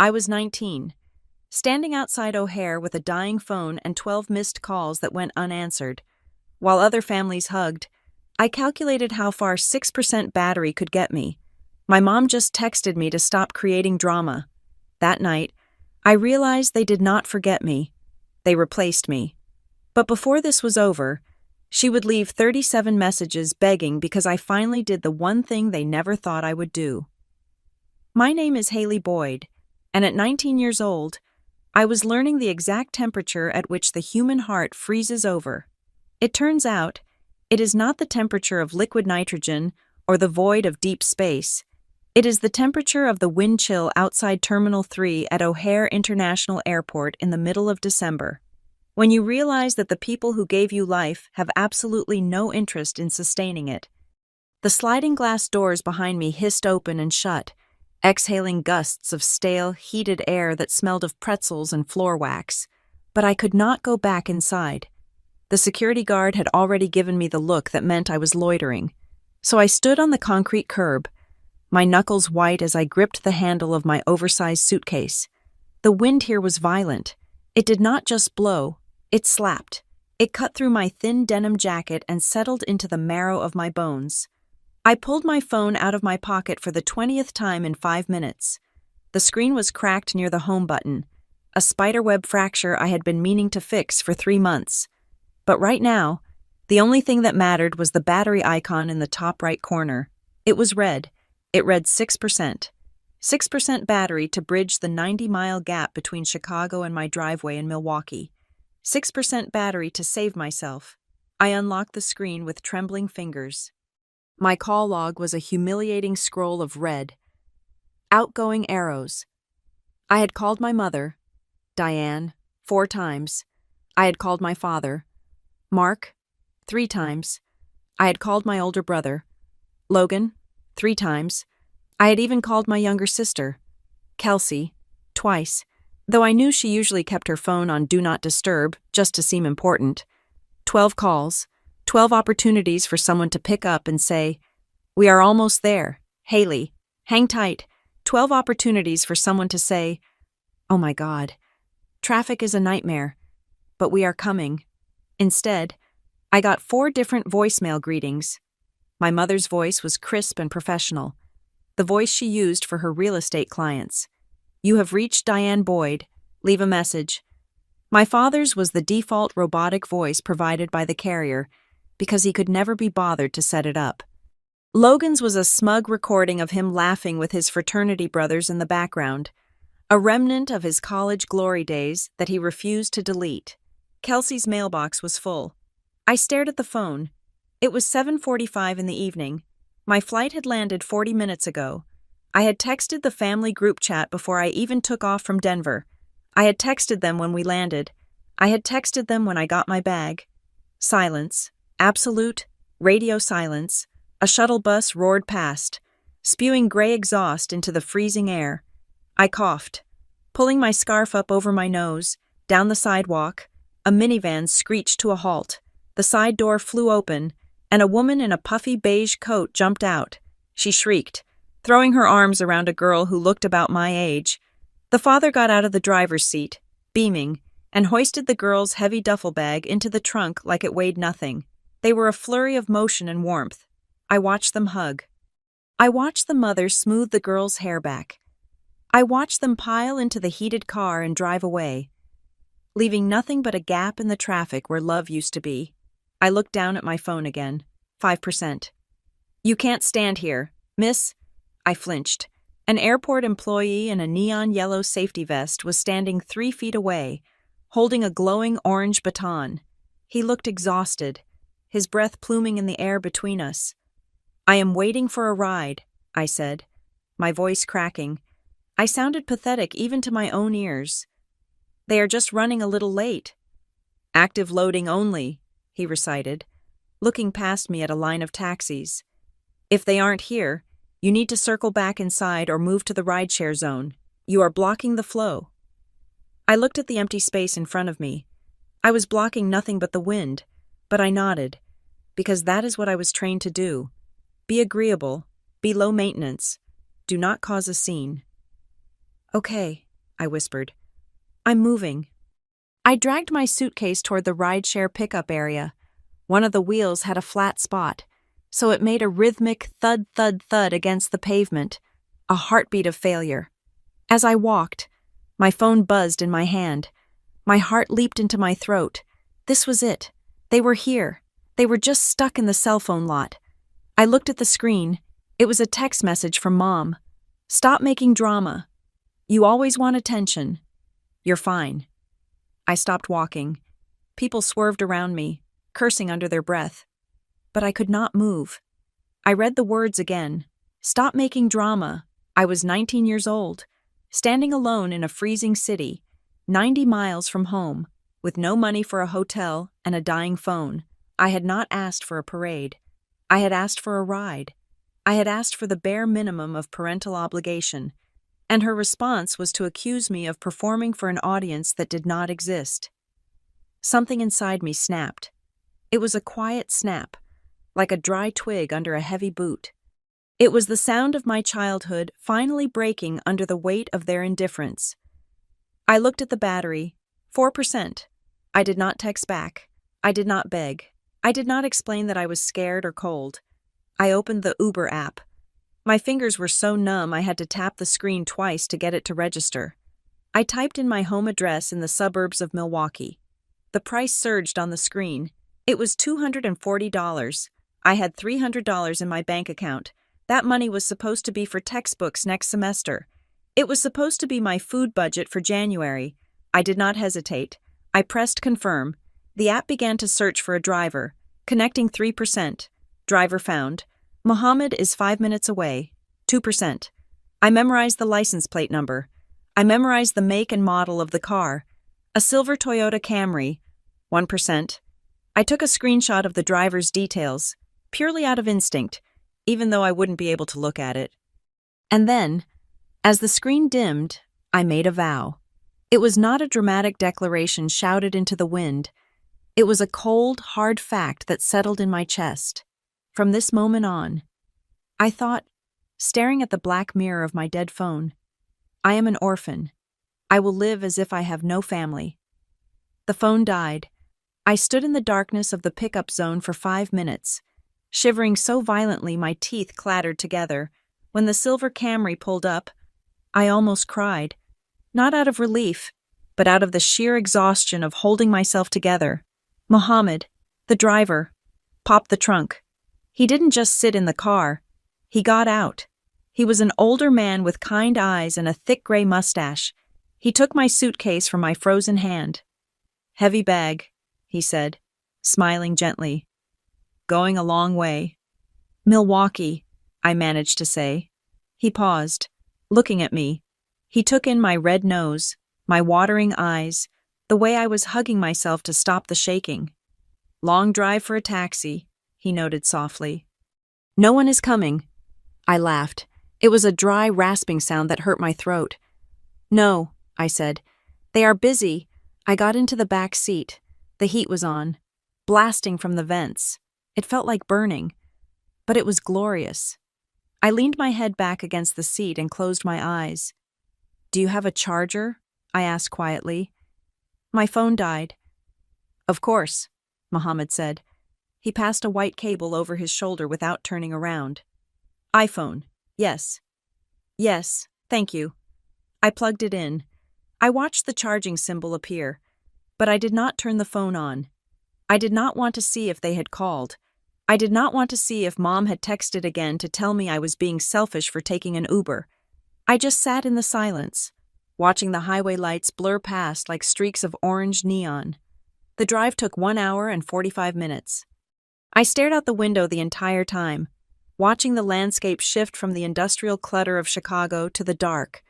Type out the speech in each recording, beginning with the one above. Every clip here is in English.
I was 19, standing outside O'Hare with a dying phone and 12 missed calls that went unanswered. While other families hugged, I calculated how far 6% battery could get me. My mom just texted me to stop creating drama. That night, I realized they did not forget me. They replaced me. But before this was over, she would leave 37 messages begging because I finally did the one thing they never thought I would do. My name is Haley Boyd, and at 19 years old, I was learning the exact temperature at which the human heart freezes over. It turns out, it is not the temperature of liquid nitrogen or the void of deep space. It is the temperature of the wind chill outside Terminal 3 at O'Hare International Airport in the middle of December. When you realize that the people who gave you life have absolutely no interest in sustaining it. The sliding glass doors behind me hissed open and shut, exhaling gusts of stale, heated air that smelled of pretzels and floor wax. But I could not go back inside. The security guard had already given me the look that meant I was loitering. So I stood on the concrete curb, my knuckles white as I gripped the handle of my oversized suitcase. The wind here was violent. It did not just blow, it slapped. It cut through my thin denim jacket and settled into the marrow of my bones. I pulled my phone out of my pocket for the 20th time in 5 minutes. The screen was cracked near the home button, a spiderweb fracture I had been meaning to fix for 3 months. But right now, the only thing that mattered was the battery icon in the top right corner. It was red. It read 6%. 6% battery to bridge the 90-mile gap between Chicago and my driveway in Milwaukee. 6% battery to save myself. I unlocked the screen with trembling fingers. My call log was a humiliating scroll of red. Outgoing arrows. I had called my mother, Diane, 4 times. I had called my father, Mark, 3 times. I had called my older brother, Logan, 3 times. I had even called my younger sister, Kelsey, twice, though I knew she usually kept her phone on Do Not Disturb just to seem important. 12 calls, 12 opportunities for someone to pick up and say, "We are almost there, Haley, hang tight." 12 opportunities for someone to say, "Oh my God, traffic is a nightmare, but we are coming." Instead, I got 4 different voicemail greetings. My mother's voice was crisp and professional, the voice she used for her real estate clients. "You have reached Diane Boyd. Leave a message." My father's was the default robotic voice provided by the carrier because he could never be bothered to set it up. Logan's was a smug recording of him laughing with his fraternity brothers in the background, a remnant of his college glory days that he refused to delete. Kelsey's mailbox was full. I stared at the phone. It was 7:45 in the evening. My flight had landed 40 minutes ago. I had texted the family group chat before I even took off from Denver. I had texted them when we landed. I had texted them when I got my bag. Silence. Absolute, radio silence. A shuttle bus roared past, spewing gray exhaust into the freezing air. I coughed. Pulling my scarf up over my nose, down the sidewalk, a minivan screeched to a halt. The side door flew open, and a woman in a puffy beige coat jumped out. She shrieked, throwing her arms around a girl who looked about my age. The father got out of the driver's seat, beaming, and hoisted the girl's heavy duffel bag into the trunk like it weighed nothing. They were a flurry of motion and warmth. I watched them hug. I watched the mother smooth the girl's hair back. I watched them pile into the heated car and drive away, leaving nothing but a gap in the traffic where love used to be. I looked down at my phone again. 5%. "You can't stand here, miss." I flinched. An airport employee in a neon yellow safety vest was standing 3 feet away, holding a glowing orange baton. He looked exhausted, his breath pluming in the air between us. "I am waiting for a ride," I said, my voice cracking. I sounded pathetic even to my own ears. "They are just running a little late." "Active loading only," he recited, looking past me at a line of taxis. "If they aren't here, you need to circle back inside or move to the rideshare zone. You are blocking the flow." I looked at the empty space in front of me. I was blocking nothing but the wind, but I nodded, because that is what I was trained to do. Be agreeable, be low maintenance, do not cause a scene. "Okay," I whispered. I'm moving. I dragged my suitcase toward the rideshare pickup area. One of the wheels had a flat spot, so it made a rhythmic thud thud thud against the pavement, a heartbeat of failure. As I walked, my phone buzzed in my hand. My heart leaped into my throat. This was it. They were here. They were just stuck in the cell phone lot. I looked at the screen. It was a text message from Mom. Stop making drama. You always want attention. You're fine. I stopped walking. People swerved around me, cursing under their breath. But I could not move. I read the words again. Stop making drama. I was 19 years old, standing alone in a freezing city, 90 miles from home, with no money for a hotel and a dying phone. I had not asked for a parade. I had asked for a ride. I had asked for the bare minimum of parental obligation, and her response was to accuse me of performing for an audience that did not exist. Something inside me snapped. It was a quiet snap, like a dry twig under a heavy boot. It was the sound of my childhood finally breaking under the weight of their indifference. I looked at the battery. 4%. I did not text back. I did not beg. I did not explain that I was scared or cold. I opened the Uber app. My fingers were so numb I had to tap the screen twice to get it to register. I typed in my home address in the suburbs of Milwaukee. The price surged on the screen. It was $240. I had $300 in my bank account. That money was supposed to be for textbooks next semester. It was supposed to be my food budget for January. I did not hesitate. I pressed confirm. The app began to search for a driver. Connecting 3%. Driver found. Mohammed is 5 minutes away. 2%. I memorized the license plate number. I memorized the make and model of the car. A silver Toyota Camry. 1%. I took a screenshot of the driver's details, purely out of instinct, even though I wouldn't be able to look at it. And then, as the screen dimmed, I made a vow. It was not a dramatic declaration shouted into the wind. It was a cold, hard fact that settled in my chest. From this moment on, I thought, staring at the black mirror of my dead phone, I am an orphan. I will live as if I have no family. The phone died. I stood in the darkness of the pickup zone for 5 minutes, shivering so violently my teeth clattered together. When the silver Camry pulled up, I almost cried, not out of relief, but out of the sheer exhaustion of holding myself together. Mohammed, the driver, popped the trunk. He didn't just sit in the car. He got out. He was an older man with kind eyes and a thick gray mustache. He took my suitcase from my frozen hand. Heavy bag, he said, smiling gently. Going a long way. Milwaukee, I managed to say. He paused, looking at me. He took in my red nose, my watering eyes, the way I was hugging myself to stop the shaking. Long drive for a taxi, he noted softly. No one is coming. I laughed. It was a dry, rasping sound that hurt my throat. No, I said. They are busy. I got into the back seat. The heat was on, blasting from the vents. It felt like burning, but it was glorious. I leaned my head back against the seat and closed my eyes. Do you have a charger? I asked quietly. My phone died. Of course, Mohammed said. He passed a white cable over his shoulder without turning around. iPhone, yes. Yes, thank you. I plugged it in. I watched the charging symbol appear, but I did not turn the phone on. I did not want to see if they had called. I did not want to see if Mom had texted again to tell me I was being selfish for taking an Uber. I just sat in the silence, watching the highway lights blur past like streaks of orange neon. The drive took 1 hour and 45 minutes. I stared out the window the entire time, watching the landscape shift from the industrial clutter of Chicago to the dark,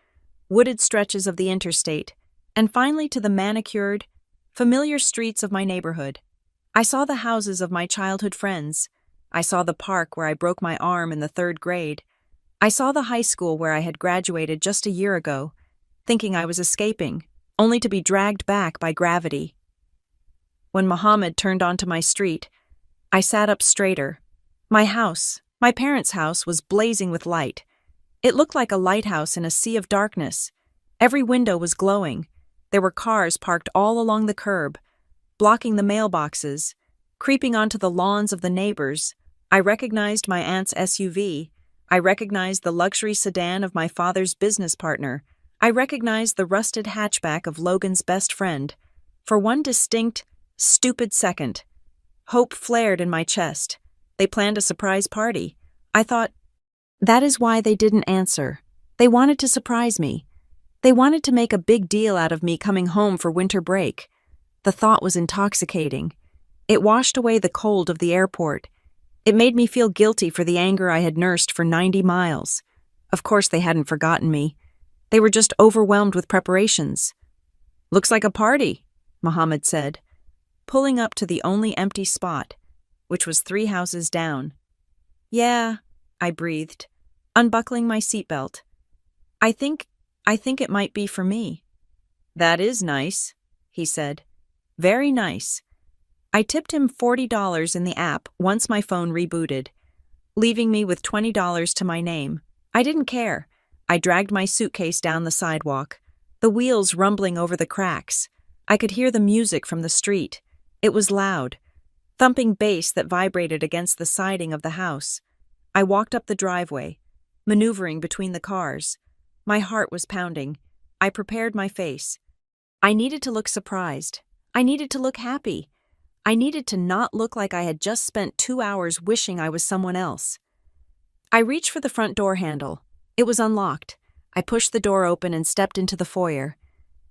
wooded stretches of the interstate, and finally to the manicured, familiar streets of my neighborhood. I saw the houses of my childhood friends. I saw the park where I broke my arm in the 3rd grade. I saw the high school where I had graduated just a year ago, thinking I was escaping, only to be dragged back by gravity. When Mohammed turned onto my street, I sat up straighter. My house, my parents' house, was blazing with light. It looked like a lighthouse in a sea of darkness. Every window was glowing. There were cars parked all along the curb, blocking the mailboxes, creeping onto the lawns of the neighbors. I recognized my aunt's SUV. I recognized the luxury sedan of my father's business partner. I recognized the rusted hatchback of Logan's best friend. For one distinct, stupid second, hope flared in my chest. They planned a surprise party. I thought, that is why they didn't answer. They wanted to surprise me. They wanted to make a big deal out of me coming home for winter break. The thought was intoxicating. It washed away the cold of the airport. It made me feel guilty for the anger I had nursed for 90 miles. Of course, they hadn't forgotten me. They were just overwhelmed with preparations. "Looks like a party," Mohammed said, pulling up to the only empty spot, which was 3 houses down. "Yeah," I breathed, unbuckling my seatbelt. I think it might be for me." "That is nice," he said. "Very nice." I tipped him $40 in the app once my phone rebooted, leaving me with $20 to my name. I didn't care. I dragged my suitcase down the sidewalk, the wheels rumbling over the cracks. I could hear the music from the street. It was loud, thumping bass that vibrated against the siding of the house. I walked up the driveway, maneuvering between the cars. My heart was pounding. I prepared my face. I needed to look surprised. I needed to look happy. I needed to not look like I had just spent 2 hours wishing I was someone else. I reached for the front door handle. It was unlocked. I pushed the door open and stepped into the foyer.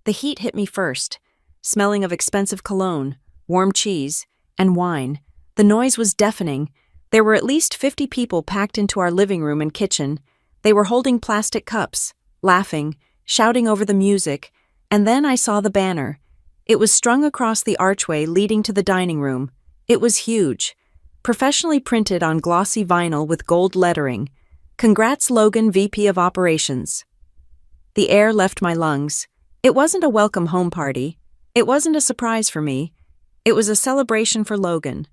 The heat hit me first, smelling of expensive cologne, warm cheese, and wine. The noise was deafening. There were at least 50 people packed into our living room and kitchen. They were holding plastic cups, laughing, shouting over the music, and then I saw the banner. It was strung across the archway leading to the dining room. It was huge, professionally printed on glossy vinyl with gold lettering. "Congrats, Logan, VP of Operations." The air left my lungs. It wasn't a welcome home party. It wasn't a surprise for me. It was a celebration for Logan,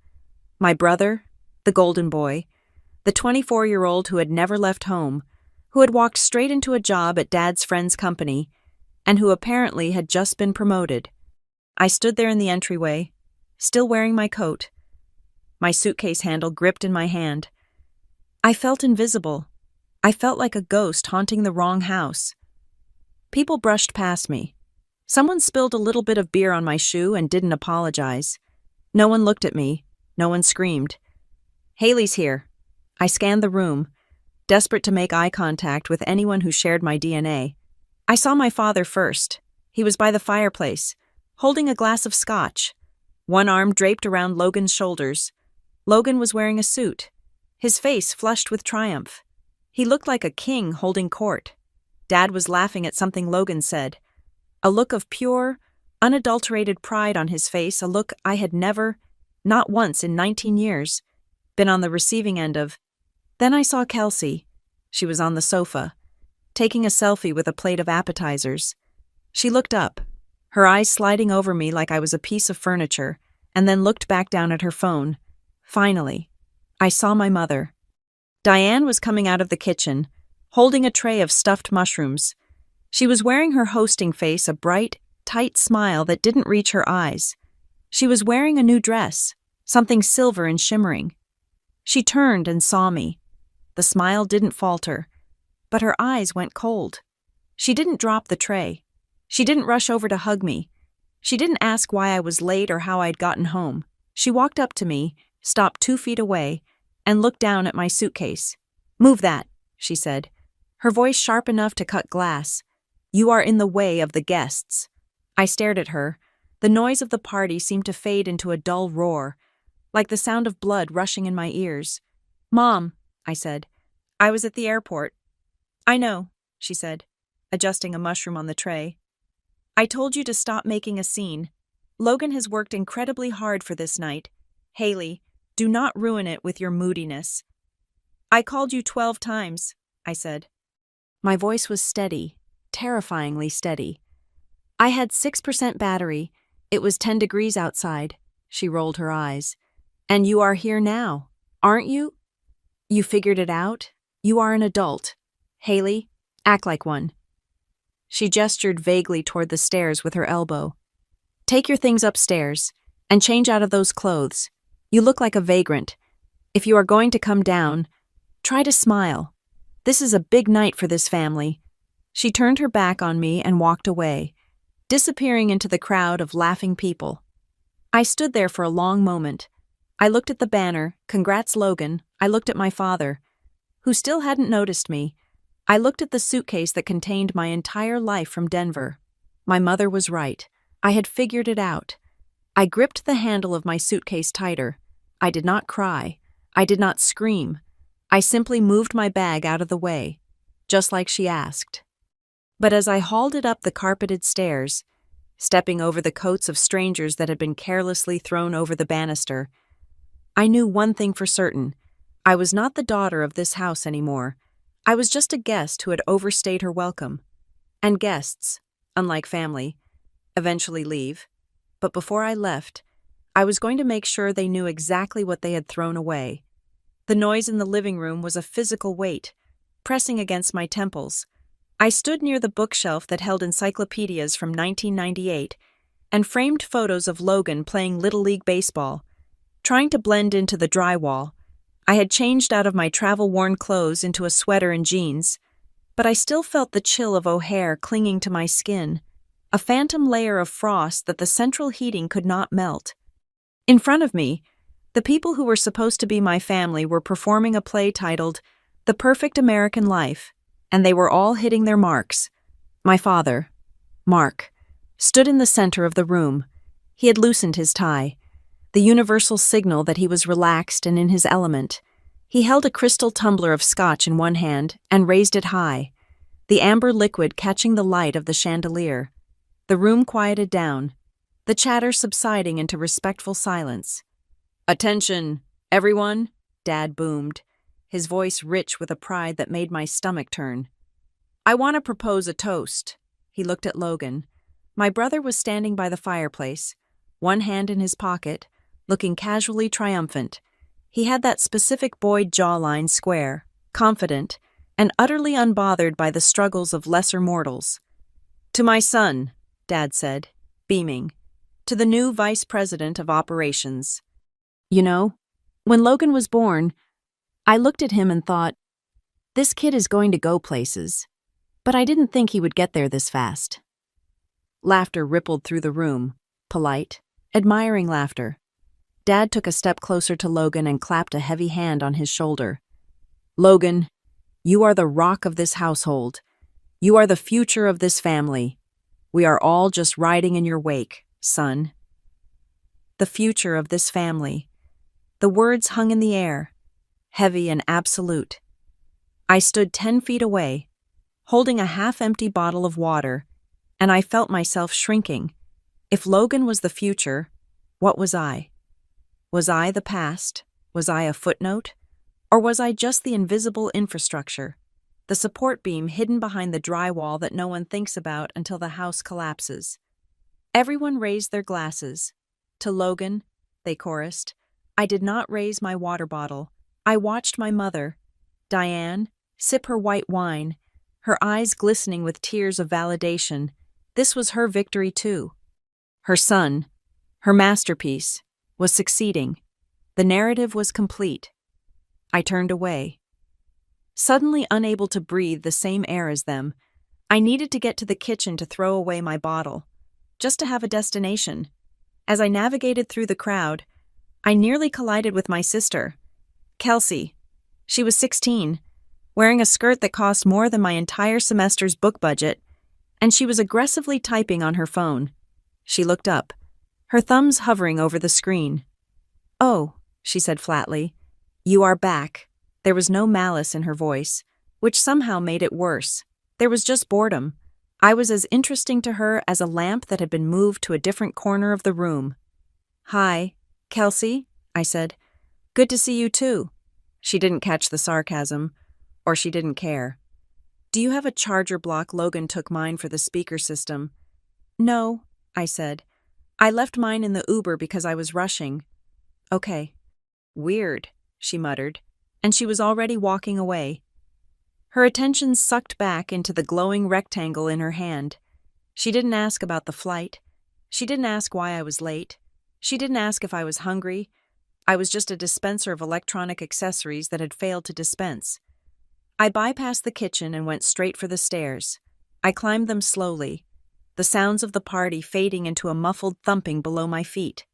my brother, the golden boy, the 24-year-old who had never left home, who had walked straight into a job at Dad's friend's company, and who apparently had just been promoted. I stood there in the entryway, still wearing my coat, my suitcase handle gripped in my hand. I felt invisible. I felt like a ghost haunting the wrong house. People brushed past me. Someone spilled a little bit of beer on my shoe and didn't apologize. No one looked at me. No one screamed. "Haley's here." I scanned the room, desperate to make eye contact with anyone who shared my DNA. I saw my father first. He was by the fireplace, holding a glass of scotch, one arm draped around Logan's shoulders. Logan was wearing a suit, his face flushed with triumph. He looked like a king holding court. Dad was laughing at something Logan said, a look of pure, unadulterated pride on his face, a look I had never, not once in 19 years, been on the receiving end of. Then I saw Kelsey. She was on the sofa, taking a selfie with a plate of appetizers. She looked up, her eyes sliding over me like I was a piece of furniture, and then looked back down at her phone. Finally, I saw my mother. Diane was coming out of the kitchen, holding a tray of stuffed mushrooms. She was wearing her hosting face, a bright, tight smile that didn't reach her eyes. She was wearing a new dress, something silver and shimmering. She turned and saw me. The smile didn't falter, but her eyes went cold. She didn't drop the tray. She didn't rush over to hug me. She didn't ask why I was late or how I'd gotten home. She walked up to me, stopped 2 feet away, and looked down at my suitcase. "Move that," she said, her voice sharp enough to cut glass. "You are in the way of the guests." I stared at her. The noise of the party seemed to fade into a dull roar, like the sound of blood rushing in my ears. "Mom," I said, "I was at the airport." "I know," she said, adjusting a mushroom on the tray. "I told you to stop making a scene. Logan has worked incredibly hard for this night. Haley, do not ruin it with your moodiness." "I called you 12 times, I said. My voice was steady, terrifyingly steady. "I had 6% battery. It was 10 degrees outside." She rolled her eyes. "And you are here now, aren't you? You figured it out? You are an adult. Haley, act like one." She gestured vaguely toward the stairs with her elbow. "Take your things upstairs and change out of those clothes. You look like a vagrant. If you are going to come down, try to smile. This is a big night for this family." She turned her back on me and walked away, disappearing into the crowd of laughing people. I stood there for a long moment. I looked at the banner, "Congrats, Logan." I looked at my father, who still hadn't noticed me. I looked at the suitcase that contained my entire life from Denver. My mother was right. I had figured it out. I gripped the handle of my suitcase tighter. I did not cry. I did not scream. I simply moved my bag out of the way, just like she asked. But as I hauled it up the carpeted stairs, stepping over the coats of strangers that had been carelessly thrown over the banister, I knew one thing for certain. I was not the daughter of this house anymore. I was just a guest who had overstayed her welcome. And guests, unlike family, eventually leave. But before I left, I was going to make sure they knew exactly what they had thrown away. The noise in the living room was a physical weight, pressing against my temples. I stood near the bookshelf that held encyclopedias from 1998 and framed photos of Logan playing Little League baseball. Trying to blend into the drywall, I had changed out of my travel-worn clothes into a sweater and jeans, but I still felt the chill of O'Hare clinging to my skin, a phantom layer of frost that the central heating could not melt. In front of me, the people who were supposed to be my family were performing a play titled The Perfect American Life, and they were all hitting their marks. My father, Mark, stood in the center of the room. He had loosened his tie, the universal signal that he was relaxed and in his element. He held a crystal tumbler of scotch in one hand and raised it high, the amber liquid catching the light of the chandelier. The room quieted down, the chatter subsiding into respectful silence. "Attention, everyone," Dad boomed, his voice rich with a pride that made my stomach turn. "I want to propose a toast." He looked at Logan. My brother was standing by the fireplace, one hand in his pocket, looking casually triumphant. He had that specific Boyd jawline square, confident, and utterly unbothered by the struggles of lesser mortals. "To my son," Dad said, beaming, "to the new Vice President of Operations." You know, when Logan was born, I looked at him and thought, this kid is going to go places. But I didn't think he would get there this fast. Laughter rippled through the room, polite, admiring laughter. Dad took a step closer to Logan and clapped a heavy hand on his shoulder. "Logan, you are the rock of this household. You are the future of this family. We are all just riding in your wake, son." The future of this family. The words hung in the air, heavy and absolute. I stood 10 feet away, holding a half-empty bottle of water, and I felt myself shrinking. If Logan was the future, what was I? Was I the past? Was I a footnote? Or was I just the invisible infrastructure, the support beam hidden behind the drywall that no one thinks about until the house collapses? Everyone raised their glasses. "To Logan," they chorused. I did not raise my water bottle. I watched my mother, Diane, sip her white wine, her eyes glistening with tears of validation. This was her victory too. Her son, her masterpiece, was succeeding. The narrative was complete. I turned away. Suddenly unable to breathe the same air as them, I needed to get to the kitchen to throw away my bottle, just to have a destination. As I navigated through the crowd, I nearly collided with my sister, Kelsey. She was 16, wearing a skirt that cost more than my entire semester's book budget, and she was aggressively typing on her phone. She looked up, her thumbs hovering over the screen. "Oh," she said flatly, "you are back." There was no malice in her voice, which somehow made it worse. There was just boredom. I was as interesting to her as a lamp that had been moved to a different corner of the room. "Hi, Kelsey," I said. "Good to see you too." She didn't catch the sarcasm, or she didn't care. "Do you have a charger block?" Logan took mine for the speaker system. "No," I said. "I left mine in the Uber because I was rushing." "Okay." "Weird," she muttered, and she was already walking away. Her attention sucked back into the glowing rectangle in her hand. She didn't ask about the flight. She didn't ask why I was late. She didn't ask if I was hungry. I was just a dispenser of electronic accessories that had failed to dispense. I bypassed the kitchen and went straight for the stairs. I climbed them slowly, the sounds of the party fading into a muffled thumping below my feet.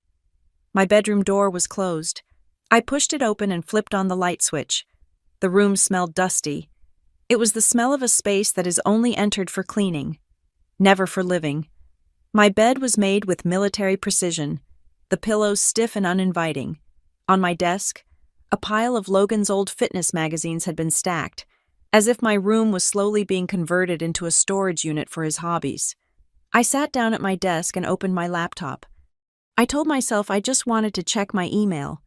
My bedroom door was closed. I pushed it open and flipped on the light switch. The room smelled dusty. It was the smell of a space that is only entered for cleaning, never for living. My bed was made with military precision, the pillows stiff and uninviting. On my desk, a pile of Logan's old fitness magazines had been stacked, as if my room was slowly being converted into a storage unit for his hobbies. I sat down at my desk and opened my laptop. I told myself I just wanted to check my email,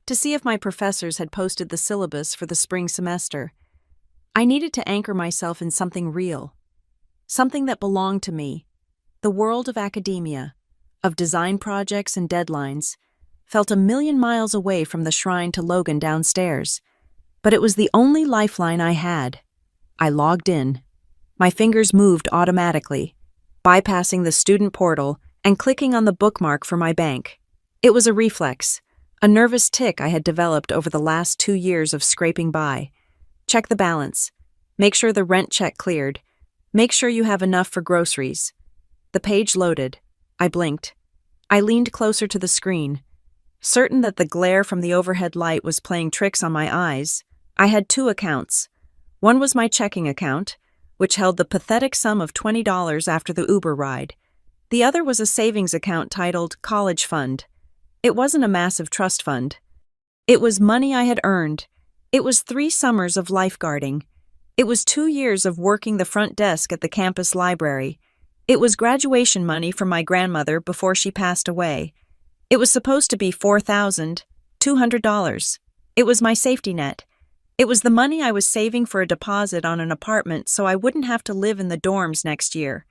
to see if my professors had posted the syllabus for the spring semester. I needed to anchor myself in something real, something that belonged to me. The world of academia, of design projects and deadlines, felt a million miles away from the shrine to Logan downstairs. But it was the only lifeline I had. I logged in. My fingers moved automatically, bypassing the student portal and clicking on the bookmark for my bank. It was a reflex, a nervous tic I had developed over the last 2 years of scraping by. Check the balance. Make sure the rent check cleared. Make sure you have enough for groceries. The page loaded. I blinked. I leaned closer to the screen. Certain that the glare from the overhead light was playing tricks on my eyes, I had 2 accounts. One was my checking account, which held the pathetic sum of $20 after the Uber ride. The other was a savings account titled College Fund. It wasn't a massive trust fund. It was money I had earned. It was 3 summers of lifeguarding. It was 2 years of working the front desk at the campus library. It was graduation money from my grandmother before she passed away. It was supposed to be $4,200. It was my safety net. It was the money I was saving for a deposit on an apartment so I wouldn't have to live in the dorms next year.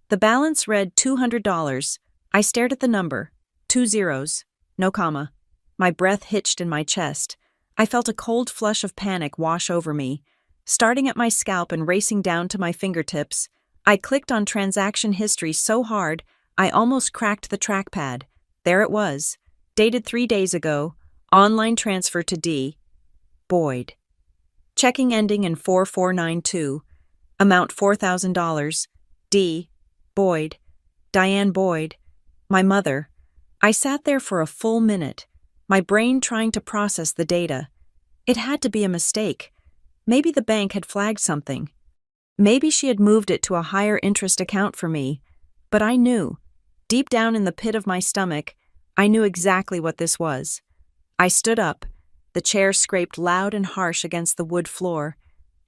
The balance read $200. I stared at the number. 2 zeros. No comma. My breath hitched in my chest. I felt a cold flush of panic wash over me. Starting at my scalp and racing down to my fingertips, I clicked on transaction history so hard I almost cracked the trackpad. There it was. Dated 3 days ago. Online transfer to D. Boyd. Checking ending in 4492. Amount $4,000. D. Boyd. Diane Boyd. My mother. I sat there for a full minute, my brain trying to process the data. It had to be a mistake. Maybe the bank had flagged something. Maybe she had moved it to a higher interest account for me. But I knew. Deep down in the pit of my stomach, I knew exactly what this was. I stood up. The chair scraped loud and harsh against the wood floor.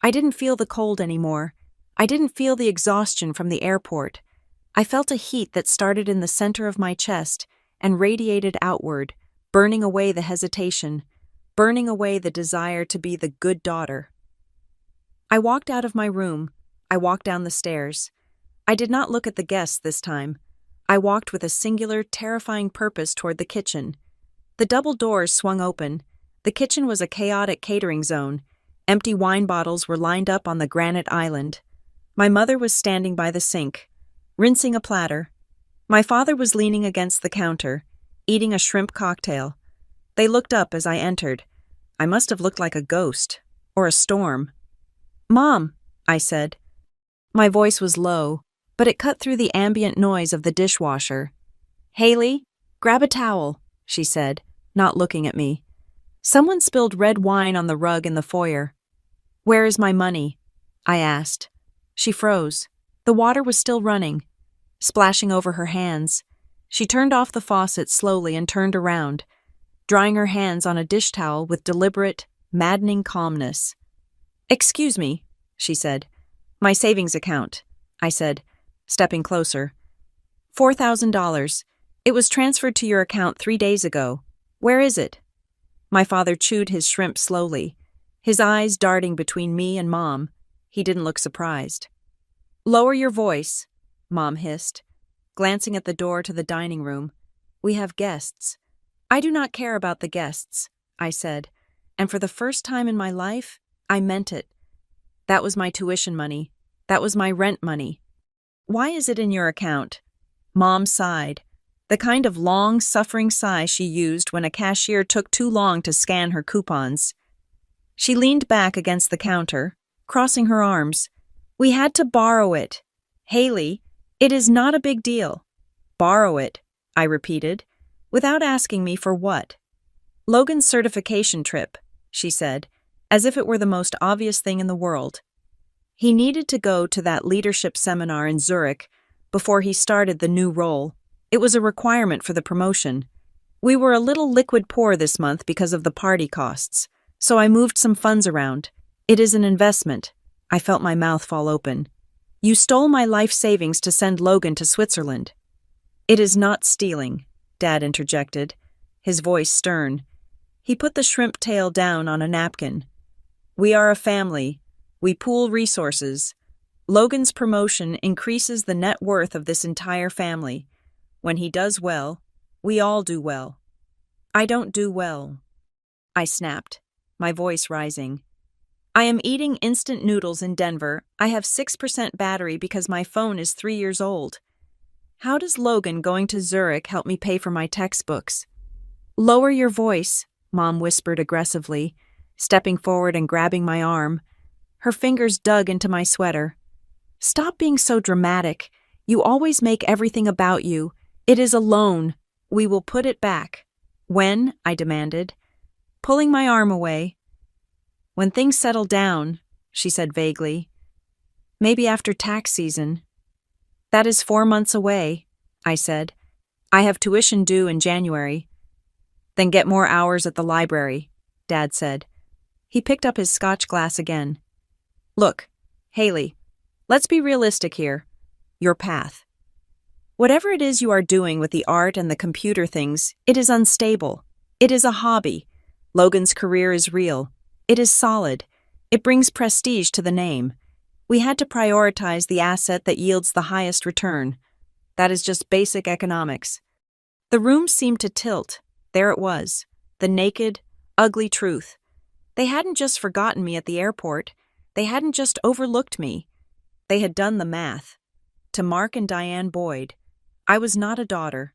I didn't feel the cold anymore. I didn't feel the exhaustion from the airport. I felt a heat that started in the center of my chest and radiated outward, burning away the hesitation, burning away the desire to be the good daughter. I walked out of my room. I walked down the stairs. I did not look at the guests this time. I walked with a singular, terrifying purpose toward the kitchen. The double doors swung open. The kitchen was a chaotic catering zone. Empty wine bottles were lined up on the granite island. My mother was standing by the sink, rinsing a platter. My father was leaning against the counter, eating a shrimp cocktail. They looked up as I entered. I must have looked like a ghost, or a storm. "Mom," I said. My voice was low, but it cut through the ambient noise of the dishwasher. "Haley, grab a towel," she said, not looking at me. Someone spilled red wine on the rug in the foyer. "Where is my money?" I asked. She froze. The water was still running, splashing over her hands. She turned off the faucet slowly and turned around, drying her hands on a dish towel with deliberate, maddening calmness. "Excuse me," she said. "My savings account," I said, stepping closer. $4,000. It was transferred to your account 3 days ago. Where is it?" My father chewed his shrimp slowly, his eyes darting between me and Mom. He didn't look surprised. "Lower your voice," Mom hissed, glancing at the door to the dining room. "We have guests." "I do not care about the guests," I said, and for the first time in my life, I meant it. That was my tuition money. That was my rent money. Why is it in your account? Mom sighed, the kind of long, suffering sigh she used when a cashier took too long to scan her coupons. She leaned back against the counter, crossing her arms. We had to borrow it. Haley, it is not a big deal. Borrow it, I repeated, without asking me for what. Logan's certification trip, she said, as if it were the most obvious thing in the world. He needed to go to that leadership seminar in Zurich before he started the new role. It was a requirement for the promotion. We were a little liquid poor this month because of the party costs, so I moved some funds around. It is an investment. I felt my mouth fall open. You stole my life savings to send Logan to Switzerland. It is not stealing, Dad interjected, his voice stern. He put the shrimp tail down on a napkin. We are a family. We pool resources. Logan's promotion increases the net worth of this entire family. When he does well, we all do well. I don't do well, I snapped, my voice rising. I am eating instant noodles in Denver. I have 6% battery because my phone is 3 years old. How does Logan going to Zurich help me pay for my textbooks? Lower your voice, Mom whispered aggressively, stepping forward and grabbing my arm. Her fingers dug into my sweater. Stop being so dramatic. You always make everything about you. It is a loan. We will put it back. When? I demanded, pulling my arm away. When things settle down, she said vaguely. Maybe after tax season. That is 4 months away, I said. I have tuition due in January. Then get more hours at the library, Dad said. He picked up his scotch glass again. Look, Haley, let's be realistic here. Your path. Whatever it is you are doing with the art and the computer things, it is unstable. It is a hobby. Logan's career is real. It is solid. It brings prestige to the name. We had to prioritize the asset that yields the highest return. That is just basic economics. The room seemed to tilt. There it was, the naked, ugly truth. They hadn't just forgotten me at the airport. They hadn't just overlooked me. They had done the math. To Mark and Diane Boyd, I was not a daughter.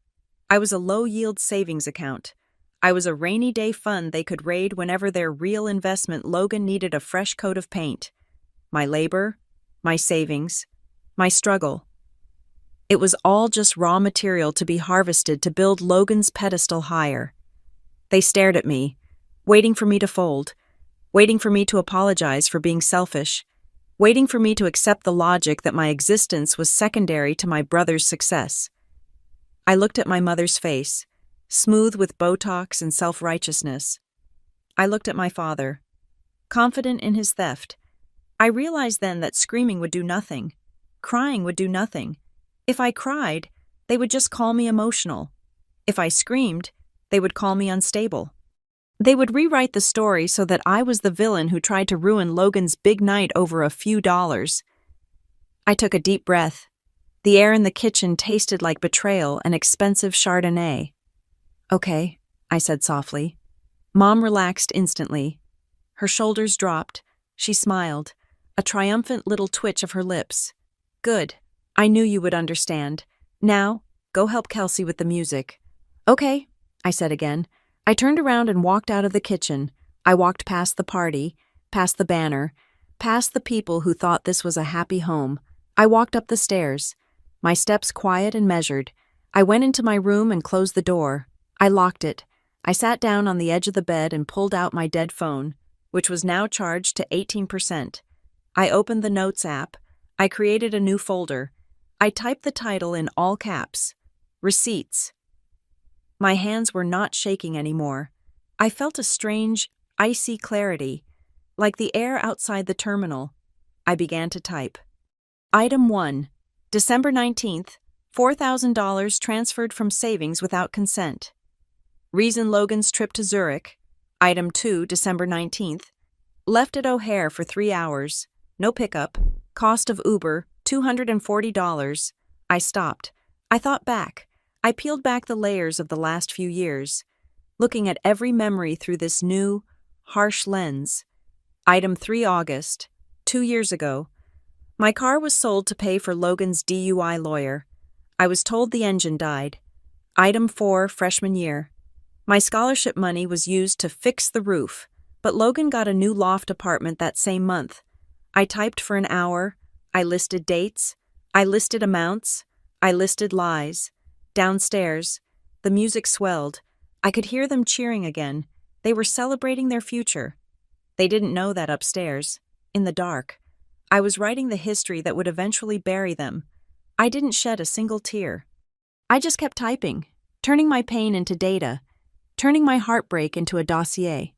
I was a low-yield savings account. I was a rainy day fund they could raid whenever their real investment Logan needed a fresh coat of paint. My labor, my savings, my struggle. It was all just raw material to be harvested to build Logan's pedestal higher. They stared at me, waiting for me to fold, waiting for me to apologize for being selfish, waiting for me to accept the logic that my existence was secondary to my brother's success. I looked at my mother's face, smooth with Botox and self-righteousness. I looked at my father, confident in his theft. I realized then that screaming would do nothing. Crying would do nothing. If I cried, they would just call me emotional. If I screamed, they would call me unstable. They would rewrite the story so that I was the villain who tried to ruin Logan's big night over a few dollars. I took a deep breath. The air in the kitchen tasted like betrayal and expensive Chardonnay. Okay, I said softly. Mom relaxed instantly. Her shoulders dropped. She smiled, a triumphant little twitch of her lips. Good. I knew you would understand. Now, go help Kelsey with the music. Okay, I said again. I turned around and walked out of the kitchen. I walked past the party, past the banner, past the people who thought this was a happy home. I walked up the stairs, my steps quiet and measured. I went into my room and closed the door. I locked it. I sat down on the edge of the bed and pulled out my dead phone, which was now charged to 18%. I opened the Notes app. I created a new folder. I typed the title in all caps, Receipts. My hands were not shaking anymore. I felt a strange, icy clarity, like the air outside the terminal. I began to type. Item 1, December 19th, $4,000 transferred from savings without consent. Reason Logan's trip to Zurich. Item 2, December 19th, left at O'Hare for 3 hours. No pickup. Cost of Uber, $240. I stopped. I thought back. I peeled back the layers of the last few years, looking at every memory through this new, harsh lens. Item 3, August. 2 years ago. My car was sold to pay for Logan's DUI lawyer. I was told the engine died. Item 4, freshman year. My scholarship money was used to fix the roof, but Logan got a new loft apartment that same month. I typed for an hour. I listed dates. I listed amounts. I listed lies. Downstairs, the music swelled. I could hear them cheering again. They were celebrating their future. They didn't know that upstairs, in the dark, I was writing the history that would eventually bury them. I didn't shed a single tear. I just kept typing, turning my pain into data, turning my heartbreak into a dossier.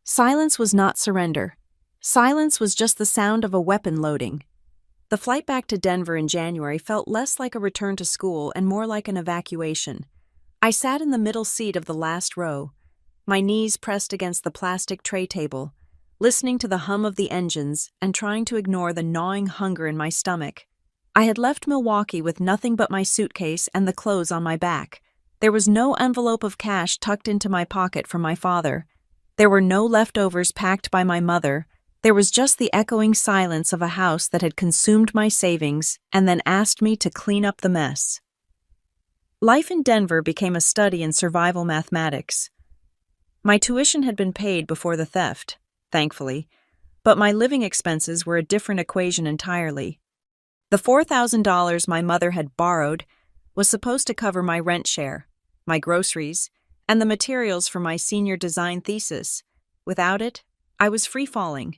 Silence was not surrender. Silence was just the sound of a weapon loading. The flight back to Denver in January felt less like a return to school and more like an evacuation. I sat in the middle seat of the last row, my knees pressed against the plastic tray table, listening to the hum of the engines and trying to ignore the gnawing hunger in my stomach. I had left Milwaukee with nothing but my suitcase and the clothes on my back. There was no envelope of cash tucked into my pocket from my father. There were no leftovers packed by my mother. There was just the echoing silence of a house that had consumed my savings and then asked me to clean up the mess. Life in Denver became a study in survival mathematics. My tuition had been paid before the theft, thankfully, but my living expenses were a different equation entirely. The $4,000 my mother had borrowed was supposed to cover my rent share, my groceries, and the materials for my senior design thesis. Without it, I was free-falling.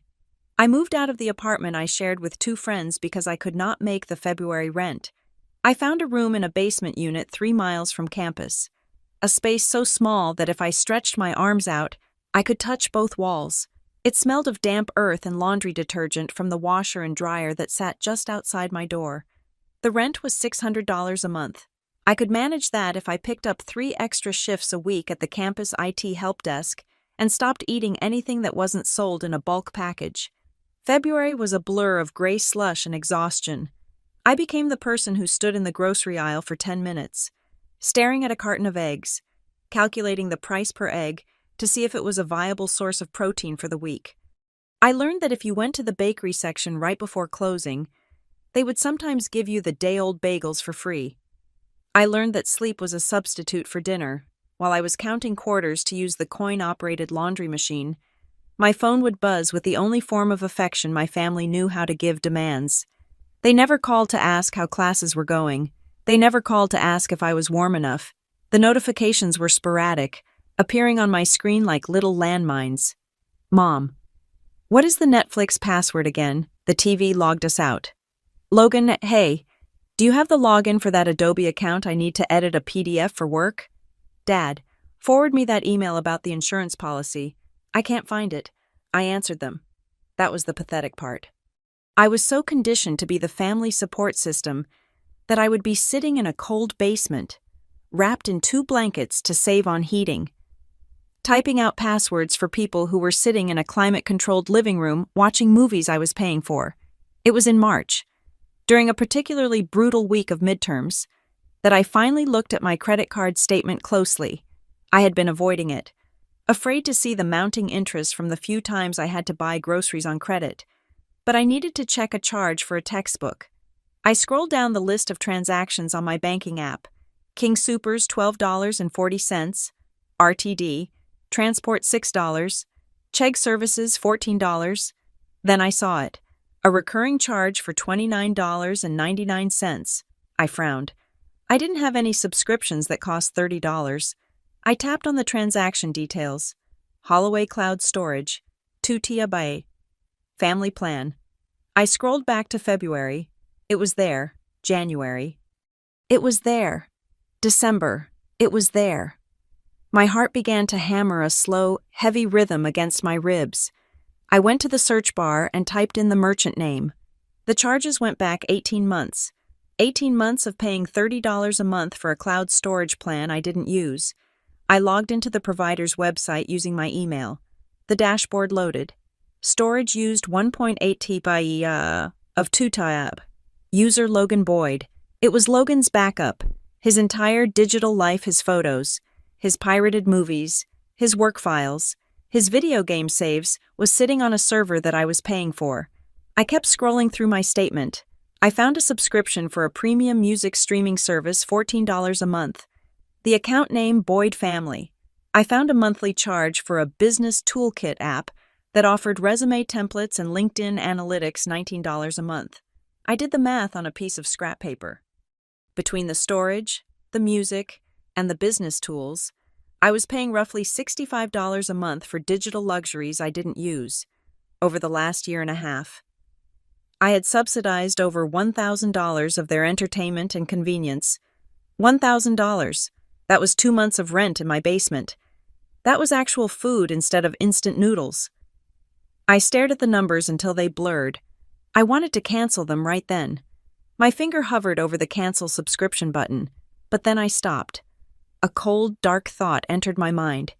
I moved out of the apartment I shared with 2 friends because I could not make the February rent. I found a room in a basement unit 3 miles from campus, a space so small that if I stretched my arms out, I could touch both walls. It smelled of damp earth and laundry detergent from the washer and dryer that sat just outside my door. The rent was $600 a month. I could manage that if I picked up 3 extra shifts a week at the campus IT help desk and stopped eating anything that wasn't sold in a bulk package. February was a blur of gray slush and exhaustion. I became the person who stood in the grocery aisle for 10 minutes, staring at a carton of eggs, calculating the price per egg to see if it was a viable source of protein for the week. I learned that if you went to the bakery section right before closing, they would sometimes give you the day-old bagels for free. I learned that sleep was a substitute for dinner. While I was counting quarters to use the coin-operated laundry machine, my phone would buzz with the only form of affection my family knew how to give demands. They never called to ask how classes were going. They never called to ask if I was warm enough. The notifications were sporadic, appearing on my screen like little landmines. Mom, what is the Netflix password again? The TV logged us out. Logan, hey, do you have the login for that Adobe account I need to edit a PDF for work? Dad, forward me that email about the insurance policy. I can't find it. I answered them. That was the pathetic part. I was so conditioned to be the family support system that I would be sitting in a cold basement, wrapped in 2 blankets to save on heating, typing out passwords for people who were sitting in a climate-controlled living room watching movies I was paying for. It was in March, during a particularly brutal week of midterms, that I finally looked at my credit card statement closely. I had been avoiding it, afraid to see the mounting interest from the few times I had to buy groceries on credit, but I needed to check a charge for a textbook. I scrolled down the list of transactions on my banking app. King Soopers $12.40, RTD, Transport $6, Chegg Services $14. Then I saw it, a recurring charge for $29.99. I frowned. I didn't have any subscriptions that cost $30. I tapped on the transaction details. Holloway Cloud Storage, 2 TB. Family plan. I scrolled back to February. It was there. January. It was there. December. It was there. My heart began to hammer a slow, heavy rhythm against my ribs. I went to the search bar and typed in the merchant name. The charges went back 18 months. 18 months of paying $30 a month for a cloud storage plan I didn't use. I logged into the provider's website using my email. The dashboard loaded. Storage used 1.8 TB of 2 TB. User Logan Boyd. It was Logan's backup. His entire digital life, his photos, his pirated movies, his work files, his video game saves was sitting on a server that I was paying for. I kept scrolling through my statement. I found a subscription for a premium music streaming service, $14 a month. The account name Boyd Family. I found a monthly charge for a business toolkit app that offered resume templates and LinkedIn analytics, $19 a month. I did the math on a piece of scrap paper. Between the storage, the music, and the business tools, I was paying roughly $65 a month for digital luxuries I didn't use. Over the last year and a half, I had subsidized over $1,000 of their entertainment and convenience. $1,000. That was 2 months of rent in my basement. That was actual food instead of instant noodles. I stared at the numbers until they blurred. I wanted to cancel them right then. My finger hovered over the cancel subscription button, but then I stopped. A cold, dark thought entered my mind.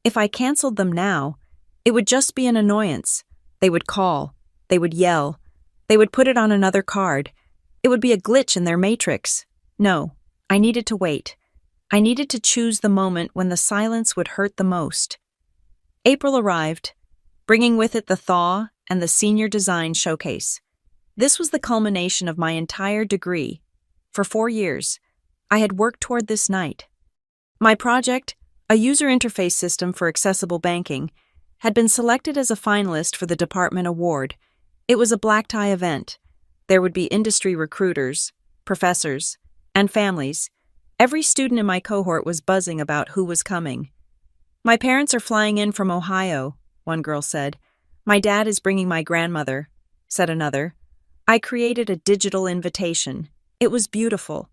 If I canceled them now, it would just be an annoyance. They would call. They would yell. They would put it on another card. It would be a glitch in their matrix. No, I needed to wait. I needed to choose the moment when the silence would hurt the most. April arrived, bringing with it the thaw and the senior design showcase. This was the culmination of my entire degree. For 4 years, I had worked toward this night. My project, a user interface system for accessible banking, had been selected as a finalist for the department award. It was a black-tie event. There would be industry recruiters, professors, and families. Every student in my cohort was buzzing about who was coming. "My parents are flying in from Ohio," one girl said. "My dad is bringing my grandmother," said another. I created a digital invitation. It was beautiful,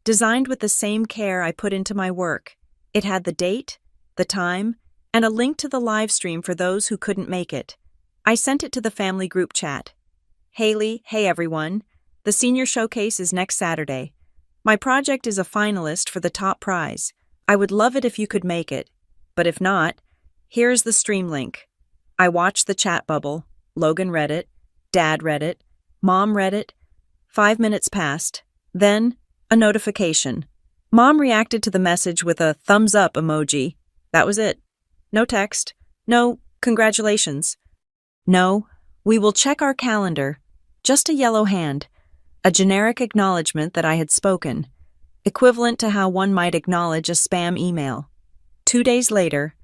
designed with the same care I put into my work. It had the date, the time, and a link to the live stream for those who couldn't make it. I sent it to the family group chat. "Haley, hey everyone. The senior showcase is next Saturday. My project is a finalist for the top prize. I would love it if you could make it. But if not, here's the stream link." I watched the chat bubble. Logan read it. Dad read it. Mom read it. 5 minutes passed. Then, a notification. Mom reacted to the message with a thumbs up emoji. That was it. No text. No congratulations. No, we will check our calendar. Just a yellow hand. A generic acknowledgement that I had spoken. Equivalent to how one might acknowledge a spam email. 2 days later,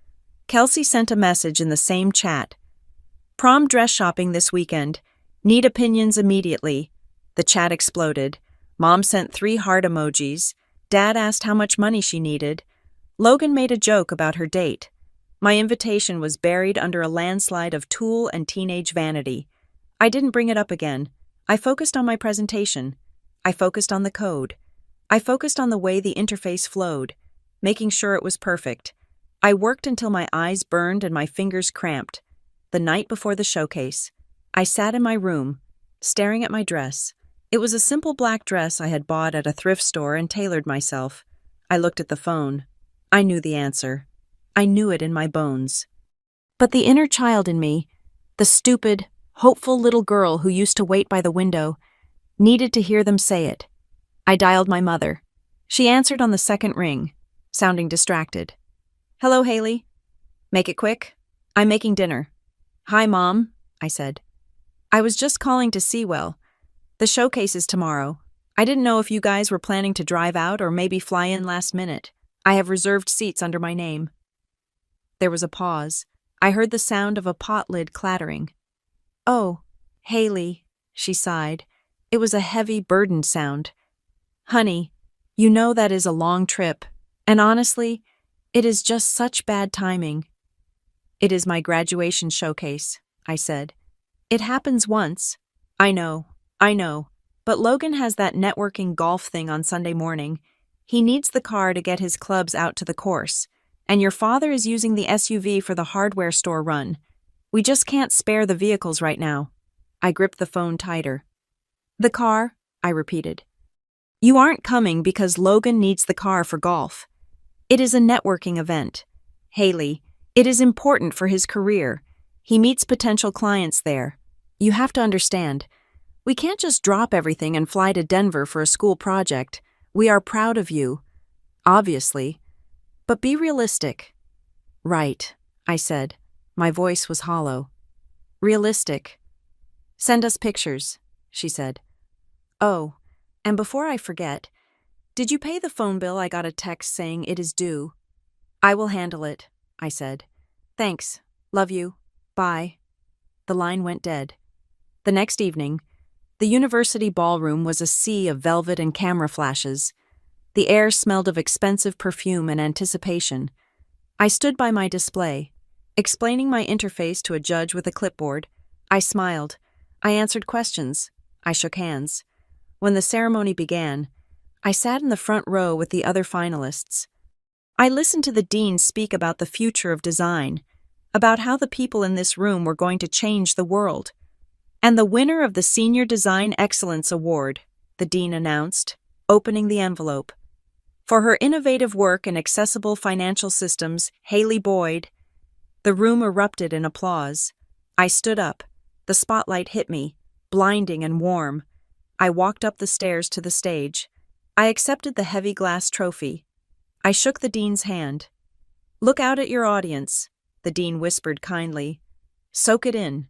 Kelsey sent a message in the same chat. "Prom dress shopping this weekend. Need opinions immediately." The chat exploded. Mom sent 3 heart emojis. Dad asked how much money she needed. Logan made a joke about her date. My invitation was buried under a landslide of tool and teenage vanity. I didn't bring it up again. I focused on my presentation. I focused on the code. I focused on the way the interface flowed, making sure it was perfect. I worked until my eyes burned and my fingers cramped. The night before the showcase, I sat in my room, staring at my dress. It was a simple black dress I had bought at a thrift store and tailored myself. I looked at the phone. I knew the answer. I knew it in my bones. But the inner child in me, the stupid, hopeful little girl who used to wait by the window, needed to hear them say it. I dialed my mother. She answered on the second ring, sounding distracted. "Hello, Haley." "Make it quick. I'm making dinner." "Hi, Mom," I said. "I was just calling to see, well, the showcase is tomorrow. I didn't know if you guys were planning to drive out or maybe fly in last minute. I have reserved seats under my name." There was a pause. I heard the sound of a pot lid clattering. "Oh, Haley," she sighed. It was a heavy, burdened sound. "Honey, you know that is a long trip, and honestly, it is just such bad timing." "It is my graduation showcase," I said. "It happens once." I know, but Logan has that networking golf thing on Sunday morning. He needs the car to get his clubs out to the course, and your father is using the SUV for the hardware store run. We just can't spare the vehicles right now." I gripped the phone tighter. "The car," I repeated. "You aren't coming because Logan needs the car for golf. It is a networking event. Haley, it is important for his career. He meets potential clients there. You have to understand. We can't just drop everything and fly to Denver for a school project. We are proud of you. Obviously. But be realistic." "Right," I said. My voice was hollow. "Realistic. "Send us pictures," she said. "Oh, and before I forget, did you pay the phone bill? I got a text saying it is due." "I will handle it," I said. "Thanks. Love you. Bye." The line went dead. The next evening, the university ballroom was a sea of velvet and camera flashes. The air smelled of expensive perfume and anticipation. I stood by my display, explaining my interface to a judge with a clipboard. I smiled. I answered questions. I shook hands. When the ceremony began, I sat in the front row with the other finalists. I listened to the dean speak about the future of design, about how the people in this room were going to change the world. "And the winner of the Senior Design Excellence Award," the dean announced, opening the envelope. "For her innovative work in accessible financial systems, Haley Boyd." The room erupted in applause. I stood up. The spotlight hit me, blinding and warm. I walked up the stairs to the stage. I accepted the heavy glass trophy. I shook the dean's hand. "Look out at your audience," the dean whispered kindly. "Soak it in."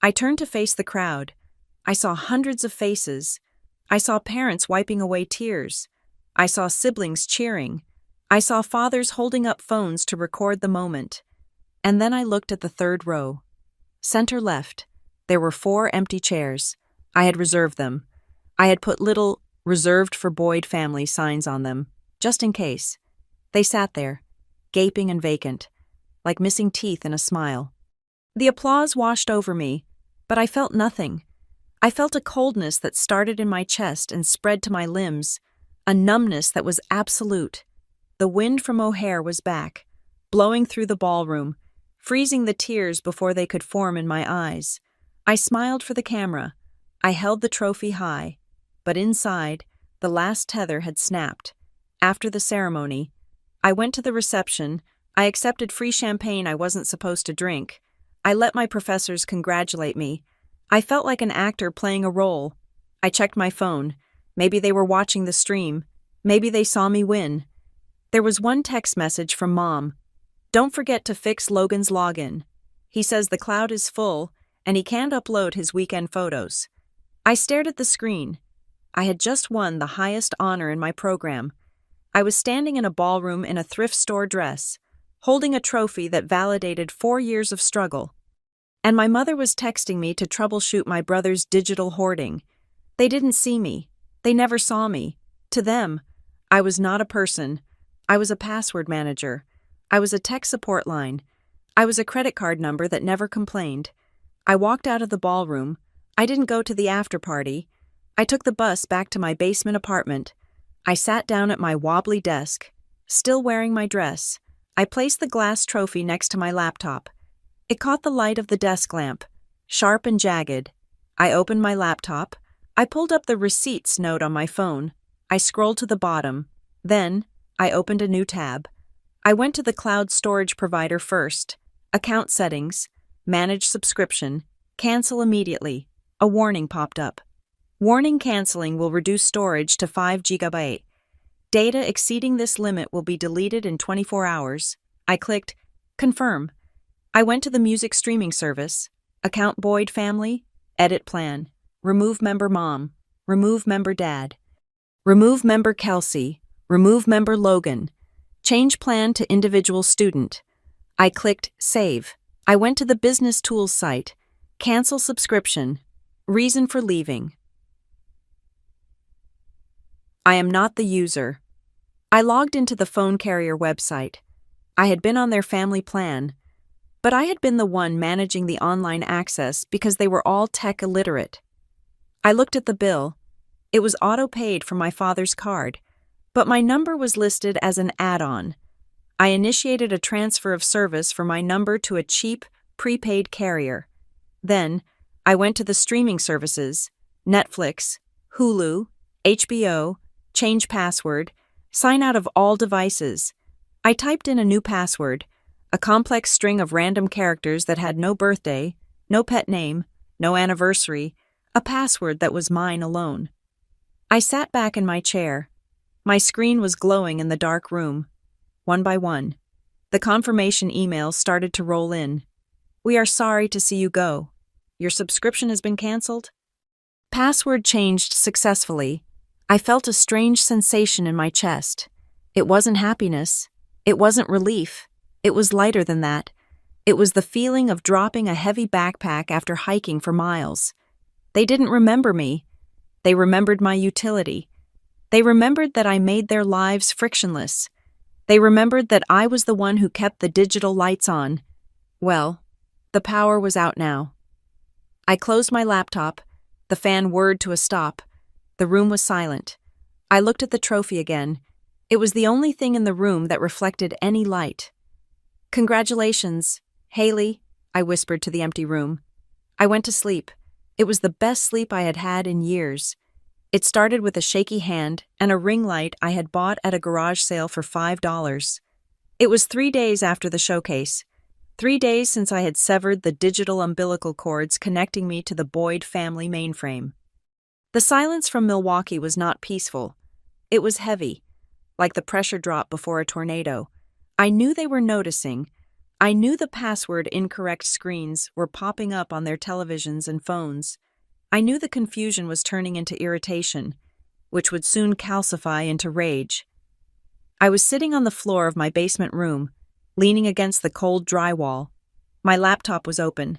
I turned to face the crowd. I saw hundreds of faces. I saw parents wiping away tears. I saw siblings cheering. I saw fathers holding up phones to record the moment. And then I looked at the third row. Center left, there were 4 empty chairs. I had reserved them. I had put little "reserved for Boyd family" signs on them, just in case. They sat there, gaping and vacant, like missing teeth in a smile. The applause washed over me, but I felt nothing. I felt a coldness that started in my chest and spread to my limbs, a numbness that was absolute. The wind from O'Hare was back, blowing through the ballroom, freezing the tears before they could form in my eyes. I smiled for the camera. I held the trophy high, but inside, the last tether had snapped. After the ceremony, I went to the reception. I accepted free champagne I wasn't supposed to drink. I let my professors congratulate me. I felt like an actor playing a role. I checked my phone. Maybe they were watching the stream. Maybe they saw me win. There was one text message from Mom. "Don't forget to fix Logan's login. He says the cloud is full and he can't upload his weekend photos." I stared at the screen. I had just won the highest honor in my program. I was standing in a ballroom in a thrift store dress, holding a trophy that validated 4 years of struggle. And my mother was texting me to troubleshoot my brother's digital hoarding. They didn't see me. They never saw me. To them, I was not a person. I was a password manager. I was a tech support line. I was a credit card number that never complained. I walked out of the ballroom. I didn't go to the after party. I took the bus back to my basement apartment. I sat down at my wobbly desk, still wearing my dress. I placed the glass trophy next to my laptop. It caught the light of the desk lamp, sharp and jagged. I opened my laptop. I pulled up the receipts note on my phone. I scrolled to the bottom. Then, I opened a new tab. I went to the cloud storage provider first. Account settings, manage subscription, cancel immediately. A warning popped up. Warning: canceling will reduce storage to 5 GB. Data exceeding this limit will be deleted in 24 hours. I clicked confirm. I went to the music streaming service. Account Boyd family, edit plan. Remove member Mom, remove member Dad. Remove member Kelsey, remove member Logan. Change plan to individual student. I clicked save. I went to the business tools site. Cancel subscription. Reason for leaving. I am not the user. I logged into the phone carrier website. I had been on their family plan, but I had been the one managing the online access because they were all tech illiterate. I looked at the bill. It was auto-paid from my father's card, but my number was listed as an add-on. I initiated a transfer of service for my number to a cheap, prepaid carrier. Then, I went to the streaming services, Netflix, Hulu, HBO, change password, sign out of all devices. I typed in a new password, a complex string of random characters that had no birthday, no pet name, no anniversary, a password that was mine alone. I sat back in my chair. My screen was glowing in the dark room. One by one, the confirmation emails started to roll in. "We are sorry to see you go. Your subscription has been canceled? Password changed successfully. I felt a strange sensation in my chest. It wasn't happiness. It wasn't relief. It was lighter than that. It was the feeling of dropping a heavy backpack after hiking for miles. They didn't remember me. They remembered my utility. They remembered that I made their lives frictionless. They remembered that I was the one who kept the digital lights on. Well, the power was out now. I closed my laptop. The fan whirred to a stop. The room was silent. I looked at the trophy again. It was the only thing in the room that reflected any light. "Congratulations, Haley," I whispered to the empty room. I went to sleep. It was the best sleep I had had in years. It started with a shaky hand and a ring light I had bought at a garage sale for $5. It was 3 days after the showcase. 3 days since I had severed the digital umbilical cords connecting me to the Boyd family mainframe. The silence from Milwaukee was not peaceful. It was heavy, like the pressure drop before a tornado. I knew they were noticing. I knew the password incorrect screens were popping up on their televisions and phones. I knew the confusion was turning into irritation, which would soon calcify into rage. I was sitting on the floor of my basement room, leaning against the cold drywall. My laptop was open,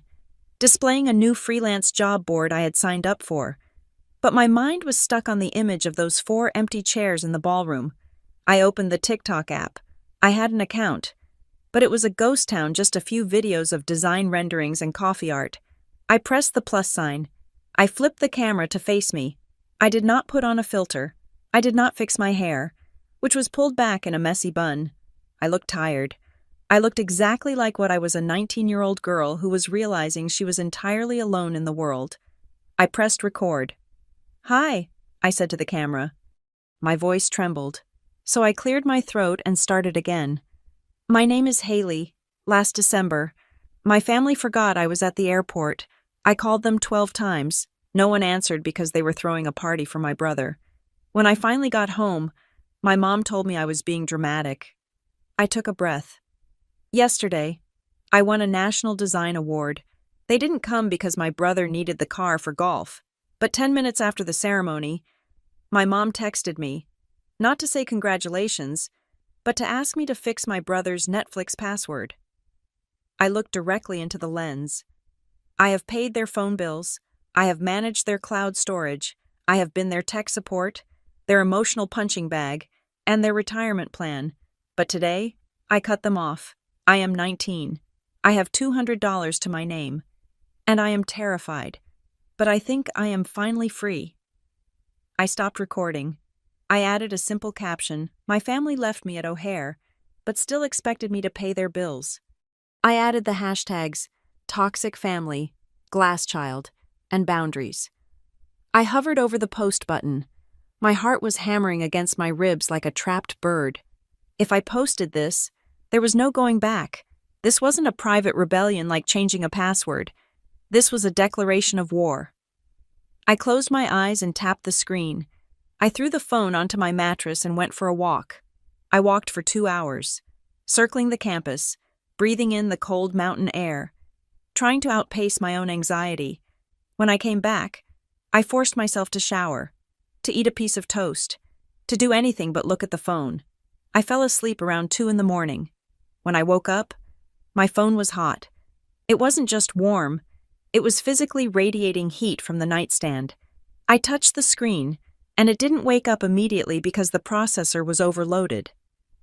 displaying a new freelance job board I had signed up for. But my mind was stuck on the image of those 4 empty chairs in the ballroom. I opened the TikTok app. I had an account, but it was a ghost town, just a few videos of design renderings and coffee art. I pressed the plus sign. I flipped the camera to face me. I did not put on a filter. I did not fix my hair, which was pulled back in a messy bun. I looked tired. I looked exactly like what I was, a 19-year-old girl who was realizing she was entirely alone in the world. I pressed record. "Hi," I said to the camera. My voice trembled, so I cleared my throat and started again. "My name is Haley. Last December, my family forgot I was at the airport. I called them 12 times. No one answered because they were throwing a party for my brother. When I finally got home, my mom told me I was being dramatic. I took a breath. Yesterday, I won a National Design Award. They didn't come because my brother needed the car for golf. But 10 minutes after the ceremony, my mom texted me, not to say congratulations, but to ask me to fix my brother's Netflix password. I looked directly into the lens. I have paid their phone bills. I have managed their cloud storage. I have been their tech support, their emotional punching bag, and their retirement plan. But today, I cut them off. I am 19. I have $200 to my name. And I am terrified. But I think I am finally free. I stopped recording. I added a simple caption. My family left me at O'Hare, but still expected me to pay their bills. I added the hashtags toxic family, glass child, and boundaries. I hovered over the post button. My heart was hammering against my ribs like a trapped bird. If I posted this, there was no going back. This wasn't a private rebellion like changing a password. This was a declaration of war. I closed my eyes and tapped the screen. I threw the phone onto my mattress and went for a walk. I walked for 2 hours, circling the campus, breathing in the cold mountain air, trying to outpace my own anxiety. When I came back, I forced myself to shower, to eat a piece of toast, to do anything but look at the phone. I fell asleep around 2 a.m. When I woke up, my phone was hot. It wasn't just warm. It was physically radiating heat from the nightstand. I touched the screen, and it didn't wake up immediately because the processor was overloaded.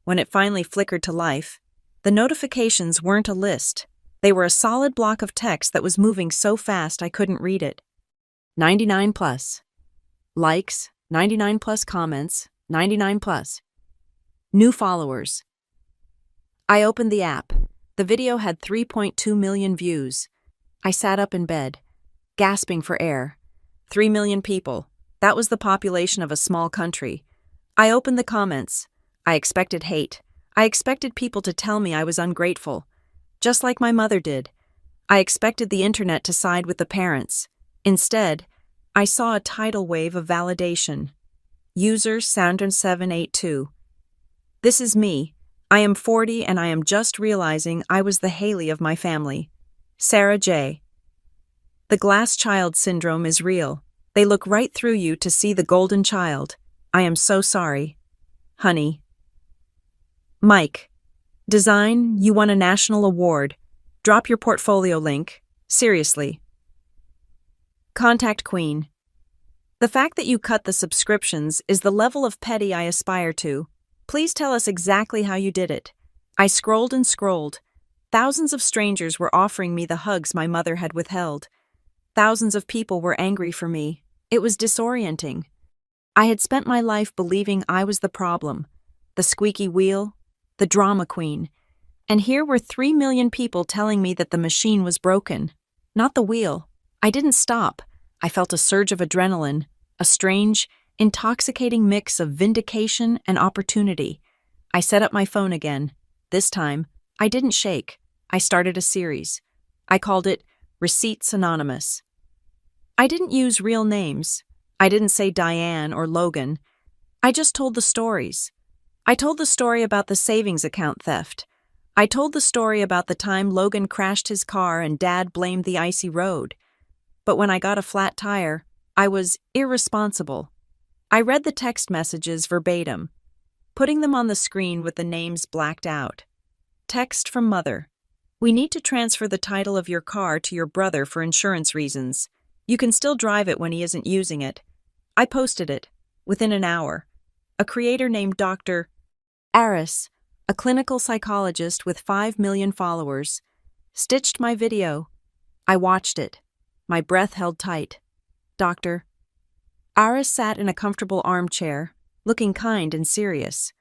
When it finally flickered to life, the notifications weren't a list. They were a solid block of text that was moving so fast I couldn't read it. 99 plus. Likes, 99 plus comments, 99 plus. New followers. I opened the app. The video had 3.2 million views. I sat up in bed, gasping for air. 3 million people. That was the population of a small country. I opened the comments. I expected hate. I expected people to tell me I was ungrateful, just like my mother did. I expected the internet to side with the parents. Instead, I saw a tidal wave of validation. User Sound782. This is me. I am 40 and I am just realizing I was the Haley of my family. Sarah J. The The glass child syndrome is real. They look right through you to see the golden child. I am so sorry. Honey. Mike. Design, you won a national award. Drop your portfolio link. Seriously. Contact Queen. The fact that you cut the subscriptions is the level of petty I aspire to. Please tell us exactly how you did it. I scrolled and scrolled. Thousands of strangers were offering me the hugs my mother had withheld. Thousands of people were angry for me. It was disorienting. I had spent my life believing I was the problem, the squeaky wheel, the drama queen. And here were 3 million people telling me that the machine was broken, not the wheel. I didn't stop. I felt a surge of adrenaline, a strange, intoxicating mix of vindication and opportunity. I set up my phone again. This time, I didn't shake. I started a series. I called it Receipts Anonymous. I didn't use real names. I didn't say Diane or Logan. I just told the stories. I told the story about the savings account theft. I told the story about the time Logan crashed his car and Dad blamed the icy road. But when I got a flat tire, I was irresponsible. I read the text messages verbatim, putting them on the screen with the names blacked out. Text from Mother. We need to transfer the title of your car to your brother for insurance reasons. You can still drive it when he isn't using it. I posted it. Within an hour. A creator named Dr. Aris, a clinical psychologist with 5 million followers, stitched my video. I watched it. My breath held tight. Dr. Aris sat in a comfortable armchair, looking kind and serious.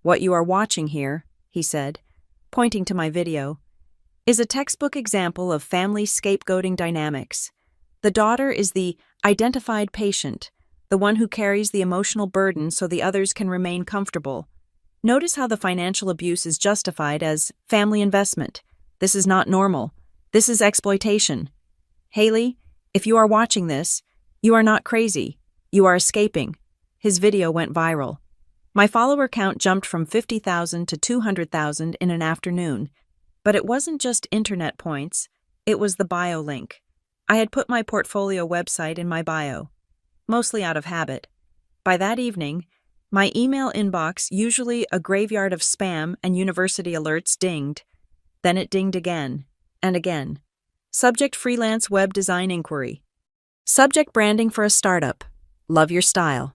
What you are watching here, he said, pointing to my video, is a textbook example of family scapegoating dynamics. The daughter is the identified patient, the one who carries the emotional burden so the others can remain comfortable. Notice how the financial abuse is justified as family investment. This is not normal. This is exploitation. Haley, if you are watching this, you are not crazy. You are escaping. His video went viral. My follower count jumped from 50,000 to 200,000 in an afternoon. But it wasn't just internet points, it was the bio link. I had put my portfolio website in my bio, mostly out of habit. By that evening, my email inbox, usually a graveyard of spam and university alerts, dinged. Then it dinged again and again. Subject: freelance web design inquiry. Subject: branding for a startup. Love your style.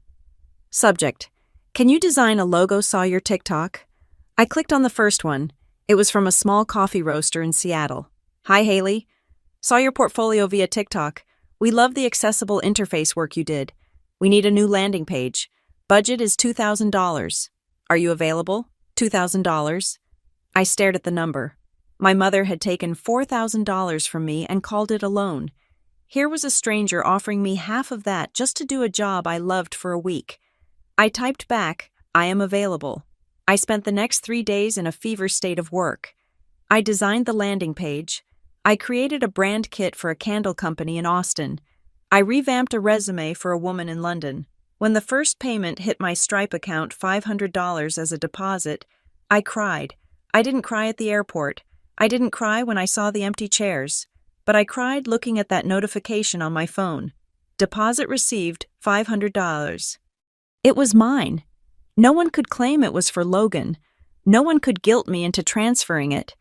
Subject: can you design a logo? Saw your TikTok. I clicked on the first one. It was from a small coffee roaster in Seattle. Hi, Haley. Saw your portfolio via TikTok. We love the accessible interface work you did. We need a new landing page. Budget is $2,000. Are you available? $2,000. I stared at the number. My mother had taken $4,000 from me and called it a loan. Here was a stranger offering me half of that just to do a job I loved for a week. I typed back, I am available. I spent the next 3 days in a fever state of work. I designed the landing page. I created a brand kit for a candle company in Austin. I revamped a resume for a woman in London. When the first payment hit my Stripe account, $500 as a deposit, I cried. I didn't cry at the airport. I didn't cry when I saw the empty chairs. But I cried looking at that notification on my phone. Deposit received, $500. It was mine. No one could claim it was for Logan. No one could guilt me into transferring it.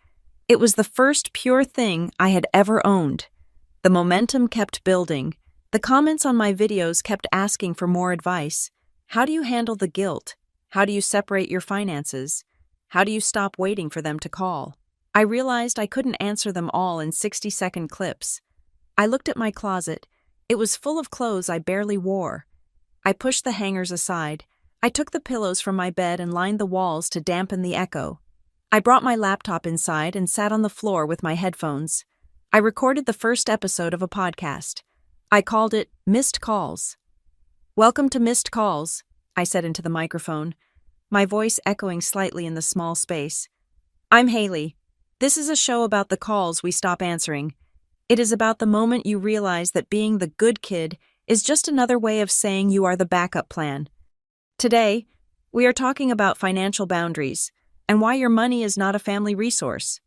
It was the first pure thing I had ever owned. The momentum kept building. The comments on my videos kept asking for more advice. How do you handle the guilt? How do you separate your finances? How do you stop waiting for them to call? I realized I couldn't answer them all in 60-second clips. I looked at my closet. It was full of clothes I barely wore. I pushed the hangers aside. I took the pillows from my bed and lined the walls to dampen the echo. I brought my laptop inside and sat on the floor with my headphones. I recorded the first episode of a podcast. I called it Missed Calls. Welcome to Missed Calls, I said into the microphone, my voice echoing slightly in the small space. I'm Haley. This is a show about the calls we stop answering. It is about the moment you realize that being the good kid is just another way of saying you are the backup plan. Today, we are talking about financial boundaries and why your money is not a family resource.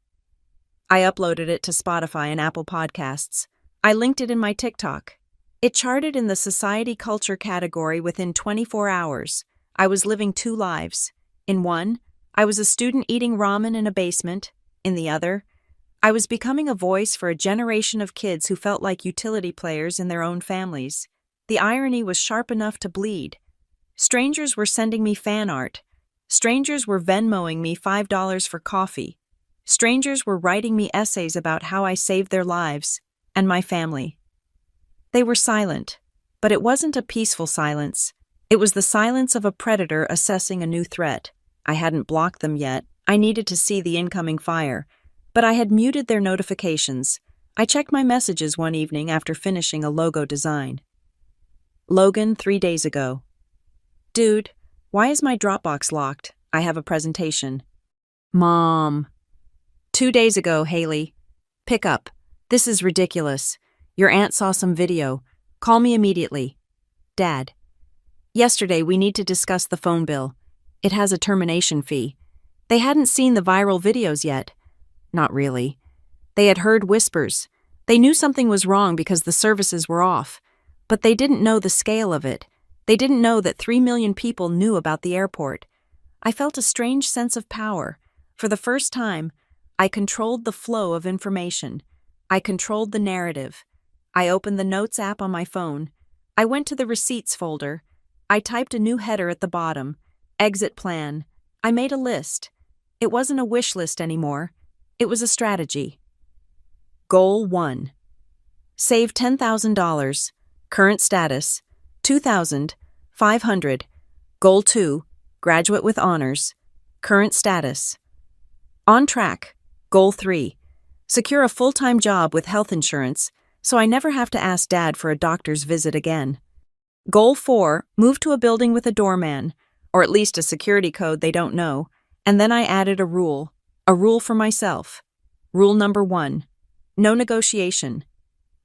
I uploaded it to Spotify and Apple Podcasts. I linked it in my TikTok. It charted in the society culture category within 24 hours. I was living two lives. In one, I was a student eating ramen in a basement. In the other, I was becoming a voice for a generation of kids who felt like utility players in their own families. The irony was sharp enough to bleed. Strangers were sending me fan art. Strangers were Venmoing me $5 for coffee. Strangers were writing me essays about how I saved their lives and my family. They were silent, but it wasn't a peaceful silence. It was the silence of a predator assessing a new threat. I hadn't blocked them yet. I needed to see the incoming fire, but I had muted their notifications. I checked my messages one evening after finishing a logo design. Logan, 3 days ago. Dude, why is my Dropbox locked? I have a presentation. Mom. 2 days ago, Haley. Pick up. This is ridiculous. Your aunt saw some video. Call me immediately. Dad. Yesterday, we need to discuss the phone bill. It has a termination fee. They hadn't seen the viral videos yet. Not really. They had heard whispers. They knew something was wrong because the services were off. But they didn't know the scale of it. They didn't know that 3 million people knew about the airport. I felt a strange sense of power. For the first time, I controlled the flow of information. I controlled the narrative. I opened the Notes app on my phone. I went to the Receipts folder. I typed a new header at the bottom. Exit plan. I made a list. It wasn't a wish list anymore. It was a strategy. Goal 1. Save $10,000. Current status, 2,500. Goal 2. Graduate with honors. Current status. On track. Goal 3. Secure a full-time job with health insurance so I never have to ask Dad for a doctor's visit again. Goal 4. Move to a building with a doorman, or at least a security code they don't know, and then I added a rule for myself. Rule number 1. No negotiation.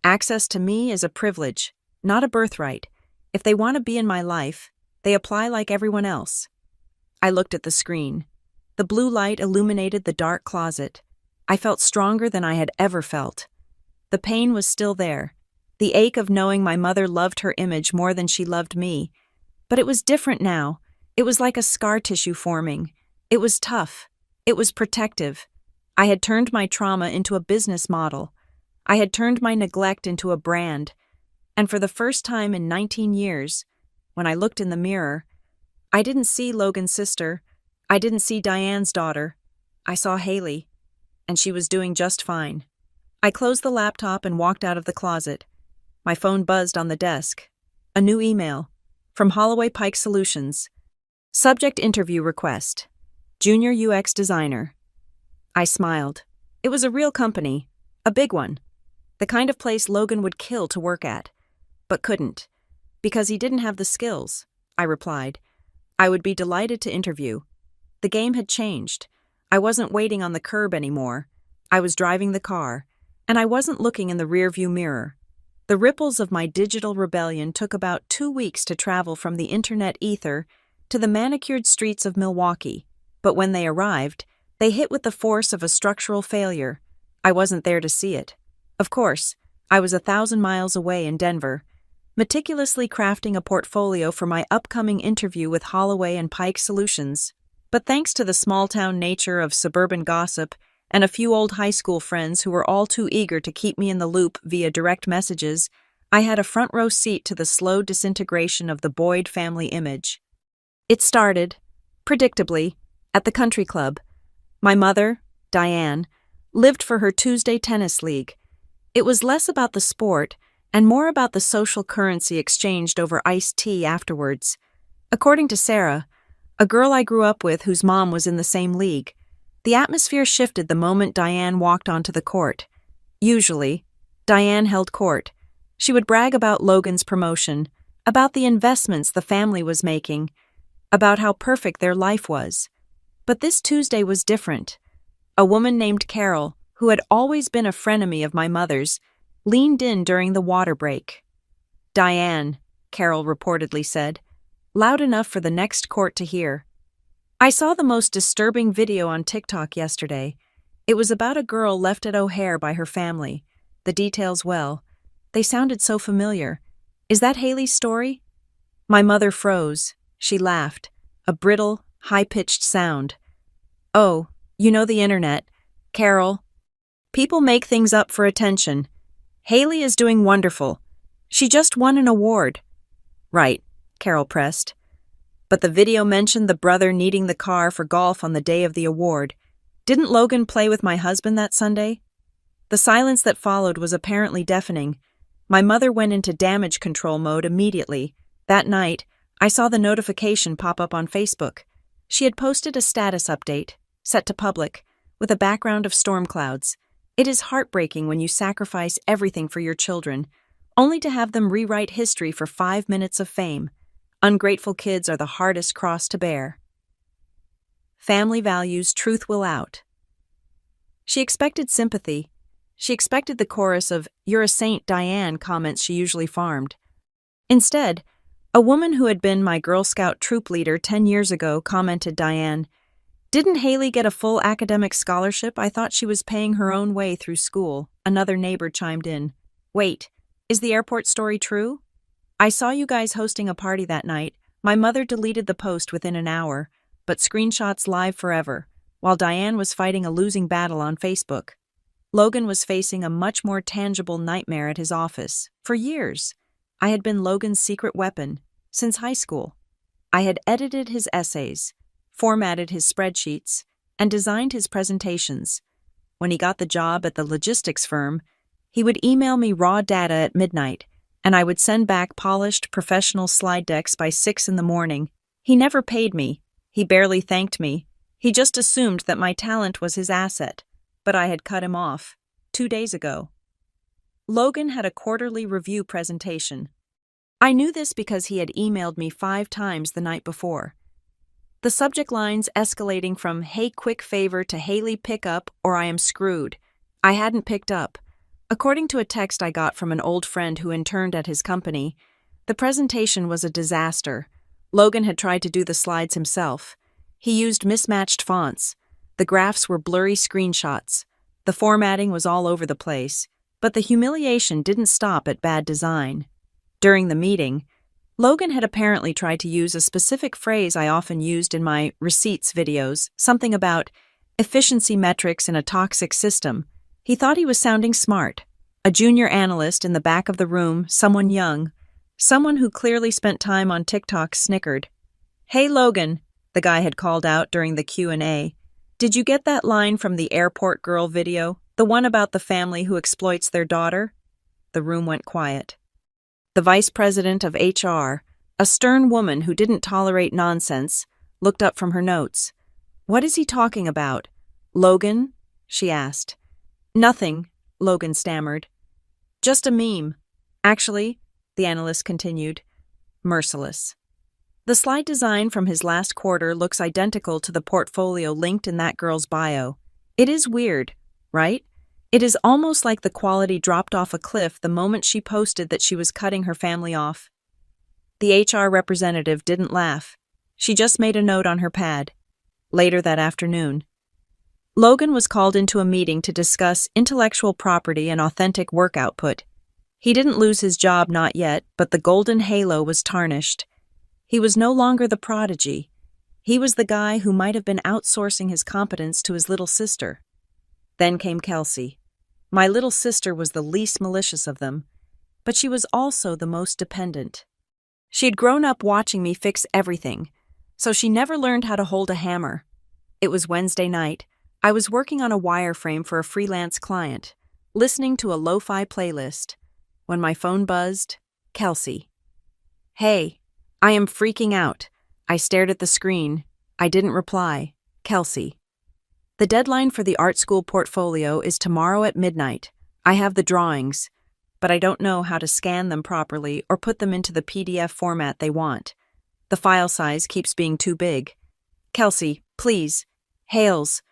Access to me is a privilege, not a birthright. If they want to be in my life, they apply like everyone else. I looked at the screen. The blue light illuminated the dark closet. I felt stronger than I had ever felt. The pain was still there, the ache of knowing my mother loved her image more than she loved me. But it was different now. It was like a scar tissue forming. It was tough. It was protective. I had turned my trauma into a business model. I had turned my neglect into a brand. And for the first time in 19 years, when I looked in the mirror, I didn't see Logan's sister. I didn't see Diane's daughter. I saw Haley, and she was doing just fine. I closed the laptop and walked out of the closet. My phone buzzed on the desk. A new email from Holloway Pike Solutions. Subject interview request. Junior UX designer. I smiled. It was a real company, a big one, the kind of place Logan would kill to work at, but couldn't, because he didn't have the skills. I replied. I would be delighted to interview. The game had changed. I wasn't waiting on the curb anymore. I was driving the car, and I wasn't looking in the rearview mirror. The ripples of my digital rebellion took about 2 weeks to travel from the internet ether to the manicured streets of Milwaukee, but when they arrived, they hit with the force of a structural failure. I wasn't there to see it. Of course, I was 1,000 miles away in Denver, meticulously crafting a portfolio for my upcoming interview with Holloway and Pike Solutions. But thanks to the small-town nature of suburban gossip and a few old high school friends who were all too eager to keep me in the loop via direct messages, I had a front-row seat to the slow disintegration of the Boyd family image. It started, predictably, at the country club. My mother, Diane, lived for her Tuesday tennis league. It was less about the sport and more about the social currency exchanged over iced tea afterwards. According to Sarah, a girl I grew up with whose mom was in the same league, the atmosphere shifted the moment Diane walked onto the court. Usually, Diane held court. She would brag about Logan's promotion, about the investments the family was making, about how perfect their life was. But this Tuesday was different. A woman named Carol, who had always been a frenemy of my mother's, leaned in during the water break. "Diane," Carol reportedly said, loud enough for the next court to hear. I saw the most disturbing video on TikTok yesterday. It was about a girl left at O'Hare by her family. The details well. They sounded so familiar. Is that Haley's story? My mother froze. She laughed. A brittle, high-pitched sound. Oh, you know the internet. Carol. People make things up for attention. Haley is doing wonderful. She just won an award. Right, Carol pressed. But the video mentioned the brother needing the car for golf on the day of the award. Didn't Logan play with my husband that Sunday? The silence that followed was apparently deafening. My mother went into damage control mode immediately. That night, I saw the notification pop up on Facebook. She had posted a status update, set to public, with a background of storm clouds. It is heartbreaking when you sacrifice everything for your children, only to have them rewrite history for 5 minutes of fame. Ungrateful kids are the hardest cross to bear. Family values, truth will out. She expected sympathy. She expected the chorus of "You're a saint, Diane" comments she usually farmed. Instead, a woman who had been my Girl Scout troop leader 10 years ago commented, "Diane, didn't Haley get a full academic scholarship? I thought she was paying her own way through school." Another neighbor chimed in. "Wait, is the airport story true? I saw you guys hosting a party that night." My mother deleted the post within an hour, but screenshots live forever, while Diane was fighting a losing battle on Facebook. Logan was facing a much more tangible nightmare at his office. For years, I had been Logan's secret weapon, since high school. I had edited his essays, formatted his spreadsheets, and designed his presentations. When he got the job at the logistics firm, he would email me raw data at midnight, and I would send back polished, professional slide decks by 6 in the morning. He never paid me. He barely thanked me. He just assumed that my talent was his asset. But I had cut him off 2 days ago. Logan had a quarterly review presentation. I knew this because he had emailed me 5 times the night before. The subject lines escalating from "Hey, quick favor" to "Haley, pick up or I am screwed." I hadn't picked up. According to a text I got from an old friend who interned at his company, the presentation was a disaster. Logan had tried to do the slides himself. He used mismatched fonts. The graphs were blurry screenshots. The formatting was all over the place. But the humiliation didn't stop at bad design. During the meeting, Logan had apparently tried to use a specific phrase I often used in my receipts videos, something about efficiency metrics in a toxic system. He thought he was sounding smart. A junior analyst in the back of the room, someone young, someone who clearly spent time on TikTok, snickered. "Hey Logan," the guy had called out during the Q&A. "Did you get that line from the airport girl video? The one about the family who exploits their daughter?" The room went quiet. The vice president of HR, a stern woman who didn't tolerate nonsense, looked up from her notes. "What is he talking about? Logan?" she asked. "Nothing," Logan stammered. "Just a meme. Actually," the analyst continued, "merciless. The slide design from his last quarter looks identical to the portfolio linked in that girl's bio. It is weird, right? It is almost like the quality dropped off a cliff the moment she posted that she was cutting her family off." The HR representative didn't laugh. She just made a note on her pad. Later that afternoon, Logan was called into a meeting to discuss intellectual property and authentic work output. He didn't lose his job, not yet, but the golden halo was tarnished. He was no longer the prodigy. He was the guy who might have been outsourcing his competence to his little sister. Then came Kelsey. My little sister was the least malicious of them, but she was also the most dependent. She had grown up watching me fix everything, so she never learned how to hold a hammer. It was Wednesday night. I was working on a wireframe for a freelance client, listening to a lo-fi playlist, when my phone buzzed. Kelsey. "Hey, I am freaking out." I stared at the screen. I didn't reply. Kelsey. "The deadline for the art school portfolio is tomorrow at midnight. I have the drawings, but I don't know how to scan them properly or put them into the PDF format they want. The file size keeps being too big. Kelsey, please. Hales.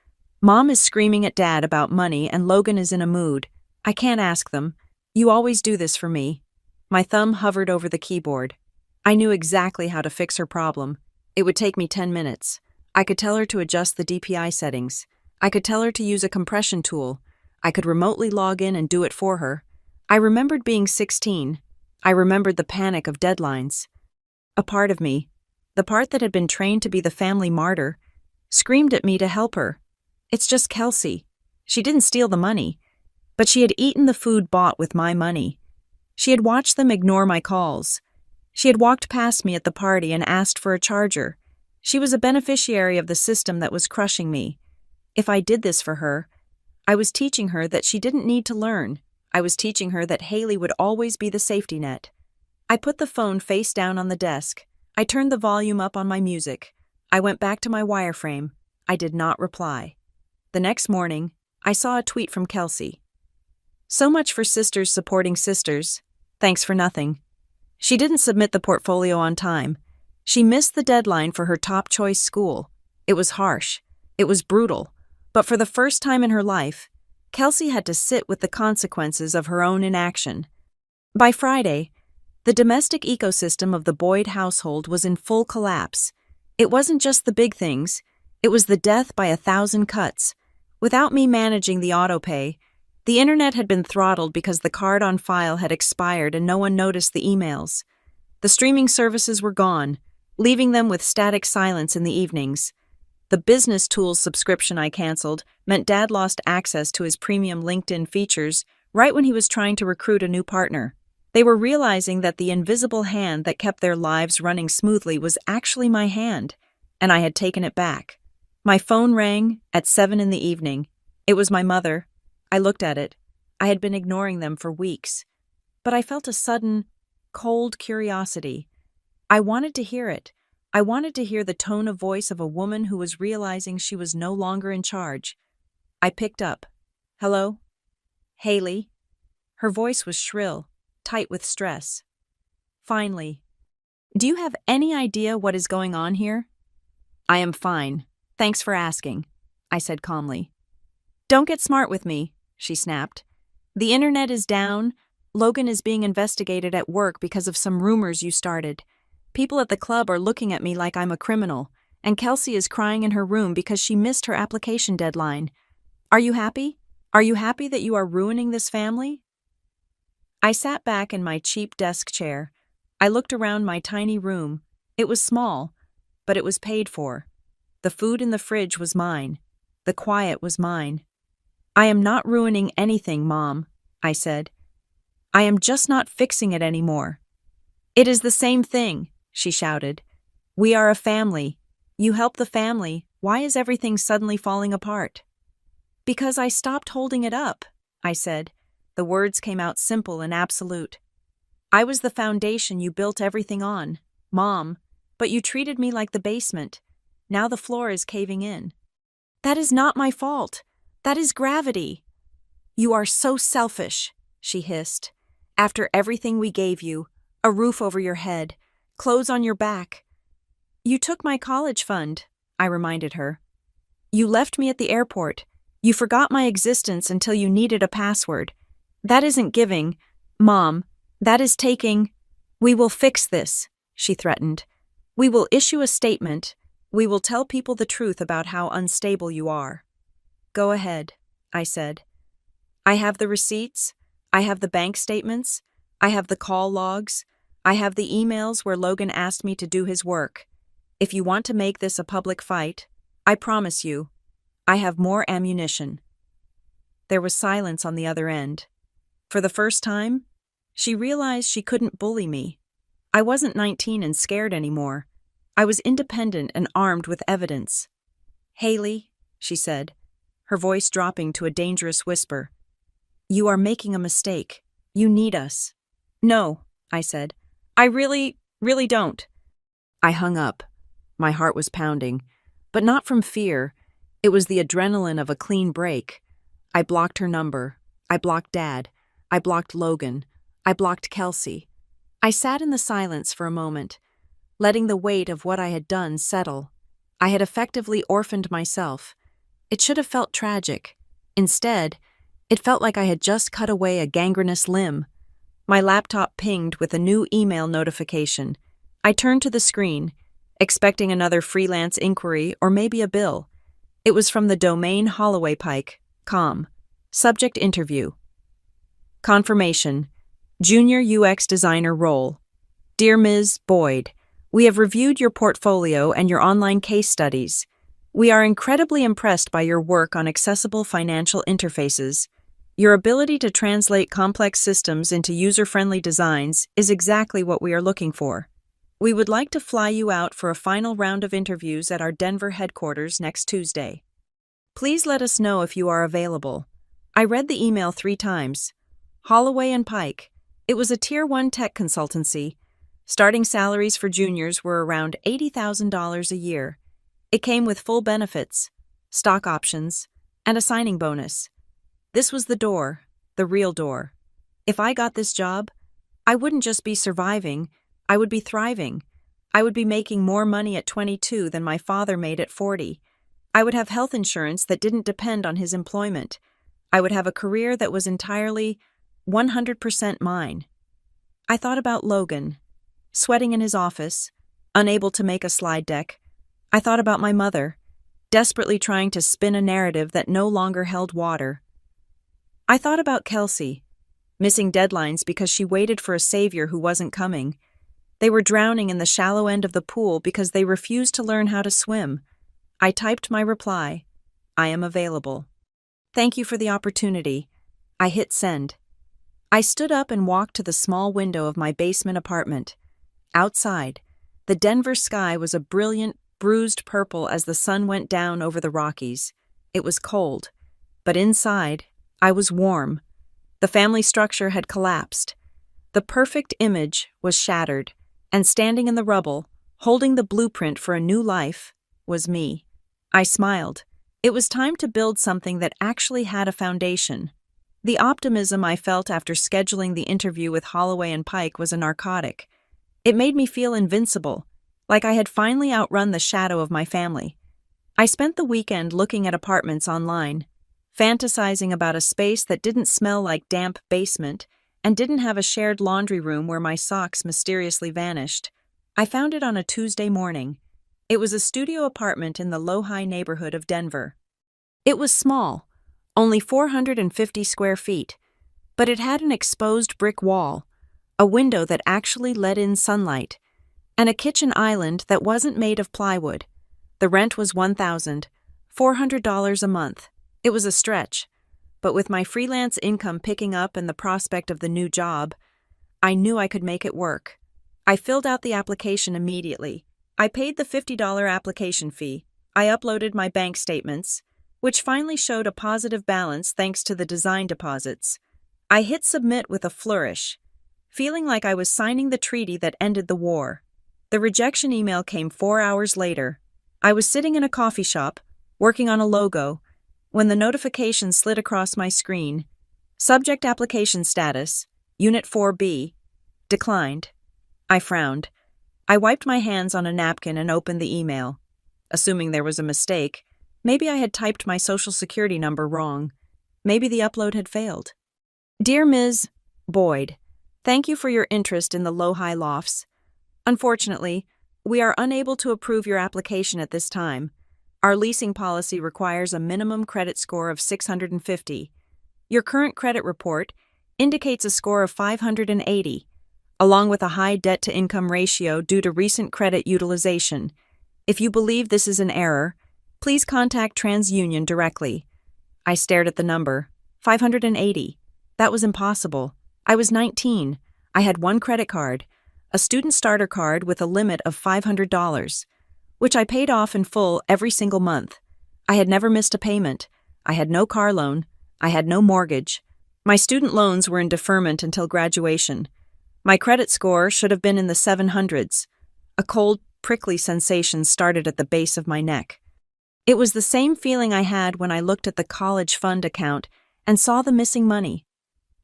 Mom is screaming at Dad about money and Logan is in a mood. I can't ask them. You always do this for me." My thumb hovered over the keyboard. I knew exactly how to fix her problem. It would take me 10 minutes. I could tell her to adjust the DPI settings. I could tell her to use a compression tool. I could remotely log in and do it for her. I remembered being 16. I remembered the panic of deadlines. A part of me, the part that had been trained to be the family martyr, screamed at me to help her. It's just Kelsey. She didn't steal the money, but she had eaten the food bought with my money. She had watched them ignore my calls. She had walked past me at the party and asked for a charger. She was a beneficiary of the system that was crushing me. If I did this for her, I was teaching her that she didn't need to learn. I was teaching her that Haley would always be the safety net. I put the phone face down on the desk. I turned the volume up on my music. I went back to my wireframe. I did not reply. The next morning, I saw a tweet from Kelsey. So much for sisters supporting sisters. Thanks for nothing. She didn't submit the portfolio on time. She missed the deadline for her top choice school. It was harsh. It was brutal. But for the first time in her life, Kelsey had to sit with the consequences of her own inaction. By Friday, the domestic ecosystem of the Boyd household was in full collapse. It wasn't just the big things. It was the death by 1,000 cuts. Without me managing the autopay, the internet had been throttled because the card on file had expired and no one noticed the emails. The streaming services were gone, leaving them with static silence in the evenings. The business tools subscription I canceled meant Dad lost access to his premium LinkedIn features right when he was trying to recruit a new partner. They were realizing that the invisible hand that kept their lives running smoothly was actually my hand, and I had taken it back. My phone rang at 7 in the evening. It was my mother. I looked at it. I had been ignoring them for weeks. But I felt a sudden, cold curiosity. I wanted to hear it. I wanted to hear the tone of voice of a woman who was realizing she was no longer in charge. I picked up. Hello? Haley? Her voice was shrill, tight with stress. Finally. Do you have any idea what is going on here? I am fine. Thanks for asking, I said calmly. Don't get smart with me, she snapped. The internet is down. Logan is being investigated at work because of some rumors you started. People at the club are looking at me like I'm a criminal, and Kelsey is crying in her room because she missed her application deadline. Are you happy? Are you happy that you are ruining this family? I sat back in my cheap desk chair. I looked around my tiny room. It was small, but it was paid for. The food in the fridge was mine. The quiet was mine. I am not ruining anything, Mom, I said. I am just not fixing it anymore. It is the same thing, she shouted. We are a family. You help the family. Why is everything suddenly falling apart? Because I stopped holding it up, I said. The words came out simple and absolute. I was the foundation you built everything on, Mom, but you treated me like the basement. Now the floor is caving in. That is not my fault. That is gravity. You are so selfish, she hissed. After everything we gave you, a roof over your head, clothes on your back. You took my college fund, I reminded her. You left me at the airport. You forgot my existence until you needed a password. That isn't giving, Mom. That is taking. We will fix this, she threatened. We will issue a statement. We will tell people the truth about how unstable you are. Go ahead, I said. I have the receipts. I have the bank statements. I have the call logs. I have the emails where Logan asked me to do his work. If you want to make this a public fight, I promise you, I have more ammunition. There was silence on the other end. For the first time, she realized she couldn't bully me. I wasn't 19 and scared anymore. I was independent and armed with evidence. Haley, she said, her voice dropping to a dangerous whisper. You are making a mistake. You need us. No, I said. I really don't. I hung up. My heart was pounding, but not from fear. It was the adrenaline of a clean break. I blocked her number. I blocked Dad. I blocked Logan. I blocked Kelsey. I sat in the silence for a moment, letting the weight of what I had done settle. I had effectively orphaned myself. It should have felt tragic. Instead, it felt like I had just cut away a gangrenous limb. My laptop pinged with a new email notification. I turned to the screen, expecting another freelance inquiry or maybe a bill. It was from the domain Holloway Pike, com. Subject interview. Confirmation. Junior UX Designer role. Dear Ms. Boyd, we have reviewed your portfolio and your online case studies. We are incredibly impressed by your work on accessible financial interfaces. Your ability to translate complex systems into user-friendly designs is exactly what we are looking for. We would like to fly you out for a final round of interviews at our Denver headquarters next Tuesday. Please let us know if you are available. I read the email 3 times. Holloway and Pike. It was a Tier 1 tech consultancy. Starting salaries for juniors were around $80,000 a year. It came with full benefits, stock options, and a signing bonus. This was the door, the real door. If I got this job, I wouldn't just be surviving, I would be thriving. I would be making more money at 22 than my father made at 40. I would have health insurance that didn't depend on his employment. I would have a career that was entirely 100% mine. I thought about Logan, sweating in his office, unable to make a slide deck. I thought about my mother, desperately trying to spin a narrative that no longer held water. I thought about Kelsey, missing deadlines because she waited for a savior who wasn't coming. They were drowning in the shallow end of the pool because they refused to learn how to swim. I typed my reply. I am available. Thank you for the opportunity. I hit send. I stood up and walked to the small window of my basement apartment. Outside, the Denver sky was a brilliant, bruised purple as the sun went down over the Rockies. It was cold, but inside, I was warm. The family structure had collapsed. The perfect image was shattered, and standing in the rubble, holding the blueprint for a new life, was me. I smiled. It was time to build something that actually had a foundation. The optimism I felt after scheduling the interview with Holloway and Pike was a narcotic. It made me feel invincible, like I had finally outrun the shadow of my family. I spent the weekend looking at apartments online, fantasizing about a space that didn't smell like damp basement and didn't have a shared laundry room where my socks mysteriously vanished. I found it on a Tuesday morning. It was a studio apartment in the Low-High neighborhood of Denver. It was small, only 450 square feet, but it had an exposed brick wall, a window that actually let in sunlight, and a kitchen island that wasn't made of plywood. The rent was $1,400 a month. It was a stretch, but with my freelance income picking up and the prospect of the new job, I knew I could make it work. I filled out the application immediately. I paid the $50 application fee. I uploaded my bank statements, which finally showed a positive balance thanks to the design deposits. I hit submit with a flourish, feeling like I was signing the treaty that ended the war. The rejection email came 4 hours later. I was sitting in a coffee shop, working on a logo, when the notification slid across my screen. Subject application status, Unit 4B, declined. I frowned. I wiped my hands on a napkin and opened the email. Assuming there was a mistake, maybe I had typed my social security number wrong. Maybe the upload had failed. Dear Ms. Boyd, thank you for your interest in the Low-High Lofts. Unfortunately, we are unable to approve your application at this time. Our leasing policy requires a minimum credit score of 650. Your current credit report indicates a score of 580, along with a high debt-to-income ratio due to recent credit utilization. If you believe this is an error, please contact TransUnion directly. I stared at the number. 580. That was impossible. I was 19. I had one credit card, a student starter card with a limit of $500, which I paid off in full every single month. I had never missed a payment. I had no car loan. I had no mortgage. My student loans were in deferment until graduation. My credit score should have been in the 700s. A cold, prickly sensation started at the base of my neck. It was the same feeling I had when I looked at the college fund account and saw the missing money.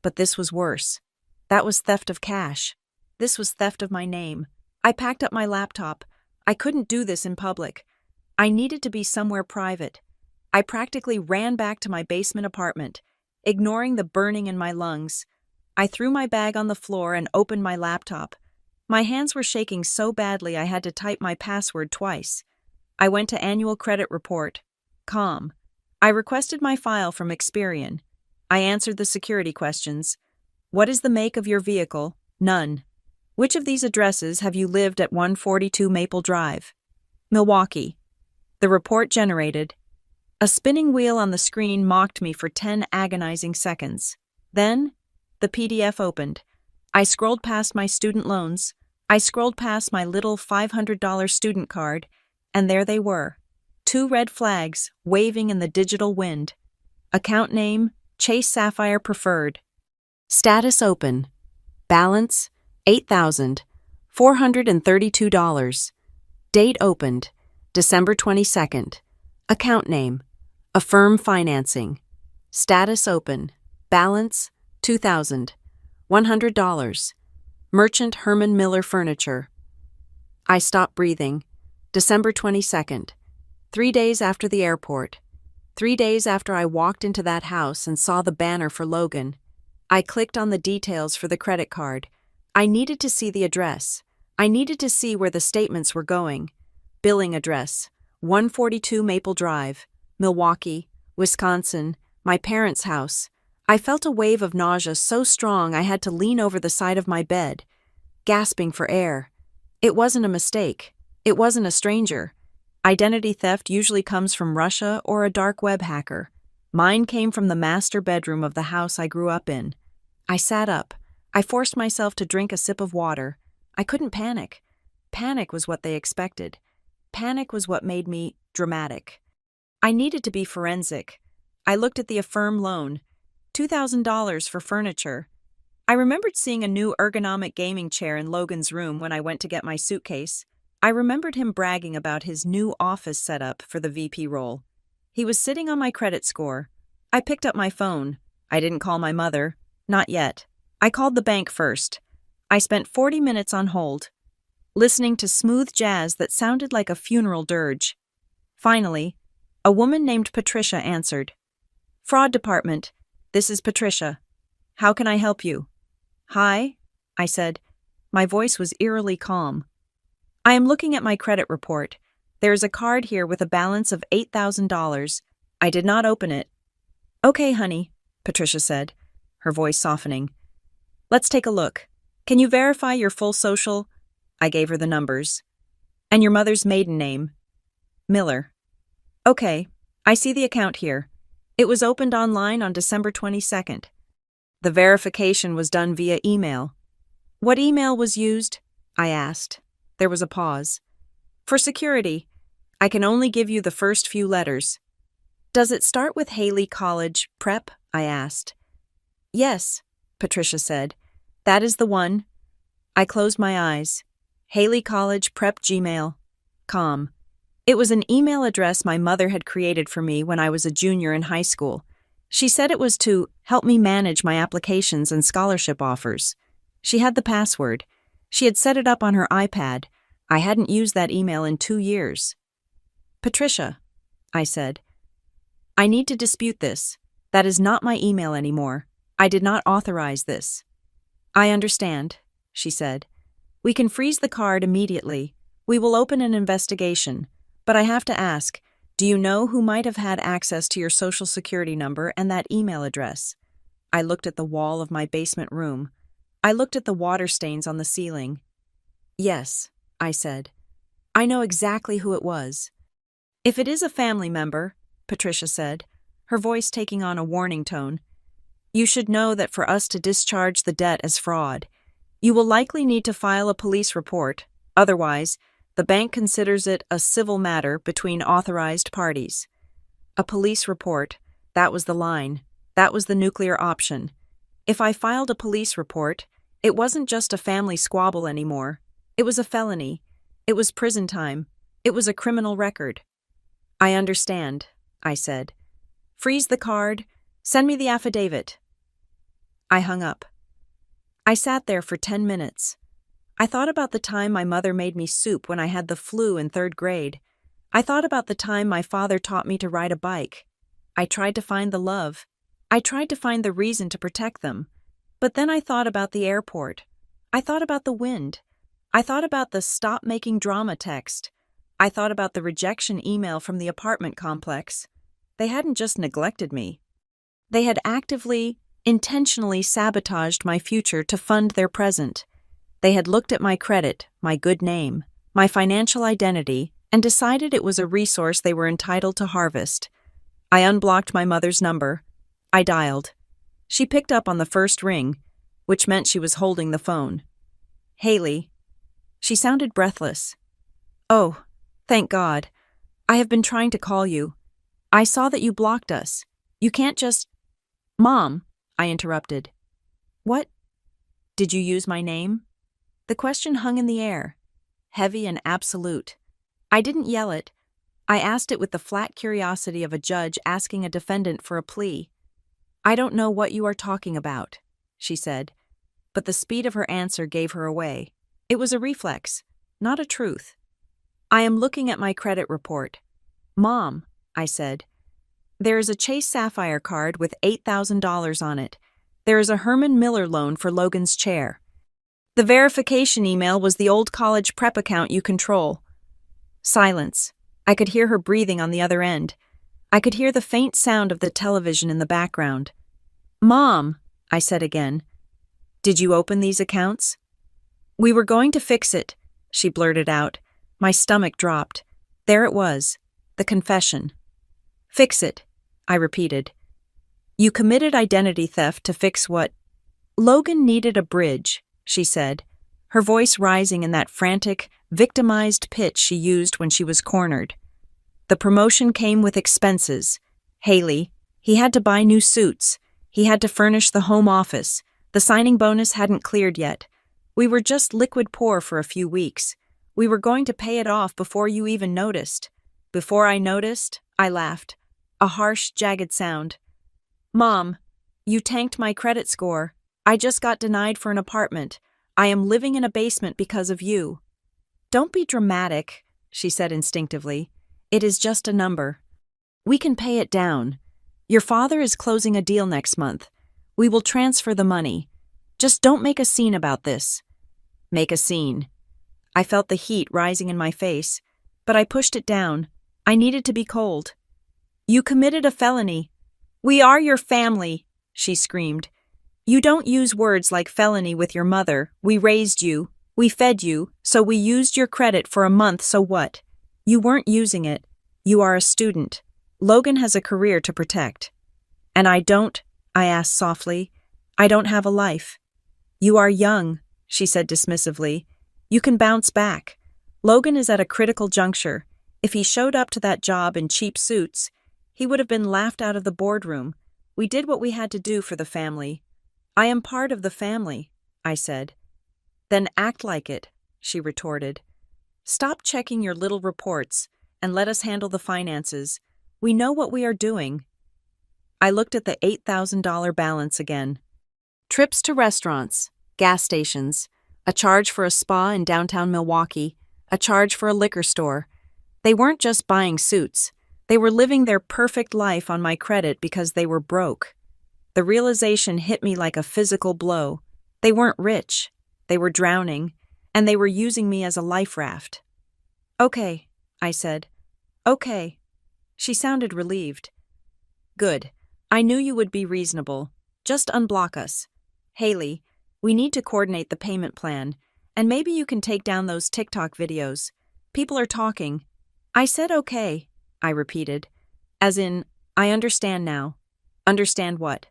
But this was worse. That was theft of cash. This was theft of my name. I packed up my laptop. I couldn't do this in public. I needed to be somewhere private. I practically ran back to my basement apartment, ignoring the burning in my lungs. I threw my bag on the floor and opened my laptop. My hands were shaking so badly I had to type my password twice. I went to Annual Credit Report. Calm. I requested my file from Experian. I answered the security questions. What is the make of your vehicle? None. Which of these addresses have you lived at 142 Maple Drive? Milwaukee. The report generated. A spinning wheel on the screen mocked me for 10 agonizing seconds. Then, the PDF opened. I scrolled past my student loans. I scrolled past my little $500 student card, and there they were. 2 red flags waving in the digital wind. Account name, Chase Sapphire Preferred. Status open. Balance, $8,432. Date opened, December 22nd. Account name, Affirm Financing. Status open. Balance, $2,100. Merchant Herman Miller Furniture. I stopped breathing. December 22nd. 3 days after the airport. 3 days after I walked into that house and saw the banner for Logan. I clicked on the details for the credit card. I needed to see the address. I needed to see where the statements were going. Billing address, 142 Maple Drive, Milwaukee, Wisconsin, my parents' house. I felt a wave of nausea so strong I had to lean over the side of my bed, gasping for air. It wasn't a mistake. It wasn't a stranger. Identity theft usually comes from Russia or a dark web hacker. Mine came from the master bedroom of the house I grew up in. I sat up. I forced myself to drink a sip of water. I couldn't panic. Panic was what they expected. Panic was what made me dramatic. I needed to be forensic. I looked at the Affirm loan. $2,000 for furniture. I remembered seeing a new ergonomic gaming chair in Logan's room when I went to get my suitcase. I remembered him bragging about his new office setup for the VP role. He was sitting on my credit score. I picked up my phone. I didn't call my mother. Not yet. I called the bank first. I spent 40 minutes on hold, listening to smooth jazz that sounded like a funeral dirge. Finally, a woman named Patricia answered. Fraud Department, this is Patricia. How can I help you? Hi, I said. My voice was eerily calm. I am looking at my credit report. There is a card here with a balance of $8,000. I did not open it. Okay, honey, Patricia said, her voice softening. Let's take a look. Can you verify your full social? I gave her the numbers. And your mother's maiden name? Miller. Okay, I see the account here. It was opened online on December 22nd. The verification was done via email. What email was used? I asked. There was a pause. For security, I can only give you the first few letters. Does it start with Haley College Prep? I asked. Yes, Patricia said. That is the one. I closed my eyes. Haley College Prep Gmail.com. It was an email address my mother had created for me when I was a junior in high school. She said it was to help me manage my applications and scholarship offers. She had the password. She had set it up on her iPad. I hadn't used that email in 2 years. Patricia, I said, I need to dispute this. That is not my email anymore. I did not authorize this. I understand, she said. We can freeze the card immediately. We will open an investigation. But I have to ask, do you know who might have had access to your social security number and that email address? I looked at the wall of my basement room. I looked at the water stains on the ceiling. Yes, I said. I know exactly who it was. If it is a family member, Patricia said, her voice taking on a warning tone, you should know that for us to discharge the debt as fraud, you will likely need to file a police report. Otherwise, the bank considers it a civil matter between authorized parties. A police report, that was the line. That was the nuclear option. If I filed a police report, it wasn't just a family squabble anymore. It was a felony. It was prison time. It was a criminal record. I understand, I said. Freeze the card. Send me the affidavit. I hung up. I sat there for 10 minutes. I thought about the time my mother made me soup when I had the flu in 3rd grade. I thought about the time my father taught me to ride a bike. I tried to find the love. I tried to find the reason to protect them. But then I thought about the airport. I thought about the wind. I thought about the stop making drama text. I thought about the rejection email from the apartment complex. They hadn't just neglected me. They had actively intentionally sabotaged my future to fund their present. They had looked at my credit, my good name, my financial identity, and decided it was a resource they were entitled to harvest. I unblocked my mother's number. I dialed. She picked up on the first ring, which meant she was holding the phone. Haley. She sounded breathless. Oh, thank God. I have been trying to call you. I saw that you blocked us. You can't just— Mom, I interrupted. What? Did you use my name? The question hung in the air, heavy and absolute. I didn't yell it. I asked it with the flat curiosity of a judge asking a defendant for a plea. I don't know what you are talking about, she said, but the speed of her answer gave her away. It was a reflex, not a truth. I am looking at my credit report. Mom, I said, there is a Chase Sapphire card with $8,000 on it. There is a Herman Miller loan for Logan's chair. The verification email was the old college prep account you control. Silence. I could hear her breathing on the other end. I could hear the faint sound of the television in the background. Mom, I said again, did you open these accounts? We were going to fix it, she blurted out. My stomach dropped. There it was, the confession. Fix it, I repeated. You committed identity theft to fix what? Logan needed a bridge, she said, her voice rising in that frantic, victimized pitch she used when she was cornered. The promotion came with expenses. Haley, he had to buy new suits. He had to furnish the home office. The signing bonus hadn't cleared yet. We were just liquid poor for a few weeks. We were going to pay it off before you even noticed. Before I noticed, I laughed. A harsh, jagged sound. Mom, you tanked my credit score. I just got denied for an apartment. I am living in a basement because of you. Don't be dramatic, she said instinctively. It is just a number. We can pay it down. Your father is closing a deal next month. We will transfer the money. Just don't make a scene about this. Make a scene. I felt the heat rising in my face, but I pushed it down. I needed to be cold. You committed a felony. We are your family, she screamed. You don't use words like felony with your mother. We raised you. We fed you, so we used your credit for a month, so what? You weren't using it. You are a student. Logan has a career to protect. And I don't, I asked softly. I don't have a life. You are young, she said dismissively. You can bounce back. Logan is at a critical juncture. If he showed up to that job in cheap suits, he would have been laughed out of the boardroom. We did what we had to do for the family. I am part of the family, I said. Then act like it, she retorted. Stop checking your little reports and let us handle the finances. We know what we are doing. I looked at the $8,000 balance again. Trips to restaurants, gas stations, a charge for a spa in downtown Milwaukee, a charge for a liquor store. They weren't just buying suits. They were living their perfect life on my credit because they were broke. The realization hit me like a physical blow. They weren't rich. They were drowning, and they were using me as a life raft. Okay, I said. Okay. She sounded relieved. Good. I knew you would be reasonable. Just unblock us. Haley, we need to coordinate the payment plan, and maybe you can take down those TikTok videos. People are talking. I said okay, I repeated. As in, I understand now. Understand what?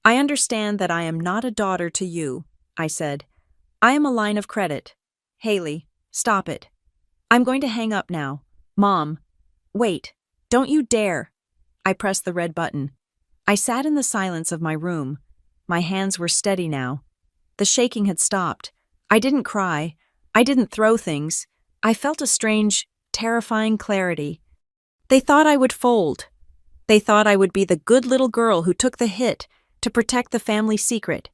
I understand that I am not a daughter to you, I said. I am a line of credit. Haley, stop it. I'm going to hang up now. Mom. Wait. Don't you dare. I pressed the red button. I sat in the silence of my room. My hands were steady now. The shaking had stopped. I didn't cry. I didn't throw things. I felt a strange, terrifying clarity. They thought I would fold. They thought I would be the good little girl who took the hit to protect the family secret.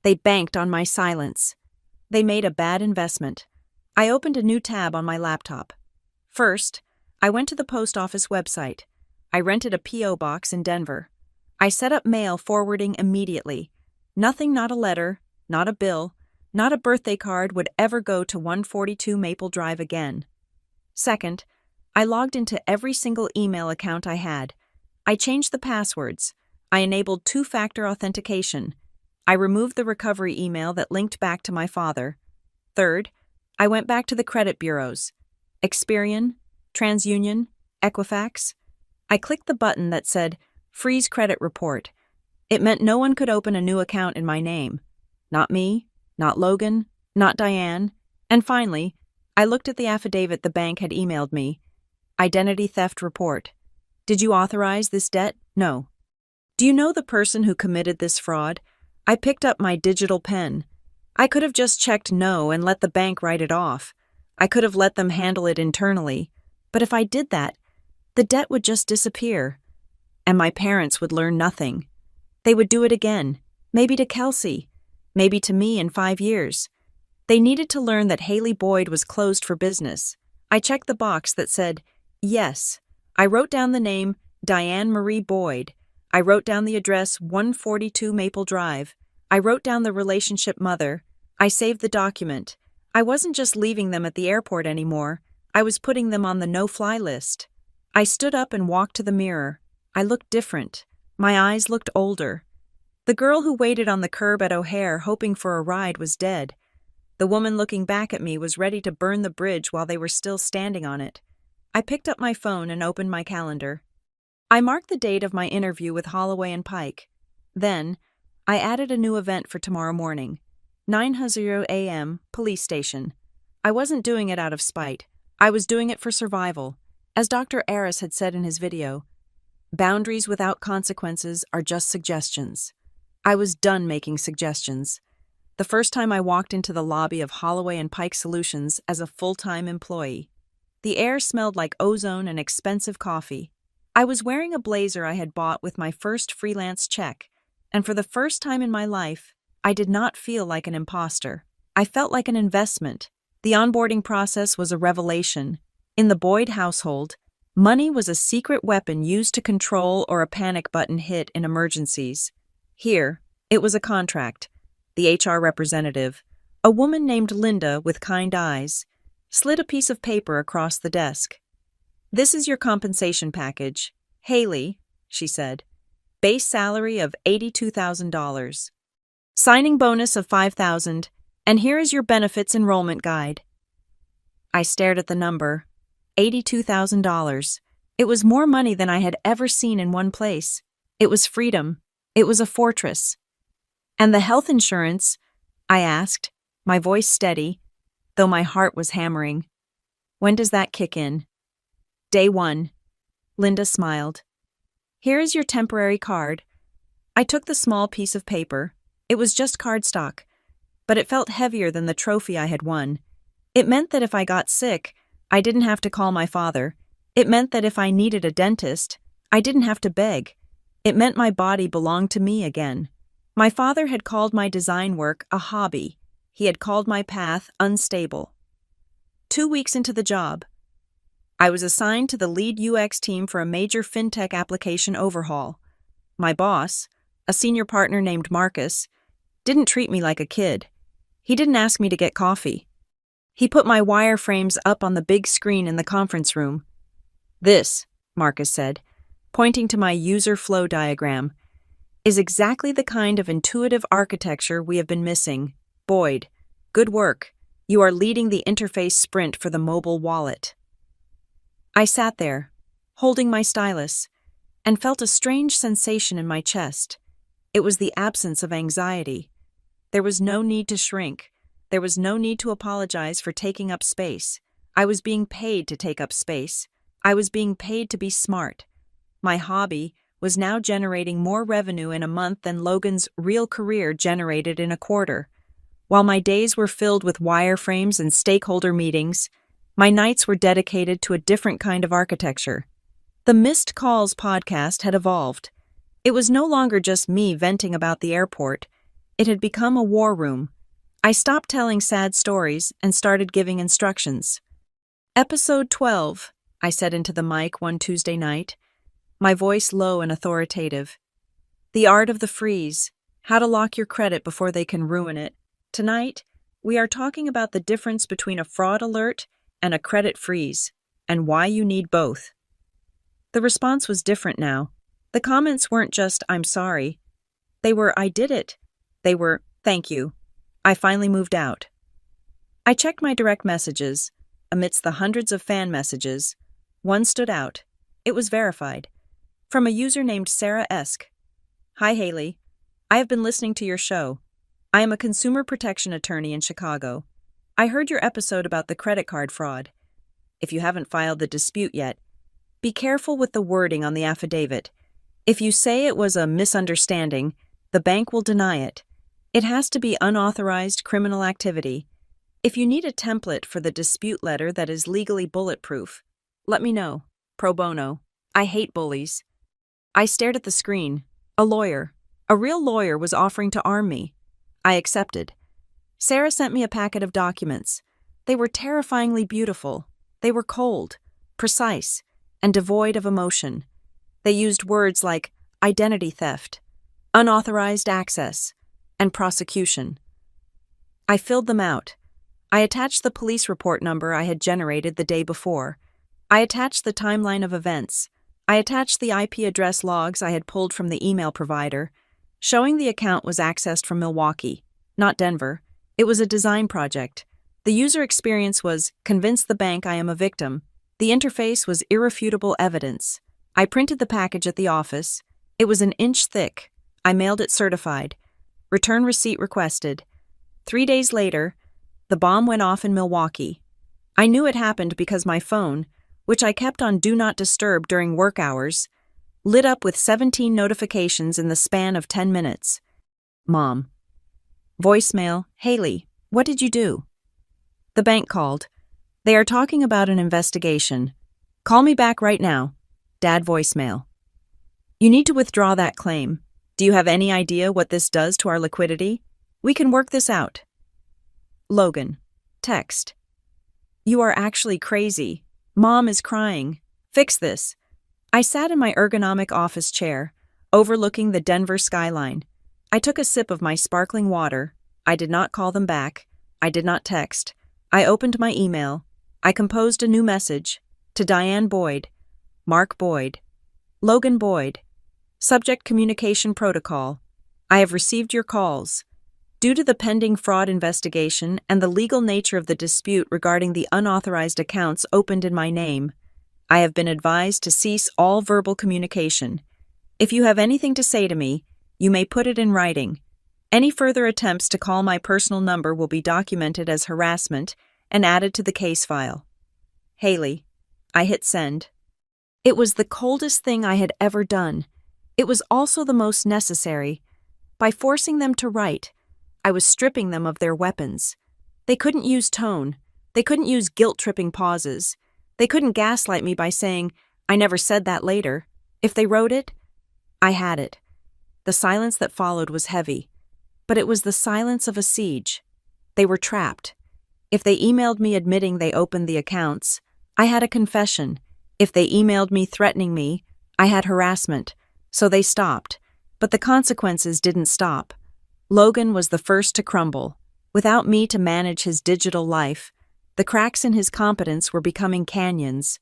They banked on my silence. They made a bad investment. I opened a new tab on my laptop. First, I went to the post office website. I rented a P.O. box in Denver. I set up mail forwarding immediately. Nothing, not a letter, not a bill, not a birthday card would ever go to 142 Maple Drive again. Second, I logged into every single email account I had. I changed the passwords. I enabled two-factor authentication. I removed the recovery email that linked back to my father. Third, I went back to the credit bureaus. Experian, TransUnion, Equifax. I clicked the button that said, Freeze Credit Report. It meant no one could open a new account in my name. Not me, not Logan, not Diane. And finally, I looked at the affidavit the bank had emailed me. Identity theft report. Did you authorize this debt? No. Do you know the person who committed this fraud? I picked up my digital pen. I could have just checked no and let the bank write it off. I could have let them handle it internally. But if I did that, the debt would just disappear. And my parents would learn nothing. They would do it again, maybe to Kelsey, maybe to me in 5 years. They needed to learn that Haley Boyd was closed for business. I checked the box that said, yes. I wrote down the name, Diane Marie Boyd. I wrote down the address, 142 Maple Drive. I wrote down the relationship mother. I saved the document. I wasn't just leaving them at the airport anymore. I was putting them on the no-fly list. I stood up and walked to the mirror. I looked different. My eyes looked older. The girl who waited on the curb at O'Hare hoping for a ride was dead. The woman looking back at me was ready to burn the bridge while they were still standing on it. I picked up my phone and opened my calendar. I marked the date of my interview with Holloway and Pike. Then, I added a new event for tomorrow morning. 9:00 a.m., police station. I wasn't doing it out of spite. I was doing it for survival. As Dr. Aris had said in his video, boundaries without consequences are just suggestions. I was done making suggestions. The first time I walked into the lobby of Holloway and Pike Solutions as a full-time employee. The air smelled like ozone and expensive coffee. I was wearing a blazer I had bought with my first freelance check, and for the first time in my life, I did not feel like an imposter. I felt like an investment. The onboarding process was a revelation. In the Boyd household, money was a secret weapon used to control or a panic button hit in emergencies. Here, it was a contract. The HR representative, a woman named Linda with kind eyes, slid a piece of paper across the desk. This is your compensation package. Haley, she said. Base salary of $82,000. Signing bonus of $5,000, and here is your benefits enrollment guide. I stared at the number. $82,000. It was more money than I had ever seen in one place. It was freedom. It was a fortress. And the health insurance? I asked, my voice steady, though my heart was hammering. When does that kick in? Day 1. Linda smiled. Here is your temporary card. I took the small piece of paper. It was just cardstock, but it felt heavier than the trophy I had won. It meant that if I got sick, I didn't have to call my father. It meant that if I needed a dentist, I didn't have to beg. It meant my body belonged to me again. My father had called my design work a hobby. He had called my path unstable. 2 weeks into the job, I was assigned to the lead UX team for a major fintech application overhaul. My boss, a senior partner named Marcus, didn't treat me like a kid. He didn't ask me to get coffee. He put my wireframes up on the big screen in the conference room. This, Marcus said, pointing to my user flow diagram, is exactly the kind of intuitive architecture we have been missing. Boyd, good work. You are leading the interface sprint for the mobile wallet. I sat there, holding my stylus, and felt a strange sensation in my chest. It was the absence of anxiety. There was no need to shrink. There was no need to apologize for taking up space. I was being paid to take up space. I was being paid to be smart. My hobby was now generating more revenue in a month than Logan's real career generated in a quarter. While my days were filled with wireframes and stakeholder meetings, my nights were dedicated to a different kind of architecture. The Missed Calls podcast had evolved. It was no longer just me venting about the airport. It had become a war room. I stopped telling sad stories and started giving instructions. Episode 12, I said into the mic one Tuesday night, my voice low and authoritative. The art of the freeze, how to lock your credit before they can ruin it. Tonight, we are talking about the difference between a fraud alert and a credit freeze, and why you need both. The response was different now. The comments weren't just, "I'm sorry." They were, "I did it." They were, "Thank you. I finally moved out." I checked my direct messages. Amidst the hundreds of fan messages, one stood out. It was verified. From a user named Sarah Esk. "Hi Haley. I have been listening to your show. I am a consumer protection attorney in Chicago. I heard your episode about the credit card fraud. If you haven't filed the dispute yet, be careful with the wording on the affidavit. If you say it was a misunderstanding, the bank will deny it. It has to be unauthorized criminal activity. If you need a template for the dispute letter that is legally bulletproof, let me know. Pro bono. I hate bullies." I stared at the screen. A lawyer. A real lawyer was offering to arm me. I accepted. Sarah sent me a packet of documents. They were terrifyingly beautiful. They were cold, precise, and devoid of emotion. They used words like identity theft, unauthorized access, and prosecution. I filled them out. I attached the police report number I had generated the day before. I attached the timeline of events. I attached the IP address logs I had pulled from the email provider, showing the account was accessed from Milwaukee, not Denver. It was a design project. The user experience was, "Convince the bank I am a victim." The interface was irrefutable evidence. I printed the package at the office. It was an inch thick. I mailed it certified. Return receipt requested. 3 days later, the bomb went off in Milwaukee. I knew it happened because my phone, which I kept on Do Not Disturb during work hours, lit up with 17 notifications in the span of 10 minutes. Mom. Voicemail, "Haley, what did you do?" The bank called. "They are talking about an investigation. Call me back right now." Dad voicemail. "You need to withdraw that claim. Do you have any idea what this does to our liquidity? We can work this out." Logan. Text. "You are actually crazy. Mom is crying. Fix this." I sat in my ergonomic office chair, overlooking the Denver skyline. I took a sip of my sparkling water. I did not call them back. I did not text. I opened my email. I composed a new message. To Diane Boyd. Mark Boyd. Logan Boyd. Subject Communication Protocol. I have received your calls. Due to the pending fraud investigation and the legal nature of the dispute regarding the unauthorized accounts opened in my name, I have been advised to cease all verbal communication. If you have anything to say to me, you may put it in writing. Any further attempts to call my personal number will be documented as harassment and added to the case file. Haley. I hit send. It was the coldest thing I had ever done. It was also the most necessary. By forcing them to write, I was stripping them of their weapons. They couldn't use tone. They couldn't use guilt-tripping pauses. They couldn't gaslight me by saying, "I never said that later." If they wrote it, I had it. The silence that followed was heavy, but it was the silence of a siege. They were trapped. If they emailed me admitting they opened the accounts, I had a confession. If they emailed me threatening me, I had harassment. So they stopped. But the consequences didn't stop. Logan was the first to crumble. Without me to manage his digital life, the cracks in his competence were becoming canyons.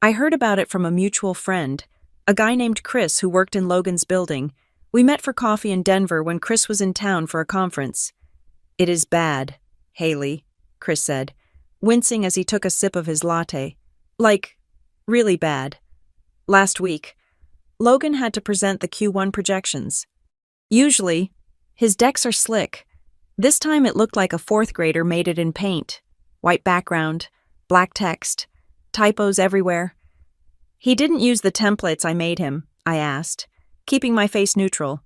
I heard about it from a mutual friend, a guy named Chris who worked in Logan's building. We met for coffee in Denver when Chris was in town for a conference. "It is bad, Haley," Chris said, wincing as he took a sip of his latte. "Like, really bad. Last week, Logan had to present the Q1 projections. Usually, his decks are slick. This time it looked like a fourth grader made it in paint. White background, black text, typos everywhere. He didn't use the templates I made him, I asked, keeping my face neutral.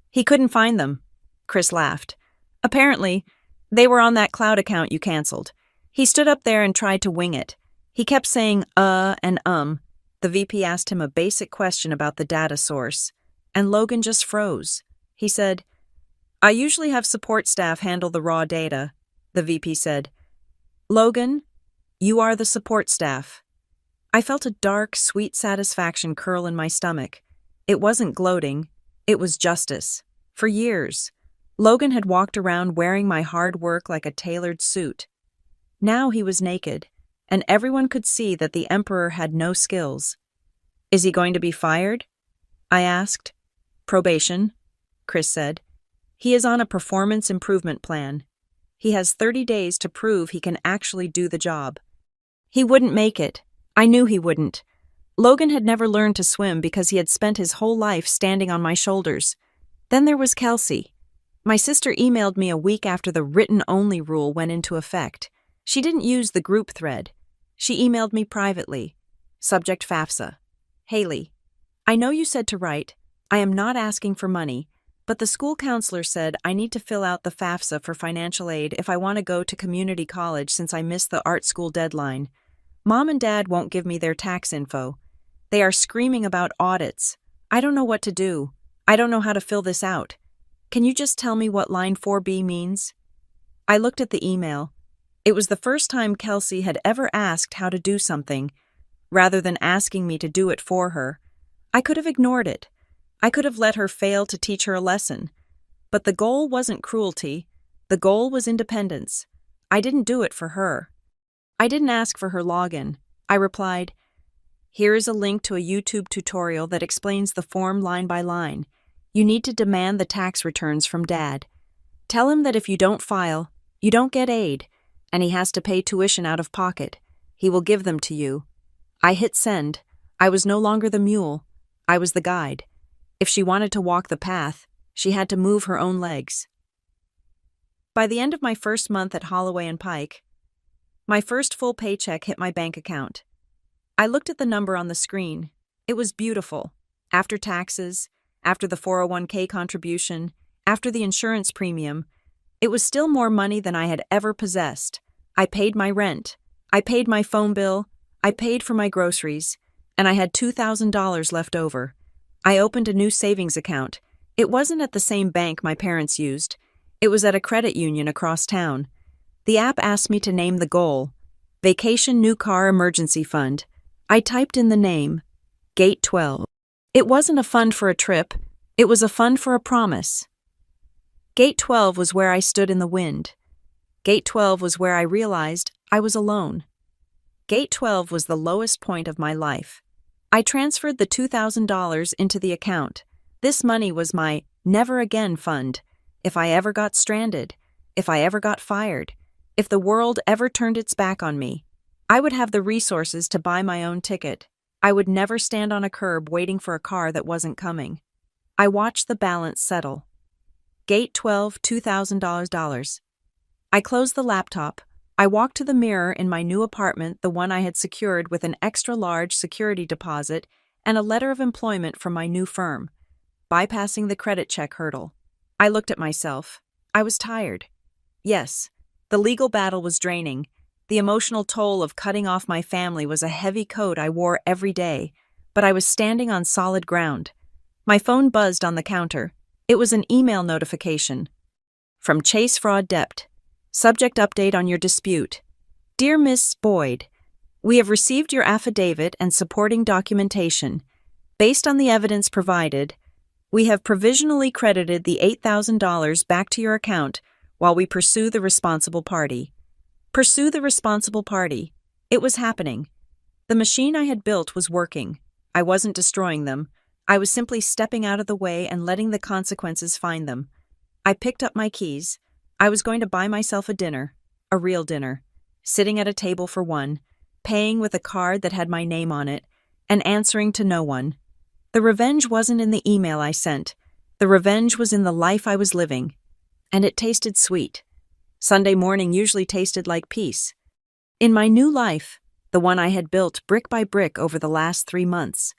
He couldn't find them. Chris laughed. Apparently, they were on that cloud account you canceled. He stood up there and tried to wing it. He kept saying, and The VP asked him a basic question about the data source, and Logan just froze. He said, "I usually have support staff handle the raw data," the VP said. "Logan, you are the support staff." I felt a dark, sweet satisfaction curl in my stomach. It wasn't gloating. It was justice. For years, Logan had walked around wearing my hard work like a tailored suit. Now he was naked, and everyone could see that the Emperor had no skills. Is he going to be fired? I asked. Probation, Chris said. He is on a performance improvement plan. He has 30 days to prove he can actually do the job. He wouldn't make it. I knew he wouldn't. Logan had never learned to swim because he had spent his whole life standing on my shoulders. Then there was Kelsey. My sister emailed me a week after the written-only rule went into effect. She didn't use the group thread. She emailed me privately. Subject FAFSA. Haley, I know you said to write, I am not asking for money, but the school counselor said I need to fill out the FAFSA for financial aid if I want to go to community college since I missed the art school deadline. Mom and Dad won't give me their tax info. They are screaming about audits. I don't know what to do. I don't know how to fill this out. Can you just tell me what line 4B means? I looked at the email. It was the first time Kelsey had ever asked how to do something, rather than asking me to do it for her. I could have ignored it. I could have let her fail to teach her a lesson. But the goal wasn't cruelty. The goal was independence. I didn't do it for her. I didn't ask for her login. I replied, here is a link to a YouTube tutorial that explains the form line by line. You need to demand the tax returns from Dad. Tell him that if you don't file, you don't get aid, and he has to pay tuition out of pocket. He will give them to you. I hit send. I was no longer the mule. I was the guide. If she wanted to walk the path, she had to move her own legs. By the end of my first month at Holloway and Pike, my first full paycheck hit my bank account. I looked at the number on the screen. It was beautiful. After taxes, after the 401k contribution, after the insurance premium, it was still more money than I had ever possessed. I paid my rent. I paid my phone bill. I paid for my groceries, and I had $2,000 left over. I opened a new savings account. It wasn't at the same bank my parents used. It was at a credit union across town. The app asked me to name the goal. Vacation New Car Emergency Fund. I typed in the name. Gate 12. It wasn't a fund for a trip. It was a fund for a promise. Gate 12 was where I stood in the wind. Gate 12 was where I realized I was alone. Gate 12 was the lowest point of my life. I transferred the $2,000 into the account. This money was my never again fund. If I ever got stranded, if I ever got fired, if the world ever turned its back on me, I would have the resources to buy my own ticket. I would never stand on a curb waiting for a car that wasn't coming. I watched the balance settle. Gate 12, $2,000. I closed the laptop. I walked to the mirror in my new apartment, the one I had secured with an extra-large security deposit and a letter of employment from my new firm, bypassing the credit check hurdle. I looked at myself. I was tired. Yes, the legal battle was draining. The emotional toll of cutting off my family was a heavy coat I wore every day, but I was standing on solid ground. My phone buzzed on the counter. It was an email notification. From Chase Fraud Dept. Subject update on your dispute. Dear Miss Boyd, we have received your affidavit and supporting documentation. Based on the evidence provided, we have provisionally credited the $8,000 back to your account while we pursue the responsible party. Pursue the responsible party. It was happening. The machine I had built was working. I wasn't destroying them. I was simply stepping out of the way and letting the consequences find them. I picked up my keys. I was going to buy myself a dinner, a real dinner, sitting at a table for one, paying with a card that had my name on it, and answering to no one. The revenge wasn't in the email I sent. The revenge was in the life I was living. And it tasted sweet. Sunday morning usually tasted like peace. In my new life, the one I had built brick by brick over the last 3 months.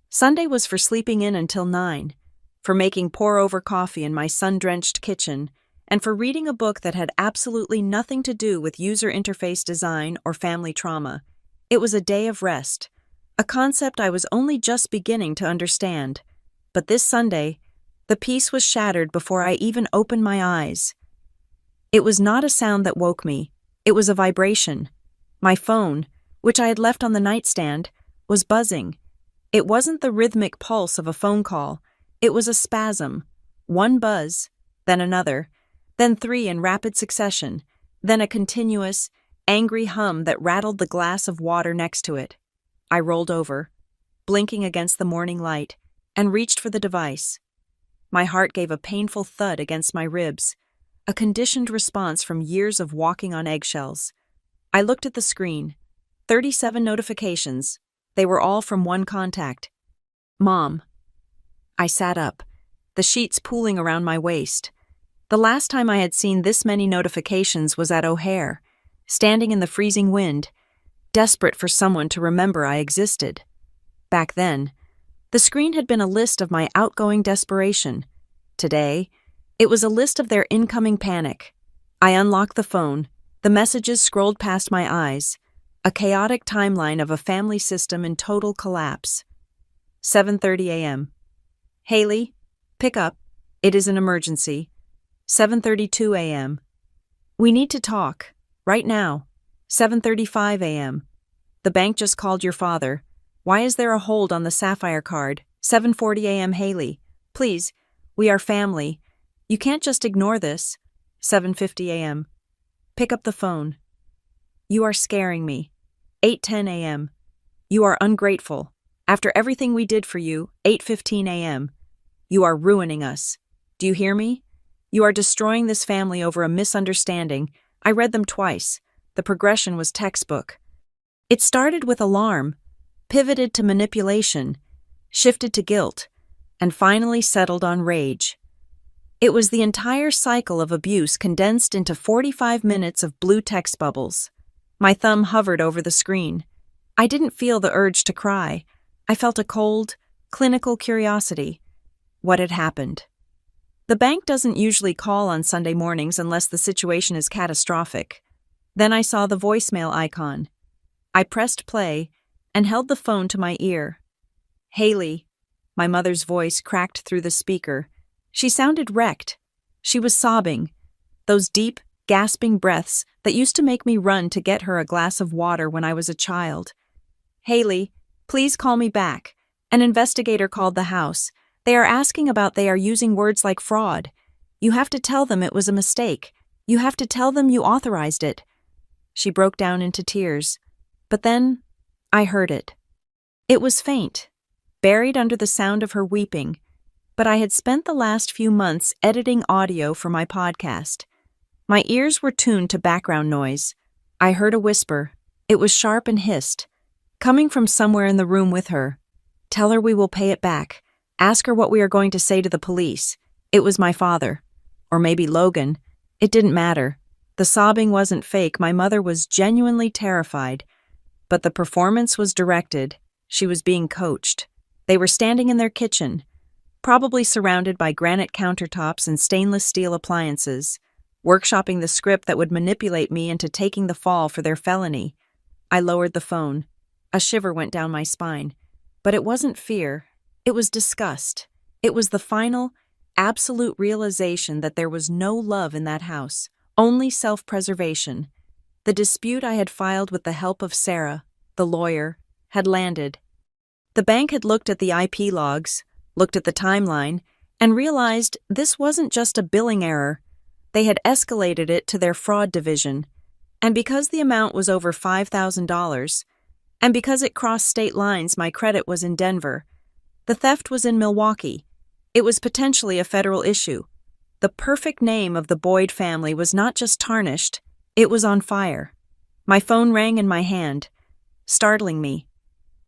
Sunday was for sleeping in until 9, for making pour-over coffee in my sun-drenched kitchen, and for reading a book that had absolutely nothing to do with user interface design or family trauma. It was a day of rest, a concept I was only just beginning to understand. But this Sunday, the peace was shattered before I even opened my eyes. It was not a sound that woke me. It was a vibration. My phone, which I had left on the nightstand, was buzzing. It wasn't the rhythmic pulse of a phone call. It was a spasm. One buzz, then another, then 3 in rapid succession, then a continuous, angry hum that rattled the glass of water next to it. I rolled over, blinking against the morning light. and reached for the device. My heart gave a painful thud against my ribs, a conditioned response from years of walking on eggshells. I looked at the screen. 37 notifications. They were all from one contact. Mom. I sat up, the sheets pooling around my waist. The last time I had seen this many notifications was at O'Hare, standing in the freezing wind, desperate for someone to remember I existed. Back then, the screen had been a list of my outgoing desperation. Today, it was a list of their incoming panic. I unlocked the phone. The messages scrolled past my eyes, a chaotic timeline of a family system in total collapse. 7:30 a.m. Haley, pick up. It is an emergency. 7:32 a.m. We need to talk. Right now. 7:35 a.m. The bank just called your father. Why is there a hold on the Sapphire card? 7:40 a.m. Haley, please, we are family. You can't just ignore this. 7:50 a.m. Pick up the phone. You are scaring me. 8:10 a.m. You are ungrateful. After everything we did for you, 8:15 a.m. You are ruining us. Do you hear me? You are destroying this family over a misunderstanding. I read them twice. The progression was textbook. It started with alarm, pivoted to manipulation, shifted to guilt, and finally settled on rage. It was the entire cycle of abuse condensed into 45 minutes of blue text bubbles. My thumb hovered over the screen. I didn't feel the urge to cry. I felt a cold, clinical curiosity. What had happened? The bank doesn't usually call on Sunday mornings unless the situation is catastrophic. Then I saw the voicemail icon. I pressed play and held the phone to my ear. Haley, my mother's voice cracked through the speaker. She sounded wrecked. She was sobbing, those deep, gasping breaths that used to make me run to get her a glass of water when I was a child. Haley, please call me back. An investigator called the house. They are asking about they are using words like fraud. You have to tell them it was a mistake. You have to tell them you authorized it. She broke down into tears. But then, I heard it. It was faint, buried under the sound of her weeping, but I had spent the last few months editing audio for my podcast. My ears were tuned to background noise. I heard a whisper. It was sharp and hissed, coming from somewhere in the room with her. Tell her we will pay it back. Ask her what we are going to say to the police. It was my father. Or maybe Logan. It didn't matter. The sobbing wasn't fake. My mother was genuinely terrified. But the performance was directed. She was being coached. They were standing in their kitchen, probably surrounded by granite countertops and stainless steel appliances, workshopping the script that would manipulate me into taking the fall for their felony. I lowered the phone. A shiver went down my spine. But it wasn't fear. It was disgust. It was the final, absolute realization that there was no love in that house, only self-preservation. The dispute I had filed with the help of Sarah, the lawyer, had landed. The bank had looked at the IP logs, looked at the timeline, and realized this wasn't just a billing error. They had escalated it to their fraud division. And because the amount was over $5,000, and because it crossed state lines, my credit was in Denver. The theft was in Milwaukee. It was potentially a federal issue. The perfect name of the Boyd family was not just tarnished, it was on fire. My phone rang in my hand, startling me.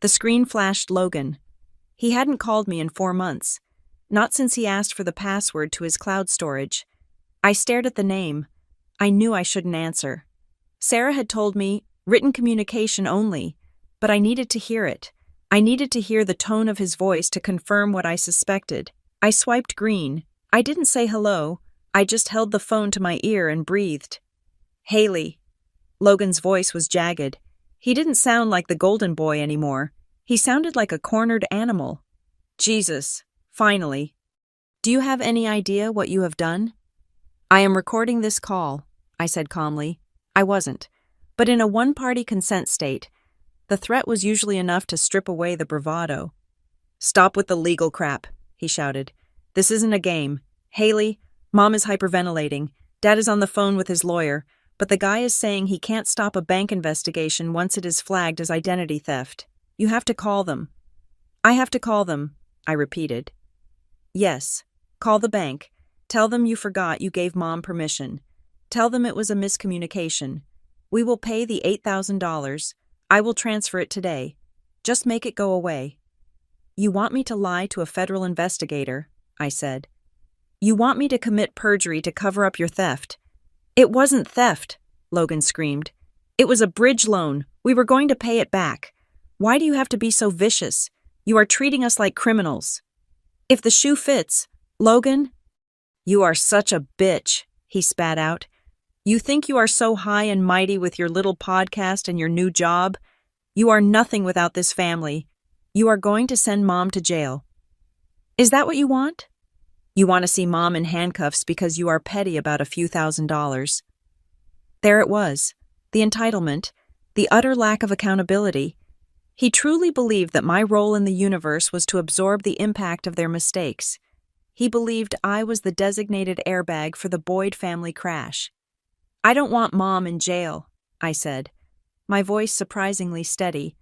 The screen flashed Logan. He hadn't called me in 4 months, not since he asked for the password to his cloud storage. I stared at the name. I knew I shouldn't answer. Sarah had told me, written communication only, but I needed to hear it. I needed to hear the tone of his voice to confirm what I suspected. I swiped green. I didn't say hello. I just held the phone to my ear and breathed. Haley. Logan's voice was jagged. He didn't sound like the golden boy anymore. He sounded like a cornered animal. Jesus. Finally. Do you have any idea what you have done? I am recording this call, I said calmly. I wasn't. But in a one-party consent state, the threat was usually enough to strip away the bravado. Stop with the legal crap, he shouted. This isn't a game. Haley, Mom is hyperventilating. Dad is on the phone with his lawyer, but the guy is saying he can't stop a bank investigation once it is flagged as identity theft. You have to call them. I have to call them. I repeated. Yes. Call the bank. Tell them you forgot you gave Mom permission. Tell them it was a miscommunication. We will pay the $8,000. I will transfer it today. Just make it go away. You want me to lie to a federal investigator, I said. You want me to commit perjury to cover up your theft. It wasn't theft, Logan screamed. It was a bridge loan. We were going to pay it back. Why do you have to be so vicious? You are treating us like criminals. If the shoe fits, Logan. You are such a bitch, he spat out. You think you are so high and mighty with your little podcast and your new job? You are nothing without this family. You are going to send Mom to jail. Is that what you want? You want to see Mom in handcuffs because you are petty about a few $1,000s. There it was, the entitlement, the utter lack of accountability. He truly believed that my role in the universe was to absorb the impact of their mistakes. He believed I was the designated airbag for the Boyd family crash. I don't want Mom in jail, I said, my voice surprisingly steady.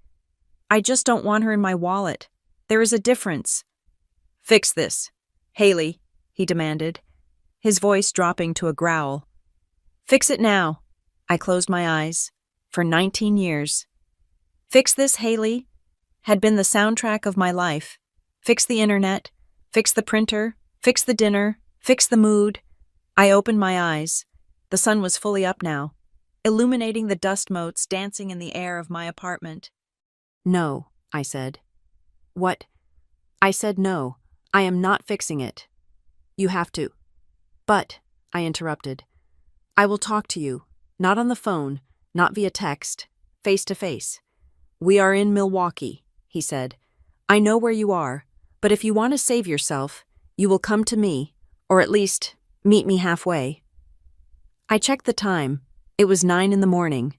I just don't want her in my wallet. There is a difference. Fix this. Haley, he demanded, his voice dropping to a growl. Fix it now. I closed my eyes. For 19 years. Fix this, Haley, had been the soundtrack of my life. Fix the internet. Fix the printer. Fix the dinner. Fix the mood. I opened my eyes. The sun was fully up now, illuminating the dust motes dancing in the air of my apartment. No, I said. What? I said no. I am not fixing it. You have to. But, I interrupted, I will talk to you, not on the phone, not via text, face to face. We are in Milwaukee, he said. I know where you are, but if you want to save yourself, you will come to me, or at least meet me halfway. I checked the time. It was 9 a.m.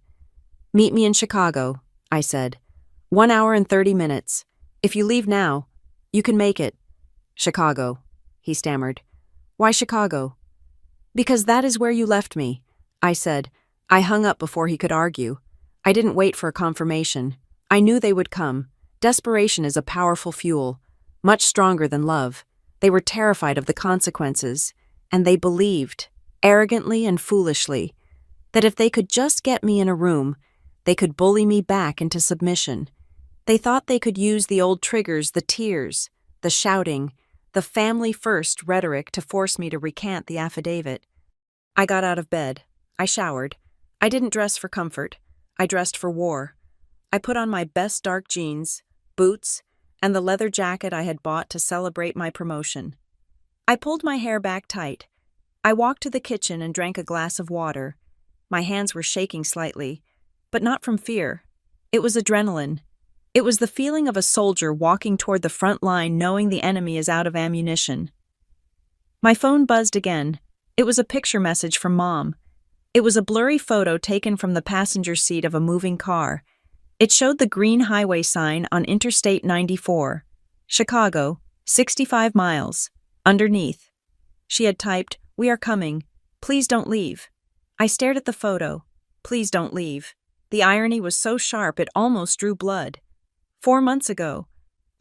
Meet me in Chicago, I said. 1 hour and 30 minutes. If you leave now, you can make it. Chicago, he stammered. Why Chicago? Because that is where you left me, I said. I hung up before he could argue. I didn't wait for a confirmation. I knew they would come. Desperation is a powerful fuel, much stronger than love. They were terrified of the consequences, and they believed, arrogantly and foolishly, that if they could just get me in a room, they could bully me back into submission. They thought they could use the old triggers, the tears, the shouting, the family-first rhetoric to force me to recant the affidavit. I got out of bed. I showered. I didn't dress for comfort. I dressed for war. I put on my best dark jeans, boots, and the leather jacket I had bought to celebrate my promotion. I pulled my hair back tight. I walked to the kitchen and drank a glass of water. My hands were shaking slightly, but not from fear. It was adrenaline. It was the feeling of a soldier walking toward the front line knowing the enemy is out of ammunition. My phone buzzed again. It was a picture message from Mom. It was a blurry photo taken from the passenger seat of a moving car. It showed the green highway sign on Interstate 94. Chicago, 65 miles. Underneath. She had typed, "We are coming. Please don't leave." I stared at the photo. Please don't leave. The irony was so sharp it almost drew blood. 4 months ago,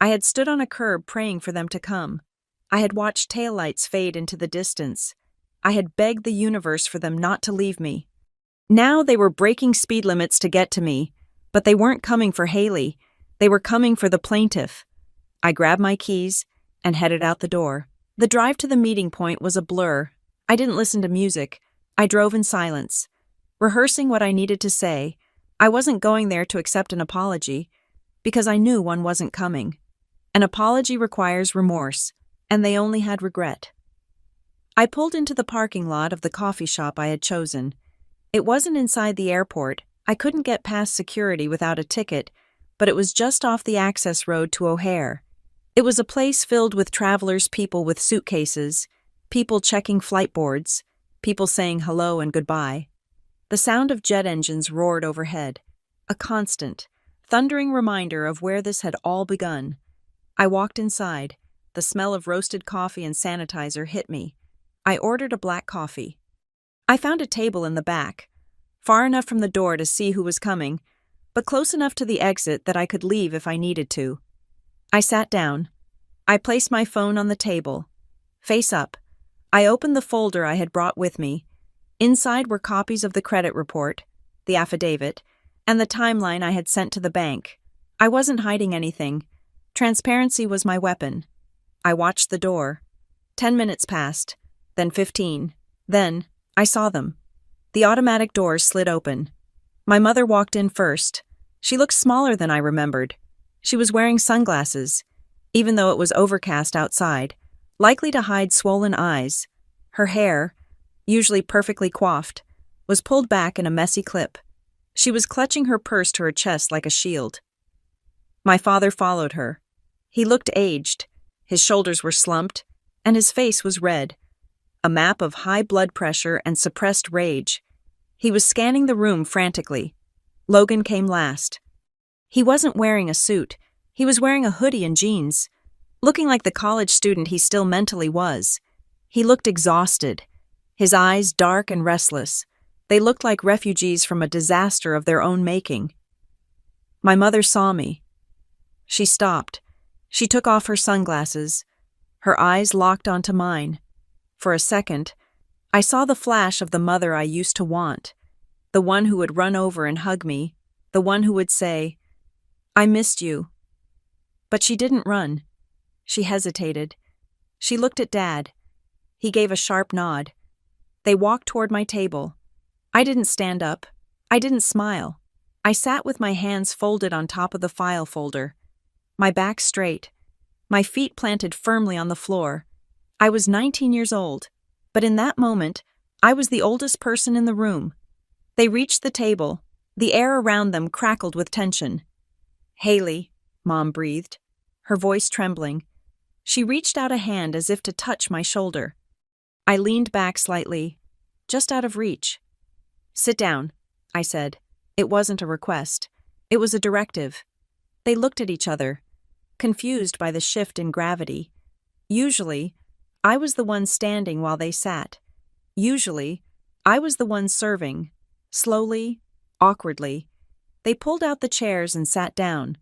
I had stood on a curb praying for them to come. I had watched taillights fade into the distance. I had begged the universe for them not to leave me. Now they were breaking speed limits to get to me, but they weren't coming for Haley. They were coming for the plaintiff. I grabbed my keys and headed out the door. The drive to the meeting point was a blur. I didn't listen to music. I drove in silence, rehearsing what I needed to say. I wasn't going there to accept an apology, because I knew one wasn't coming. An apology requires remorse, and they only had regret. I pulled into the parking lot of the coffee shop I had chosen. It wasn't inside the airport. I couldn't get past security without a ticket, but it was just off the access road to O'Hare. It was a place filled with travelers, people with suitcases, people checking flight boards, people saying hello and goodbye. The sound of jet engines roared overhead, a constant, thundering reminder of where this had all begun. I walked inside. The smell of roasted coffee and sanitizer hit me. I ordered a black coffee. I found a table in the back, far enough from the door to see who was coming, but close enough to the exit that I could leave if I needed to. I sat down. I placed my phone on the table. Face up. I opened the folder I had brought with me. Inside were copies of the credit report, the affidavit, and the timeline I had sent to the bank. I wasn't hiding anything. Transparency was my weapon. I watched the door. 10 minutes passed, then 15. Then, I saw them. The automatic doors slid open. My mother walked in first. She looked smaller than I remembered. She was wearing sunglasses, even though it was overcast outside, likely to hide swollen eyes. Her hair, usually perfectly coiffed, was pulled back in a messy clip. She was clutching her purse to her chest like a shield. My father followed her. He looked aged. His shoulders were slumped, and his face was red, a map of high blood pressure and suppressed rage. He was scanning the room frantically. Logan came last. He wasn't wearing a suit. He was wearing a hoodie and jeans, looking like the college student he still mentally was. He looked exhausted, his eyes dark and restless. They looked like refugees from a disaster of their own making. My mother saw me. She stopped. She took off her sunglasses. Her eyes locked onto mine. For a second, I saw the flash of the mother I used to want, the one who would run over and hug me, the one who would say, "I missed you." But she didn't run. She hesitated. She looked at Dad. He gave a sharp nod. They walked toward my table. I didn't stand up. I didn't smile. I sat with my hands folded on top of the file folder, my back straight, my feet planted firmly on the floor. I was 19 years old, but in that moment, I was the oldest person in the room. They reached the table. The air around them crackled with tension. "Haley," Mom breathed, her voice trembling. She reached out a hand as if to touch my shoulder. I leaned back slightly, just out of reach. "Sit down," I said. It wasn't a request. It was a directive. They looked at each other, confused by the shift in gravity. Usually, I was the one standing while they sat. Usually, I was the one serving. Slowly, awkwardly, they pulled out the chairs and sat down.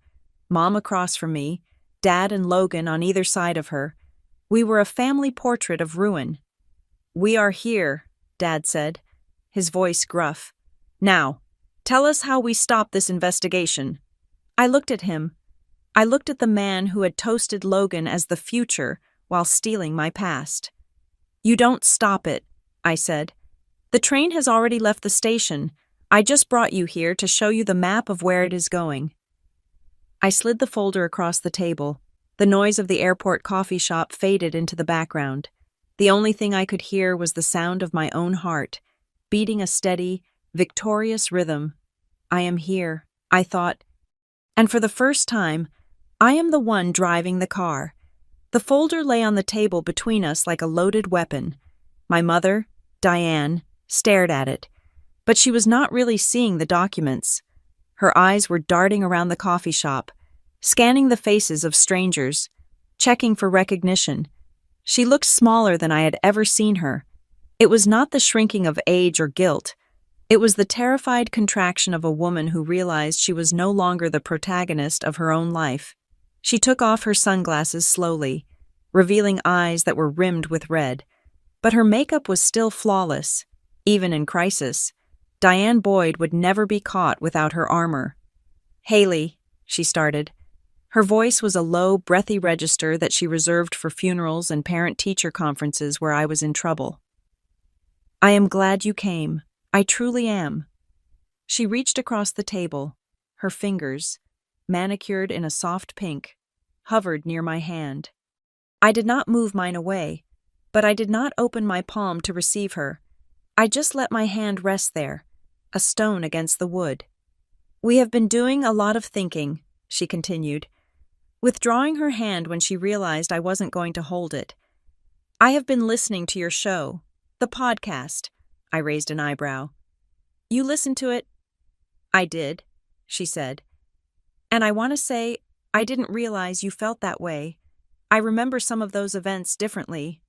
Mom across from me, Dad and Logan on either side of her. We were a family portrait of ruin. "We are here," Dad said, his voice gruff. "Now, tell us how we stop this investigation." I looked at him. I looked at the man who had toasted Logan as the future while stealing my past. "You don't stop it," I said. "The train has already left the station. I just brought you here to show you the map of where it is going." I slid the folder across the table. The noise of the airport coffee shop faded into the background. The only thing I could hear was the sound of my own heart, beating a steady, victorious rhythm. I am here, I thought. And for the first time, I am the one driving the car. The folder lay on the table between us like a loaded weapon. My mother, Diane, stared at it, but she was not really seeing the documents. Her eyes were darting around the coffee shop, scanning the faces of strangers, checking for recognition. She looked smaller than I had ever seen her. It was not the shrinking of age or guilt. It was the terrified contraction of a woman who realized she was no longer the protagonist of her own life. She took off her sunglasses slowly, revealing eyes that were rimmed with red. But her makeup was still flawless, even in crisis. Diane Boyd would never be caught without her armor. "Haley," she started. Her voice was a low, breathy register that she reserved for funerals and parent-teacher conferences where I was in trouble. "I am glad you came. I truly am." She reached across the table. Her fingers, manicured in a soft pink, hovered near my hand. I did not move mine away, but I did not open my palm to receive her. I just let my hand rest there, a stone against the wood. "We have been doing a lot of thinking," she continued, withdrawing her hand when she realized I wasn't going to hold it. "I have been listening to your show, the podcast." I raised an eyebrow. "You listened to it?" "I did," she said. "And I want to say, I didn't realize you felt that way. I remember some of those events differently.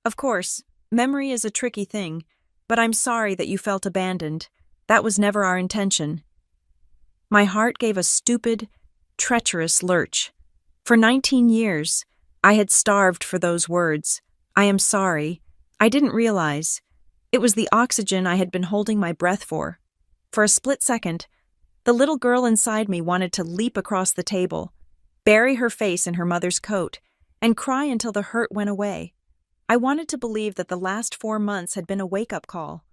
Of course, memory is a tricky thing, but I'm sorry that you felt abandoned. That was never our intention." My heart gave a stupid, treacherous lurch. For 19 years, I had starved for those words. I am sorry. I didn't realize. It was the oxygen I had been holding my breath for. For a split second, the little girl inside me wanted to leap across the table, bury her face in her mother's coat, and cry until the hurt went away. I wanted to believe that the last 4 months had been a wake-up call,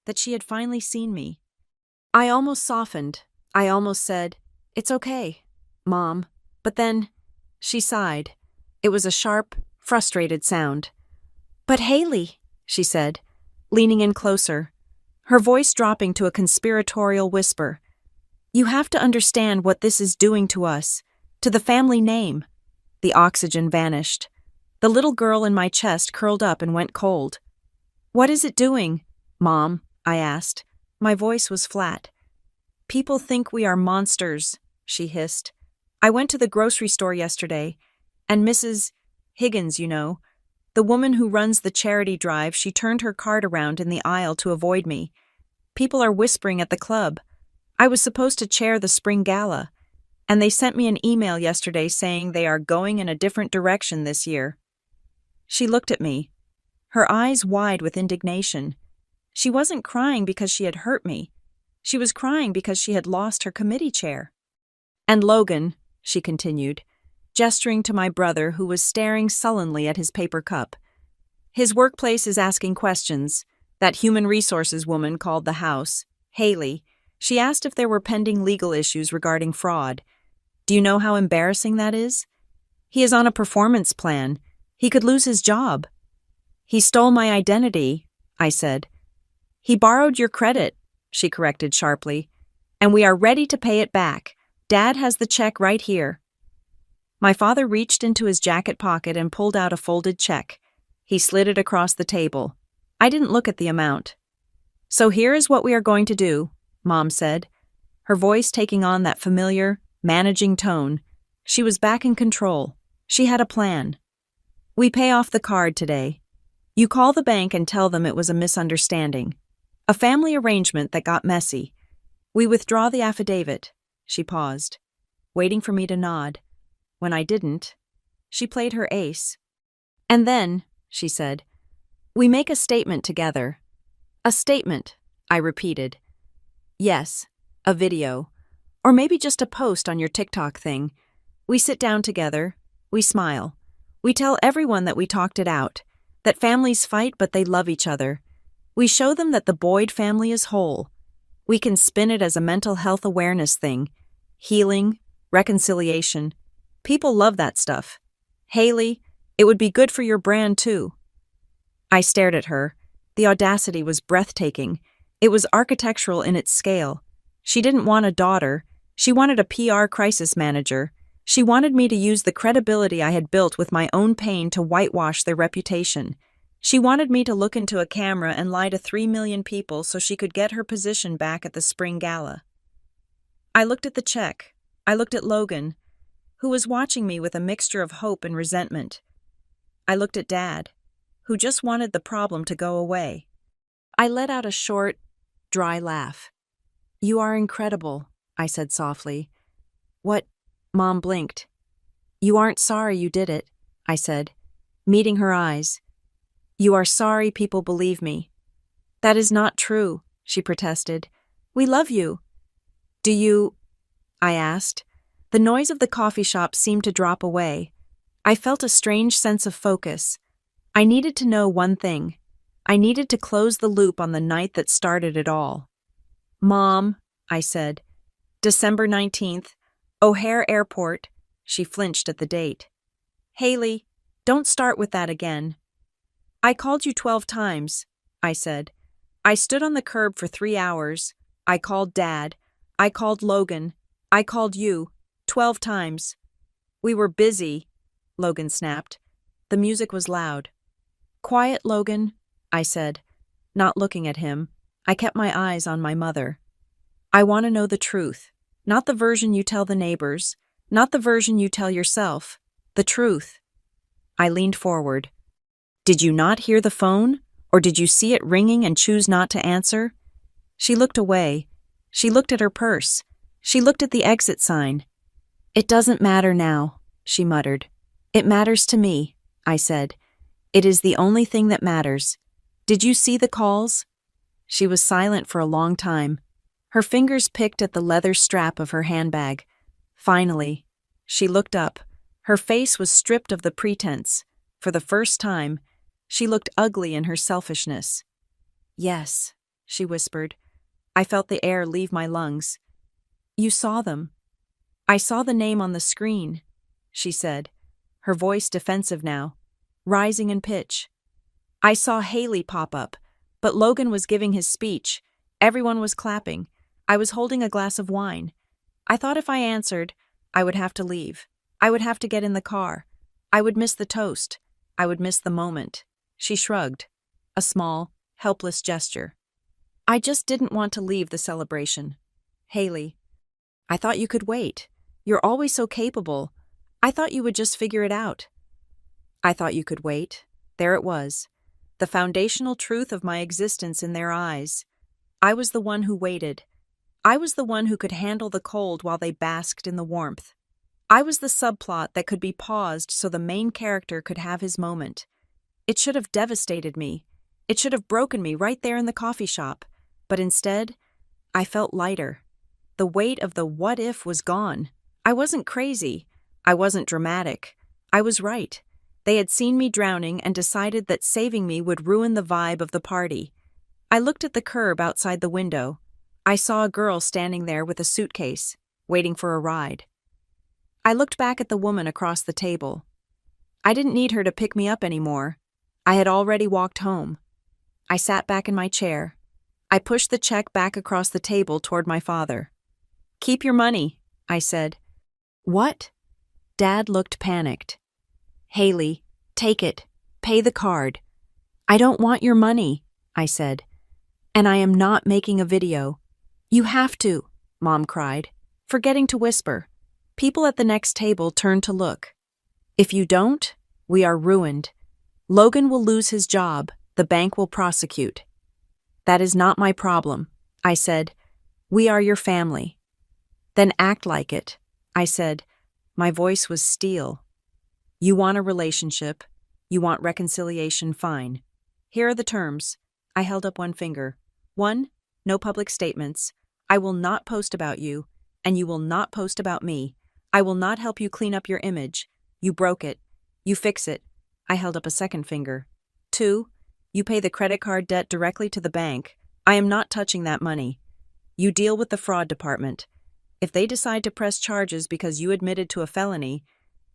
that she had finally seen me. I almost softened. I almost said, "It's okay, Mom." But then, she sighed. It was a sharp, frustrated sound. "But Haley," she said, leaning in closer, her voice dropping to a conspiratorial whisper, "you have to understand what this is doing to us, to the family name." The oxygen vanished. The little girl in my chest curled up and went cold. "What is it doing, Mom?" I asked. My voice was flat. "People think we are monsters," she hissed. "I went to the grocery store yesterday, and Mrs. Higgins, the woman who runs the charity drive, she turned her cart around in the aisle to avoid me. People are whispering at the club. I was supposed to chair the spring gala, and they sent me an email yesterday saying they are going in a different direction this year." She looked at me, her eyes wide with indignation. She wasn't crying because she had hurt me. She was crying because she had lost her committee chair. "And Logan," she continued, gesturing to my brother who was staring sullenly at his paper cup. "His workplace is asking questions. That human resources woman called the house, Haley. She asked if there were pending legal issues regarding fraud. Do you know how embarrassing that is? He is on a performance plan. He could lose his job." "He stole my identity," I said. "He borrowed your credit," she corrected sharply, "and we are ready to pay it back. Dad has the check right here." My father reached into his jacket pocket and pulled out a folded check. He slid it across the table. I didn't look at the amount. "So here is what we are going to do," Mom said, her voice taking on that familiar, managing tone. She was back in control. She had a plan. "We pay off the card today. You call the bank and tell them it was a misunderstanding. A family arrangement that got messy. We withdraw the affidavit." She paused, waiting for me to nod. When I didn't, she played her ace. "And then," she said, "we make a statement together." "A statement," I repeated. "Yes, a video. Or maybe just a post on your TikTok thing. We sit down together. We smile. We tell everyone that we talked it out, that families fight but they love each other. We show them that the Boyd family is whole. We can spin it as a mental health awareness thing. Healing, reconciliation. People love that stuff. Haley, it would be good for your brand too." I stared at her. The audacity was breathtaking. It was architectural in its scale. She didn't want a daughter. She wanted a PR crisis manager. She wanted me to use the credibility I had built with my own pain to whitewash their reputation. She wanted me to look into a camera and lie to 3 million people so she could get her position back at the spring gala. I looked at the check. I looked at Logan, who was watching me with a mixture of hope and resentment. I looked at Dad, who just wanted the problem to go away. I let out a short, dry laugh. "You are incredible," I said softly. "What?" Mom blinked. "You aren't sorry you did it," I said, meeting her eyes. "You are sorry people believe me." "That is not true," she protested. "We love you." "Do you?" I asked. The noise of the coffee shop seemed to drop away. I felt a strange sense of focus. I needed to know one thing. I needed to close the loop on the night that started it all. "Mom," I said. "December 19th, O'Hare Airport." She flinched at the date. "Haley, don't start with that again." "I called you 12 times, I said. "I stood on the curb for 3 hours. I called Dad. I called Logan. I called you. 12 times. "We were busy," Logan snapped. The music was loud. "Quiet, Logan," I said, not looking at him. I kept my eyes on my mother. "I want to know the truth. Not the version you tell the neighbors. Not the version you tell yourself. The truth." I leaned forward. "Did you not hear the phone? Or did you see it ringing and choose not to answer?" She looked away. She looked at her purse. She looked at the exit sign. "It doesn't matter now," she muttered. It matters to me, I said. It is the only thing that matters. Did you see the calls? She was silent for a long time. Her fingers picked at the leather strap of her handbag. Finally, she looked up. Her face was stripped of the pretense. For the first time, she looked ugly in her selfishness. Yes, she whispered. I felt the air leave my lungs. You saw them. I saw the name on the screen, she said, her voice defensive now, rising in pitch. I saw Haley pop up, but Logan was giving his speech. Everyone was clapping. I was holding a glass of wine. I thought if I answered, I would have to leave. I would have to get in the car. I would miss the toast. I would miss the moment. She shrugged, a small, helpless gesture. I just didn't want to leave the celebration. Haley, I thought you could wait. You're always so capable. I thought you would just figure it out. I thought you could wait. There it was. The foundational truth of my existence in their eyes. I was the one who waited. I was the one who could handle the cold while they basked in the warmth. I was the subplot that could be paused so the main character could have his moment. It should have devastated me. It should have broken me right there in the coffee shop. But instead, I felt lighter. The weight of the what if was gone. I wasn't crazy. I wasn't dramatic. I was right. They had seen me drowning and decided that saving me would ruin the vibe of the party. I looked at the curb outside the window. I saw a girl standing there with a suitcase, waiting for a ride. I looked back at the woman across the table. I didn't need her to pick me up anymore. I had already walked home. I sat back in my chair. I pushed the check back across the table toward my father. Keep your money, I said. What? Dad looked panicked. Haley, take it. Pay the card. I don't want your money, I said. And I am not making a video. You have to, Mom cried, forgetting to whisper. People at the next table turned to look. If you don't, we are ruined. Logan will lose his job. The bank will prosecute. That is not my problem, I said. We are your family. Then act like it, I said. My voice was steel. You want a relationship. You want reconciliation, fine. Here are the terms. I held up one finger. 1. No public statements. I will not post about you, and you will not post about me. I will not help you clean up your image. You broke it. You fix it. I held up a second finger. 2. You pay the credit card debt directly to the bank. I am not touching that money. You deal with the fraud department. If they decide to press charges because you admitted to a felony,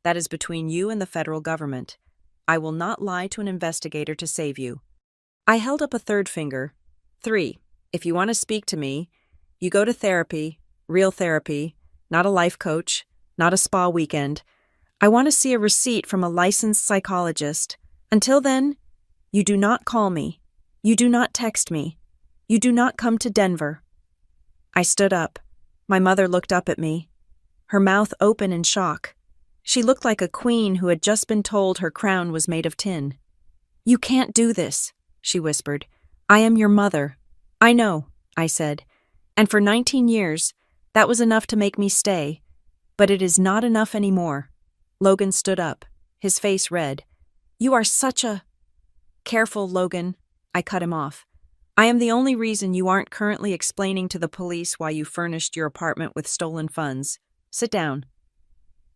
that is between you and the federal government. I will not lie to an investigator to save you. I held up a third finger. 3. If you want to speak to me, you go to therapy, real therapy, not a life coach, not a spa weekend. I want to see a receipt from a licensed psychologist. Until then, you do not call me. You do not text me. You do not come to Denver. I stood up. My mother looked up at me, her mouth open in shock. She looked like a queen who had just been told her crown was made of tin. You can't do this, she whispered. I am your mother. I know, I said. And for 19 years, that was enough to make me stay. But it is not enough anymore. Logan stood up, his face red. You are such a... Careful, Logan. I cut him off. I am the only reason you aren't currently explaining to the police why you furnished your apartment with stolen funds. Sit down.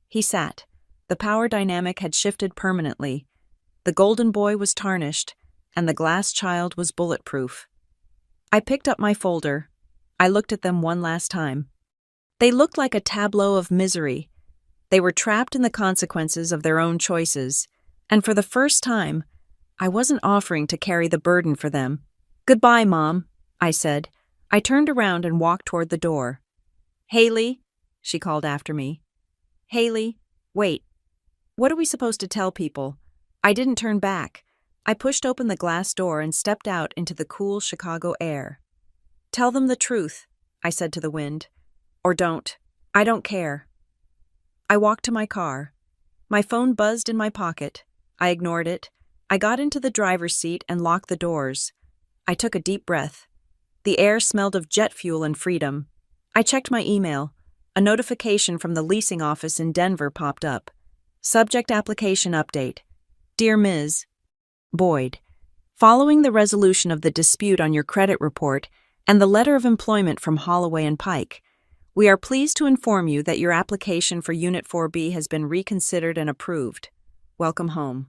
He sat. The power dynamic had shifted permanently. The golden boy was tarnished, and the glass child was bulletproof. I picked up my folder. I looked at them one last time. They looked like a tableau of misery. They were trapped in the consequences of their own choices, and for the first time, I wasn't offering to carry the burden for them. Goodbye, Mom, I said. I turned around and walked toward the door. Haley, she called after me. Haley, wait. What are we supposed to tell people? I didn't turn back. I pushed open the glass door and stepped out into the cool Chicago air. Tell them the truth, I said to the wind. Or don't. I don't care. I walked to my car. My phone buzzed in my pocket. I ignored it. I got into the driver's seat and locked the doors. I took a deep breath. The air smelled of jet fuel and freedom. I checked my email. A notification from the leasing office in Denver popped up. Subject application update. Dear Ms. Boyd, following the resolution of the dispute on your credit report and the letter of employment from Holloway and Pike, we are pleased to inform you that your application for Unit 4B has been reconsidered and approved. Welcome home.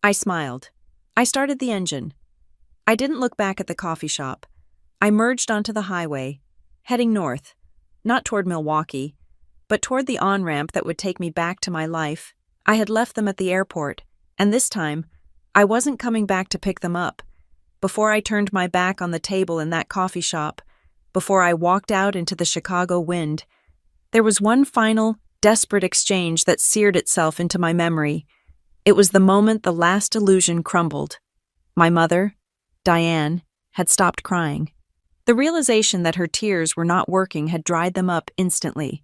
I smiled. I started the engine. I didn't look back at the coffee shop. I merged onto the highway, heading north, not toward Milwaukee, but toward the on-ramp that would take me back to my life. I had left them at the airport, and this time, I wasn't coming back to pick them up. Before I turned my back on the table in that coffee shop, before I walked out into the Chicago wind, there was one final, desperate exchange that seared itself into my memory. It was the moment the last illusion crumbled. My mother, Diane, had stopped crying. The realization that her tears were not working had dried them up instantly,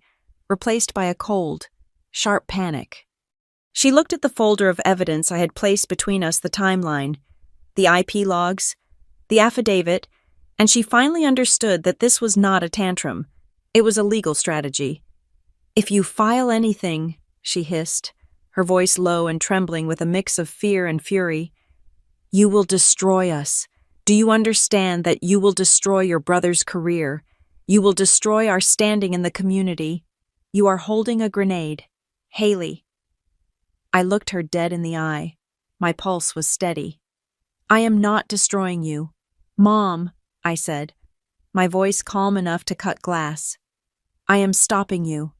replaced by a cold, sharp panic. She looked at the folder of evidence I had placed between us, the timeline, the IP logs, the affidavit, and she finally understood that this was not a tantrum. It was a legal strategy. "If you file anything," she hissed, her voice low and trembling with a mix of fear and fury, "you will destroy us. Do you understand that you will destroy your brother's career? You will destroy our standing in the community. You are holding a grenade. Haley." I looked her dead in the eye. My pulse was steady. "I am not destroying you. Mom," I said, my voice calm enough to cut glass. "I am stopping you."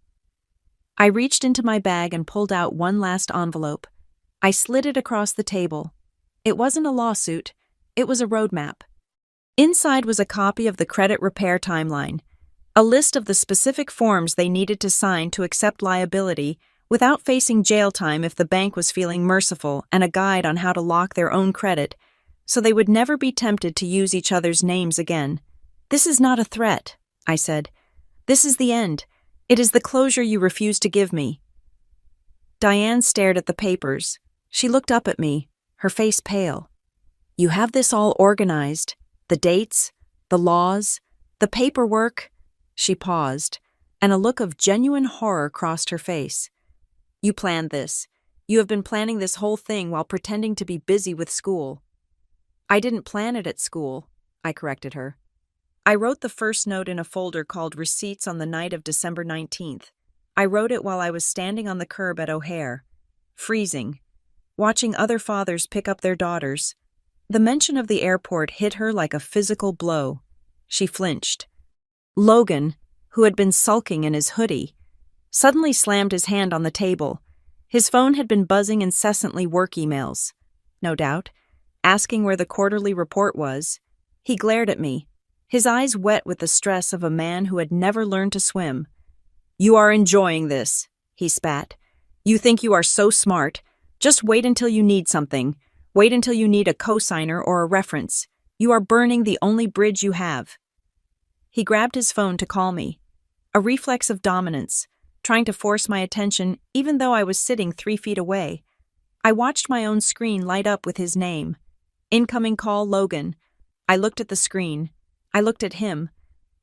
I reached into my bag and pulled out one last envelope. I slid it across the table. It wasn't a lawsuit. It was a roadmap. Inside was a copy of the credit repair timeline, a list of the specific forms they needed to sign to accept liability without facing jail time if the bank was feeling merciful, and a guide on how to lock their own credit, so they would never be tempted to use each other's names again. "This is not a threat," I said. "This is the end. It is the closure you refuse to give me." Diane stared at the papers. She looked up at me, her face pale. "You have this all organized, the dates, the laws, the paperwork." She paused, and a look of genuine horror crossed her face. "You planned this. You have been planning this whole thing while pretending to be busy with school." "I didn't plan it at school," I corrected her. "I wrote the first note in a folder called Receipts on the night of December 19th. I wrote it while I was standing on the curb at O'Hare, freezing, watching other fathers pick up their daughters. The mention of the airport hit her like a physical blow. She flinched. Logan, who had been sulking in his hoodie, suddenly slammed his hand on the table. His phone had been buzzing incessantly, work emails, no doubt, asking where the quarterly report was. He glared at me, his eyes wet with the stress of a man who had never learned to swim. "You are enjoying this," he spat. "You think you are so smart. Just wait until you need something. Wait until you need a cosigner or a reference. You are burning the only bridge you have." He grabbed his phone to call me, a reflex of dominance, trying to force my attention even though I was sitting 3 feet away. I watched my own screen light up with his name. "Incoming call, Logan." I looked at the screen. I looked at him.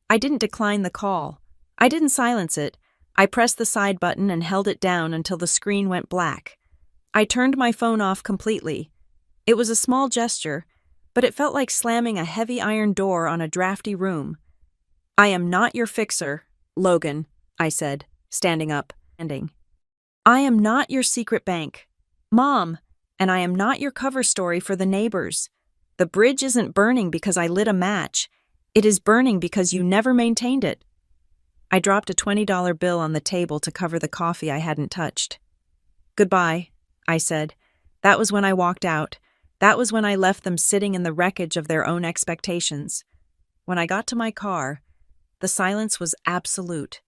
I didn't decline the call. I didn't silence it. I pressed the side button and held it down until the screen went black. I turned my phone off completely. It was a small gesture, but it felt like slamming a heavy iron door on a drafty room. "I am not your fixer, Logan," I said, standing up. "I am not your secret bank, Mom, and I am not your cover story for the neighbors. The bridge isn't burning because I lit a match. It is burning because you never maintained it." I dropped a $20 bill on the table to cover the coffee I hadn't touched. "Goodbye," I said. That was when I walked out. That was when I left them sitting in the wreckage of their own expectations. When I got to my car, the silence was absolute.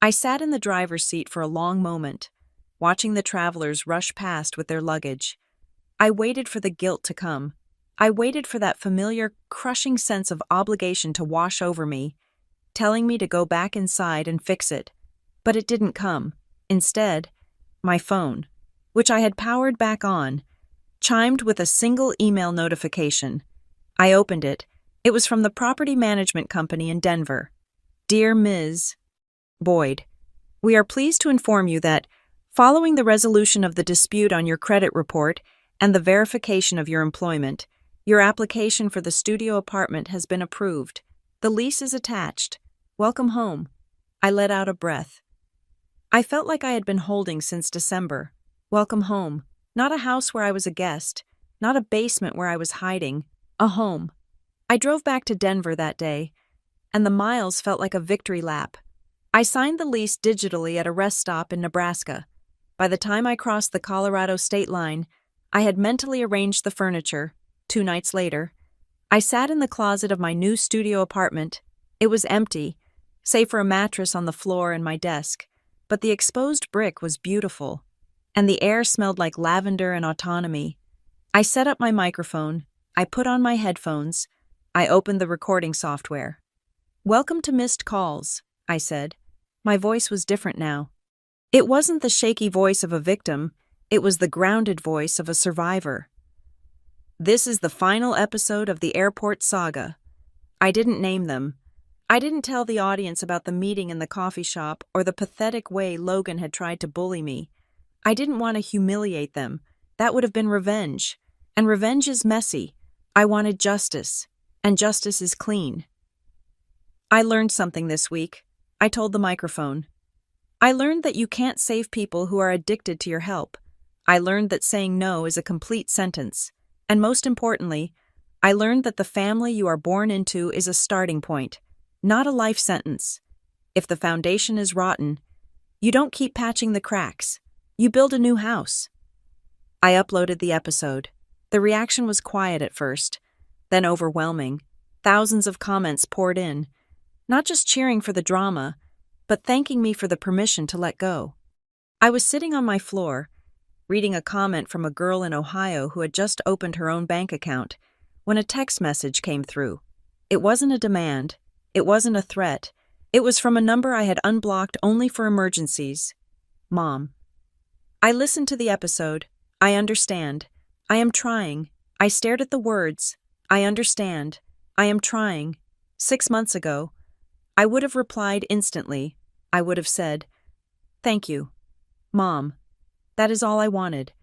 I sat in the driver's seat for a long moment, watching the travelers rush past with their luggage. I waited for the guilt to come. I waited for that familiar, crushing sense of obligation to wash over me, telling me to go back inside and fix it. But it didn't come. Instead, my phone, which I had powered back on, chimed with a single email notification. I opened it. It was from the property management company in Denver. "Dear Ms. Boyd, we are pleased to inform you that, Following the resolution of the dispute on your credit report and the verification of your employment, your application for the studio apartment has been approved. The lease is attached. Welcome home. I let out a breath. I felt like I had been holding since December. Welcome home. Not a house where I was a guest, not a basement where I was hiding, a home. I drove back to Denver that day, and the miles felt like a victory lap. I signed the lease digitally at a rest stop in Nebraska. By the time I crossed the Colorado state line, I had mentally arranged the furniture. 2 nights later, I sat in the closet of my new studio apartment. It was empty, save for a mattress on the floor and my desk, but the exposed brick was beautiful, and the air smelled like lavender and autonomy. I set up my microphone, I put on my headphones, I opened the recording software. "Welcome to Missed Calls," I said. My voice was different now. It wasn't the shaky voice of a victim, it was the grounded voice of a survivor. This is the final episode of the airport saga. I didn't name them. I didn't tell the audience about the meeting in the coffee shop or the pathetic way Logan had tried to bully me. I didn't want to humiliate them. That would have been revenge. And revenge is messy. I wanted justice. And justice is clean. I learned something this week. I told the microphone. I learned that you can't save people who are addicted to your help. I learned that saying no is a complete sentence. And most importantly, I learned that the family you are born into is a starting point, not a life sentence. If the foundation is rotten, you don't keep patching the cracks. You build a new house. I uploaded the episode. The reaction was quiet at first, then overwhelming. Thousands of comments poured in, not just cheering for the drama, but thanking me for the permission to let go. I was sitting on my floor, reading a comment from a girl in Ohio who had just opened her own bank account, when a text message came through. It wasn't a demand. It wasn't a threat. It was from a number I had unblocked only for emergencies. Mom. I listened to the episode. I understand. I am trying. I stared at the words. I understand. I am trying. 6 months ago, I would have replied instantly. I would have said, "Thank you, Mom. That is all I wanted."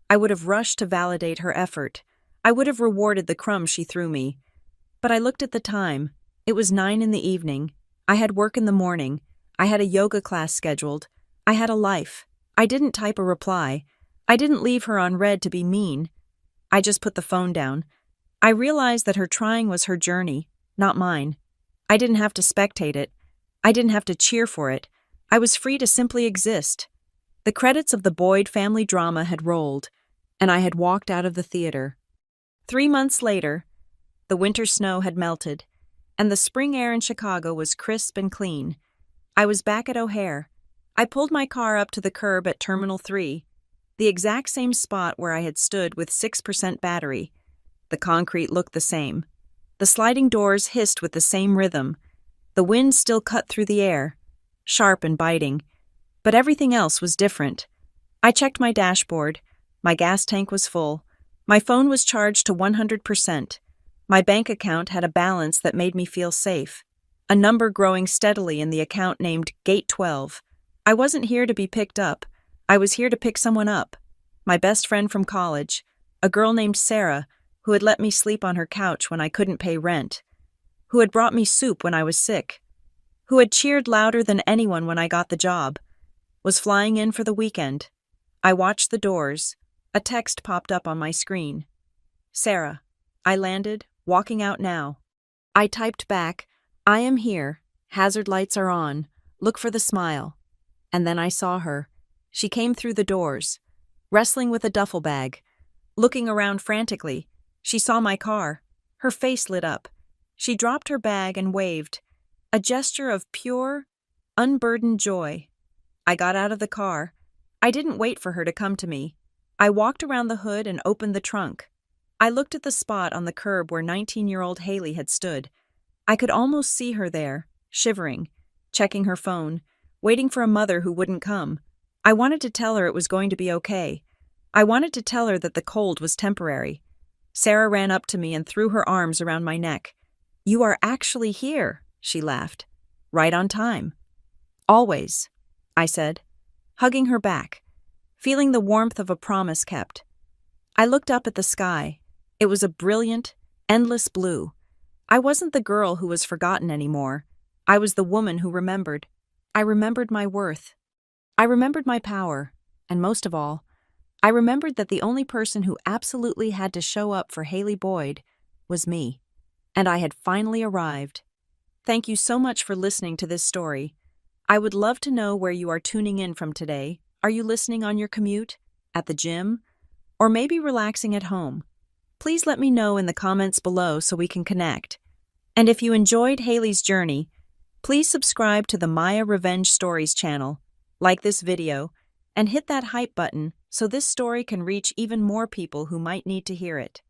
I would have rushed to validate her effort. I would have rewarded the crumbs she threw me. But I looked at the time. It was 9 in the evening. I had work in the morning. I had a yoga class scheduled. I had a life. I didn't type a reply. I didn't leave her on read to be mean. I just put the phone down. I realized that her trying was her journey, not mine. I didn't have to spectate it. I didn't have to cheer for it. I was free to simply exist. The credits of the Boyd family drama had rolled, and I had walked out of the theater. 3 months later, the winter snow had melted, and the spring air in Chicago was crisp and clean. I was back at O'Hare. I pulled my car up to the curb at Terminal 3, the exact same spot where I had stood with 6% battery. The concrete looked the same. The sliding doors hissed with the same rhythm. The wind still cut through the air, sharp and biting. But everything else was different. I checked my dashboard. My gas tank was full. My phone was charged to 100%. My bank account had a balance that made me feel safe. A number growing steadily in the account named Gate 12. I wasn't here to be picked up. I was here to pick someone up. My best friend from college, a girl named Sarah, who had let me sleep on her couch when I couldn't pay rent, who had brought me soup when I was sick, who had cheered louder than anyone when I got the job, was flying in for the weekend. I watched the doors. A text popped up on my screen. "Sarah, I landed, walking out now." I typed back, "I am here. Hazard lights are on. Look for the smile." And then I saw her. She came through the doors, wrestling with a duffel bag, looking around frantically. She saw my car. Her face lit up. She dropped her bag and waved, a gesture of pure, unburdened joy. I got out of the car. I didn't wait for her to come to me. I walked around the hood and opened the trunk. I looked at the spot on the curb where 19-year-old Haley had stood. I could almost see her there, shivering, checking her phone, waiting for a mother who wouldn't come. I wanted to tell her it was going to be okay. I wanted to tell her that the cold was temporary. Sarah ran up to me and threw her arms around my neck. "You are actually here," she laughed. "Right on time." "Always," I said, hugging her back. feeling the warmth of a promise kept. I looked up at the sky. It was a brilliant, endless blue. I wasn't the girl who was forgotten anymore. I was the woman who remembered. I remembered my worth. I remembered my power. And most of all, I remembered that the only person who absolutely had to show up for Haley Boyd was me. And I had finally arrived. Thank you so much for listening to this story. I would love to know where you are tuning in from today. Are you listening on your commute, at the gym, or maybe relaxing at home? Please let me know in the comments below so we can connect. And if you enjoyed Haley's journey, please subscribe to the Maya Revenge Stories channel, like this video, and hit that hype button so this story can reach even more people who might need to hear it.